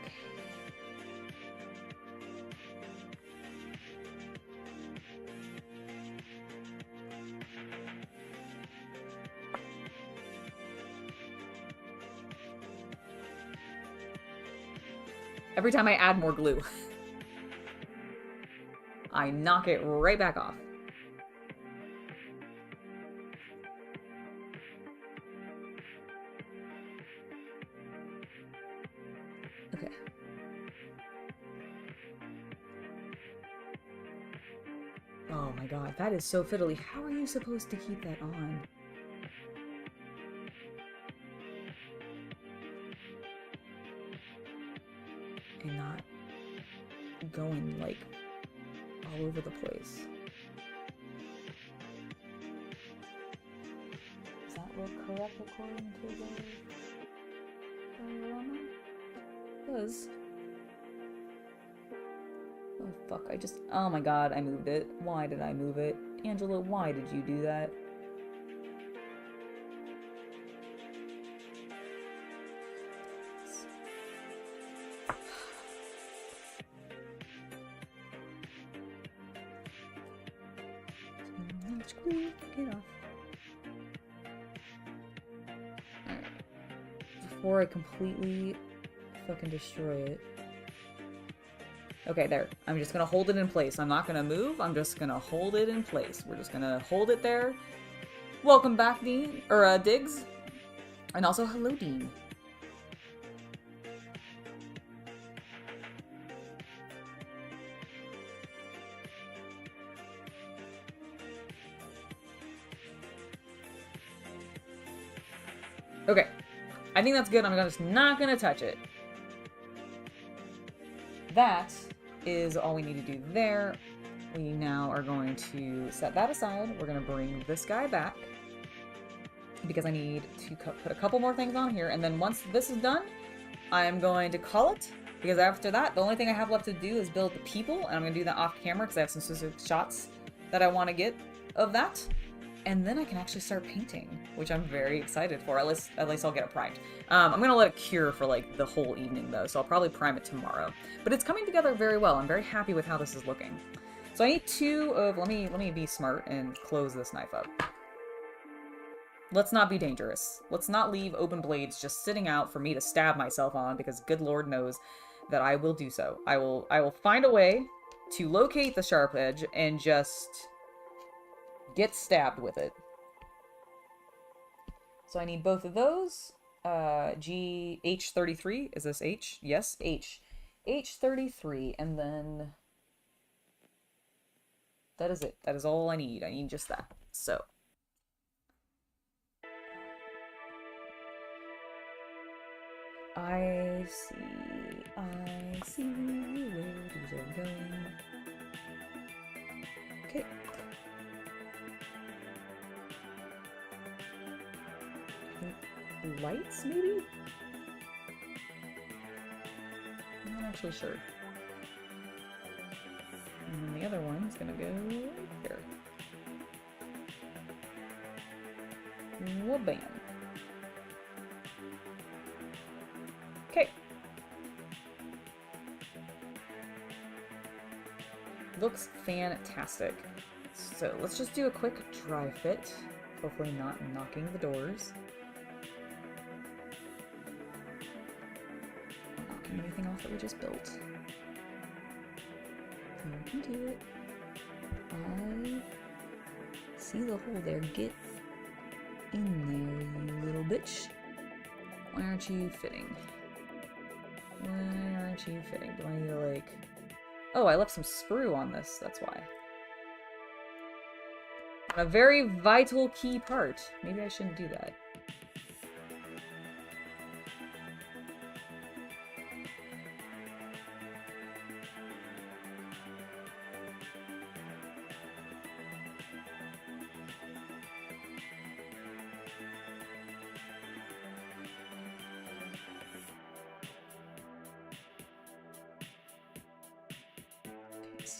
Okay. Every time I add more glue, I knock it right back off. Okay. Oh my god, that is so fiddly. How are you supposed to keep that on? And not going, like, all over the place. Does that look correct according to the diorama? It does. Oh fuck, oh my god, I moved it. Why did I move it? Angela, why did you do that? Get off. Alright. Before I completely fucking destroy it. Okay, there. I'm just gonna hold it in place. I'm not gonna move. I'm just gonna hold it in place. We're just gonna hold it there. Welcome back, Dean. Or, Diggs. And also, hello, Dean. Okay, I think that's good. I'm just not gonna touch it. That is all we need to do there. We now are going to set that aside. We're gonna bring this guy back because I need to put a couple more things on here. And then once this is done, I'm going to call it, because after that, the only thing I have left to do is build the people. And I'm gonna do that off camera because I have some specific shots that I want to get of that. And then I can actually start painting, which I'm very excited for. At least I'll get it primed. I'm going to let it cure for like the whole evening though, so I'll probably prime it tomorrow. But it's coming together very well. I'm very happy with how this is looking. So I need two of, let me be smart and close this knife up. Let's not be dangerous. Let's not leave open blades just sitting out for me to stab myself on, because good Lord knows that I will do so. I will find a way to locate the sharp edge and just get stabbed with it. So I need both of those. H33. Is this H? Yes, H. H33. And then that is it. That is all I need. I need just that. So I see where these are going. Okay. Lights, maybe? I'm not actually sure. And then the other one's gonna go here. Wha-bam. Okay. Looks fantastic. So let's just do a quick dry fit. Hopefully not knocking the doors. Anything off that we just built. You can do it. I see the hole there. Get in there, you little bitch. Why aren't you fitting? Why aren't you fitting? Do I need to, like... Oh, I left some sprue on this. That's why. A very vital key part. Maybe I shouldn't do that.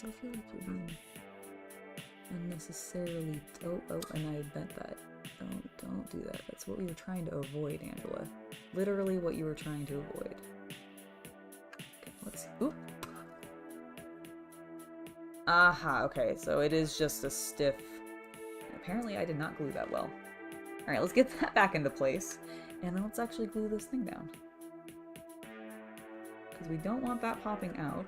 still feel like you're being unnecessarily... Oh, and I bent that. Don't do that. That's what we were trying to avoid, Angela. Literally what you were trying to avoid. Okay, let's... Oop! Aha, okay, so it is just a stiff... Apparently I did not glue that well. Alright, let's get that back into place. And then let's actually glue this thing down. Because we don't want that popping out.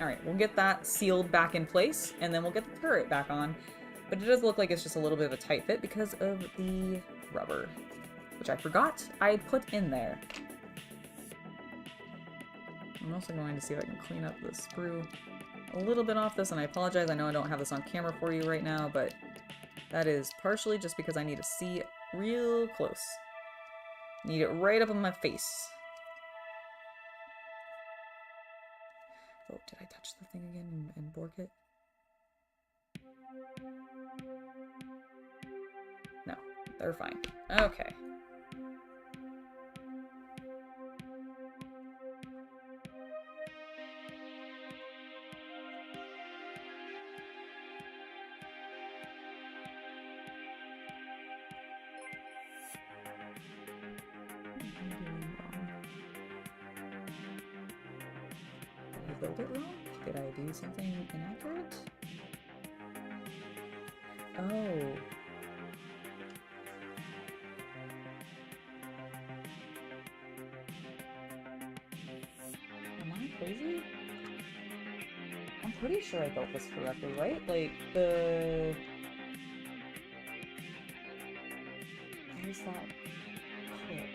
Alright, we'll get that sealed back in place, and then we'll get the turret back on. But it does look like it's just a little bit of a tight fit because of the rubber, which I forgot I put in there. I'm also going to see if I can clean up the sprue a little bit off this, and I apologize, I know I don't have this on camera for you right now, but that is partially just because I need to see it real close. Need it right up on my face. Oh, did I touch the thing again and bork it? No, they're fine. Okay. Build it wrong? Did I do something inaccurate? Oh. Am I crazy? I'm pretty sure I built this correctly, right? Like, the... Where's that clip?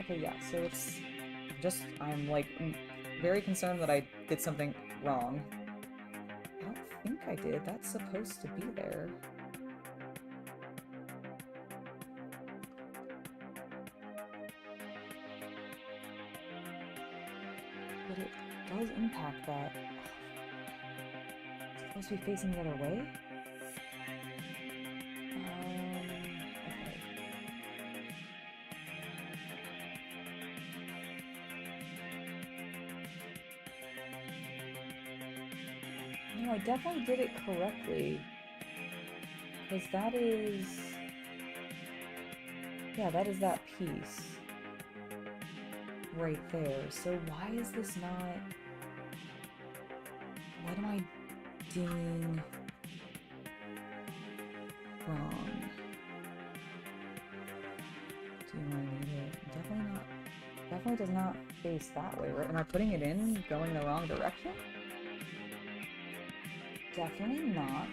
Okay, yeah, so it's just, I'm like very concerned that I did something wrong. I don't think I did. That's supposed to be there. But it does impact that. It's supposed to be facing the other way? No, I definitely did it correctly. Because that is... Yeah, that is that piece. Right there. So why is this not... What am I doing wrong? Do I need it? Definitely not... Definitely does not face that way, right? Am I putting it in going the wrong direction? Definitely not.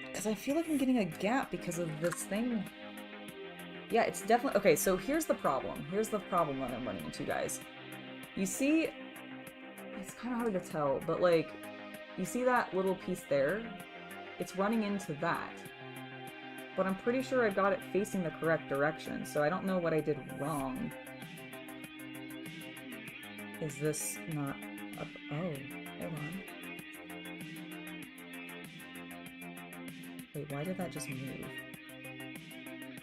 Because I feel like I'm getting a gap because of this thing. Yeah, it's definitely... Okay, so here's the problem. Here's the problem that I'm running into, guys. You see... It's kind of hard to tell, but like... You see that little piece there? It's running into that. But I'm pretty sure I got it facing the correct direction, so I don't know what I did wrong. Is this not up? Oh, hold on. Wait, why did that just move?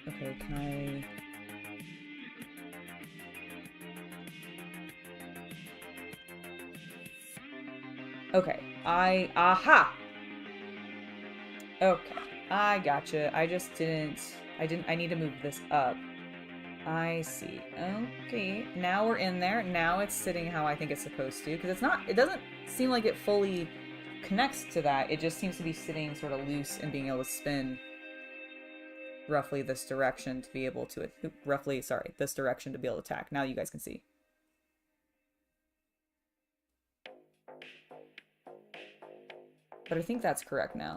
Okay, can I... Okay, aha! Okay, I gotcha. I just didn't... I need to move this up. I see. Okay, now we're in there. Now it's sitting how I think it's supposed to. Because it's not... It doesn't seem like it fully connects to that. It just seems to be sitting sort of loose and being able to spin roughly this direction to be able to... Roughly, sorry, this direction to be able to attack. Now you guys can see. But I think that's correct now.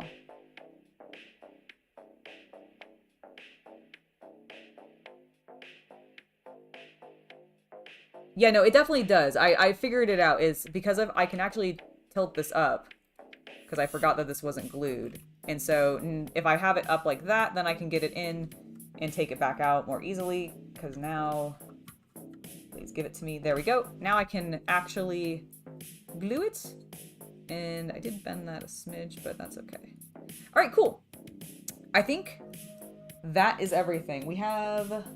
Yeah, no, it definitely does. I figured it out. Is because of I can actually tilt this up because I forgot that this wasn't glued. And so if I have it up like that, then I can get it in and take it back out more easily. Because now, please give it to me. There we go. Now I can actually glue it. And I did bend that a smidge, but that's okay. All right, cool. I think that is everything. We have...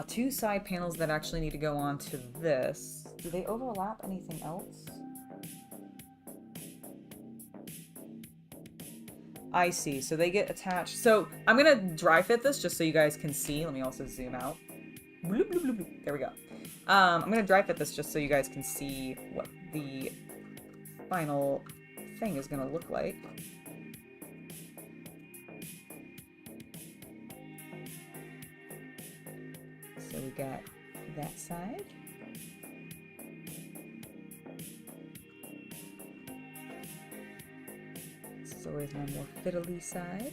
two side panels that actually need to go on to this. Do they overlap anything else? I see. So they get attached. So I'm going to dry fit this just so you guys can see. Let me also zoom out. Bloop, bloop, bloop, bloop. There we go. I'm going to dry fit this just so you guys can see what the final thing is going to look like. So we got that side. This is always my more fiddly side.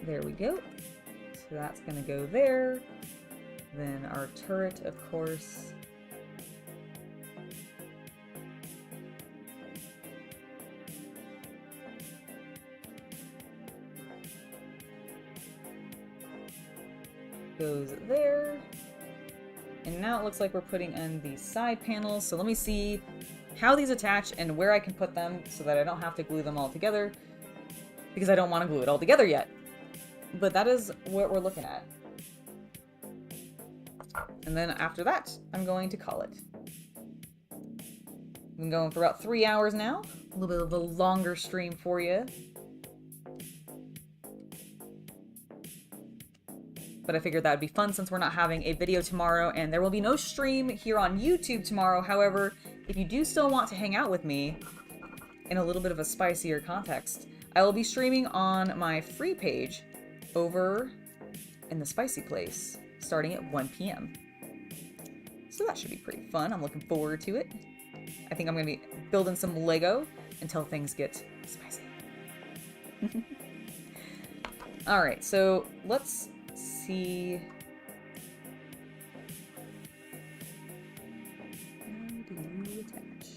There we go. So that's gonna go there. Then our turret, of course. Goes there. And now it looks like we're putting in the side panels. So let me see how these attach and where I can put them so that I don't have to glue them all together, because I don't want to glue it all together yet. But that is what we're looking at. And then after that, I'm going to call it. I've been going for about 3 hours now. A little bit of a longer stream for you. But I figured that would be fun since we're not having a video tomorrow, and there will be no stream here on YouTube tomorrow. However, if you do still want to hang out with me in a little bit of a spicier context, I will be streaming on my free page over in the spicy place starting at 1 p.m. So that should be pretty fun. I'm looking forward to it. I think I'm going to be building some Lego until things get spicy. All right, so let's see. How do you attach?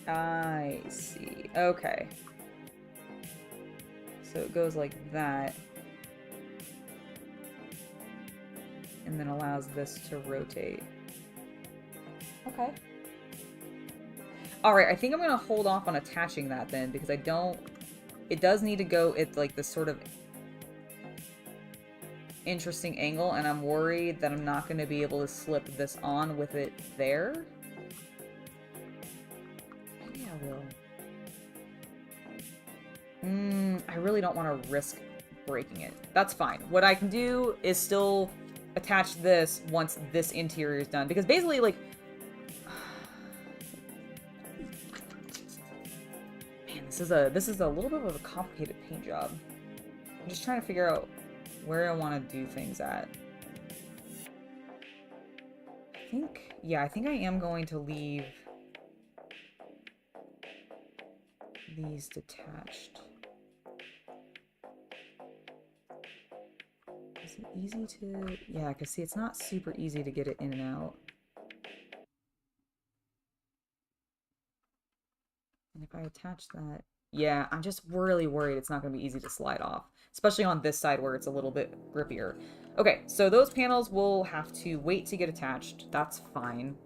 I see. Okay. So it goes like that. And then allows this to rotate. Okay. Alright, I think I'm going to hold off on attaching that then, because I don't... It does need to go at like this sort of interesting angle, and I'm worried that I'm not going to be able to slip this on with it there. Maybe I will. I really don't want to risk breaking it. That's fine. What I can do is still attach this once this interior is done, because basically, like, man, this is a little bit of a complicated paint job. I'm just trying to figure out where I want to do things at. I think I am going to leave these detached. Is it easy to... Yeah, because see, it's not super easy to get it in and out. And if I attach that... Yeah, I'm just really worried it's not going to be easy to slide off. Especially on this side where it's a little bit grippier. Okay, so those panels will have to wait to get attached. That's fine.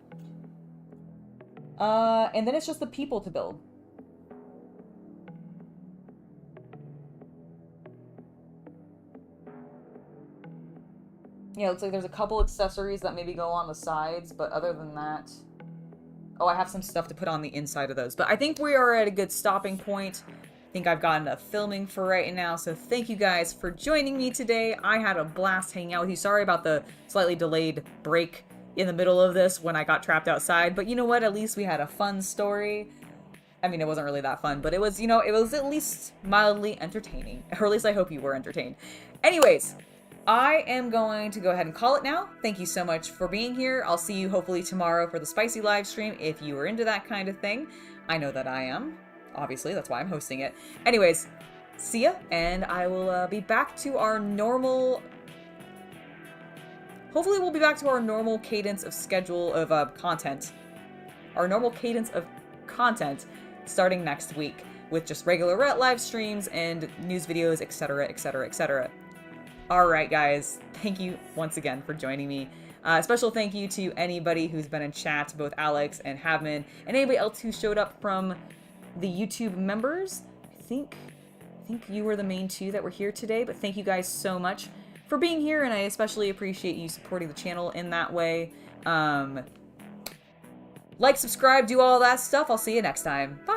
And then it's just the people to build. Yeah, looks like there's a couple accessories that maybe go on the sides, but other than that... Oh, I have some stuff to put on the inside of those. But I think we are at a good stopping point. think I've gotten enough filming for right now, so thank you guys for joining me today. I had a blast hanging out with you. Sorry about the slightly delayed break in the middle of this when I got trapped outside, but you know what? At least we had a fun story. I mean, it wasn't really that fun, but it was, you know, it was at least mildly entertaining. Or at least I hope you were entertained. Anyways, I am going to go ahead and call it now. Thank you so much for being here. I'll see you hopefully tomorrow for the spicy live stream if you are into that kind of thing. I know that I am. Obviously, that's why I'm hosting it. Anyways, see ya, and I will be back to our normal... Hopefully we'll be back to our normal cadence of schedule of content. Our normal cadence of content starting next week with just regular live streams and news videos, etc, etc, etc. Alright guys, thank you once again for joining me. Special thank you to anybody who's been in chat, both Alex and Havman, and anybody else who showed up from the YouTube members. I think you were the main two that were here today, but thank you guys so much for being here, and I especially appreciate you supporting the channel in that way. Like, subscribe, do all that stuff. I'll see you next time. Bye!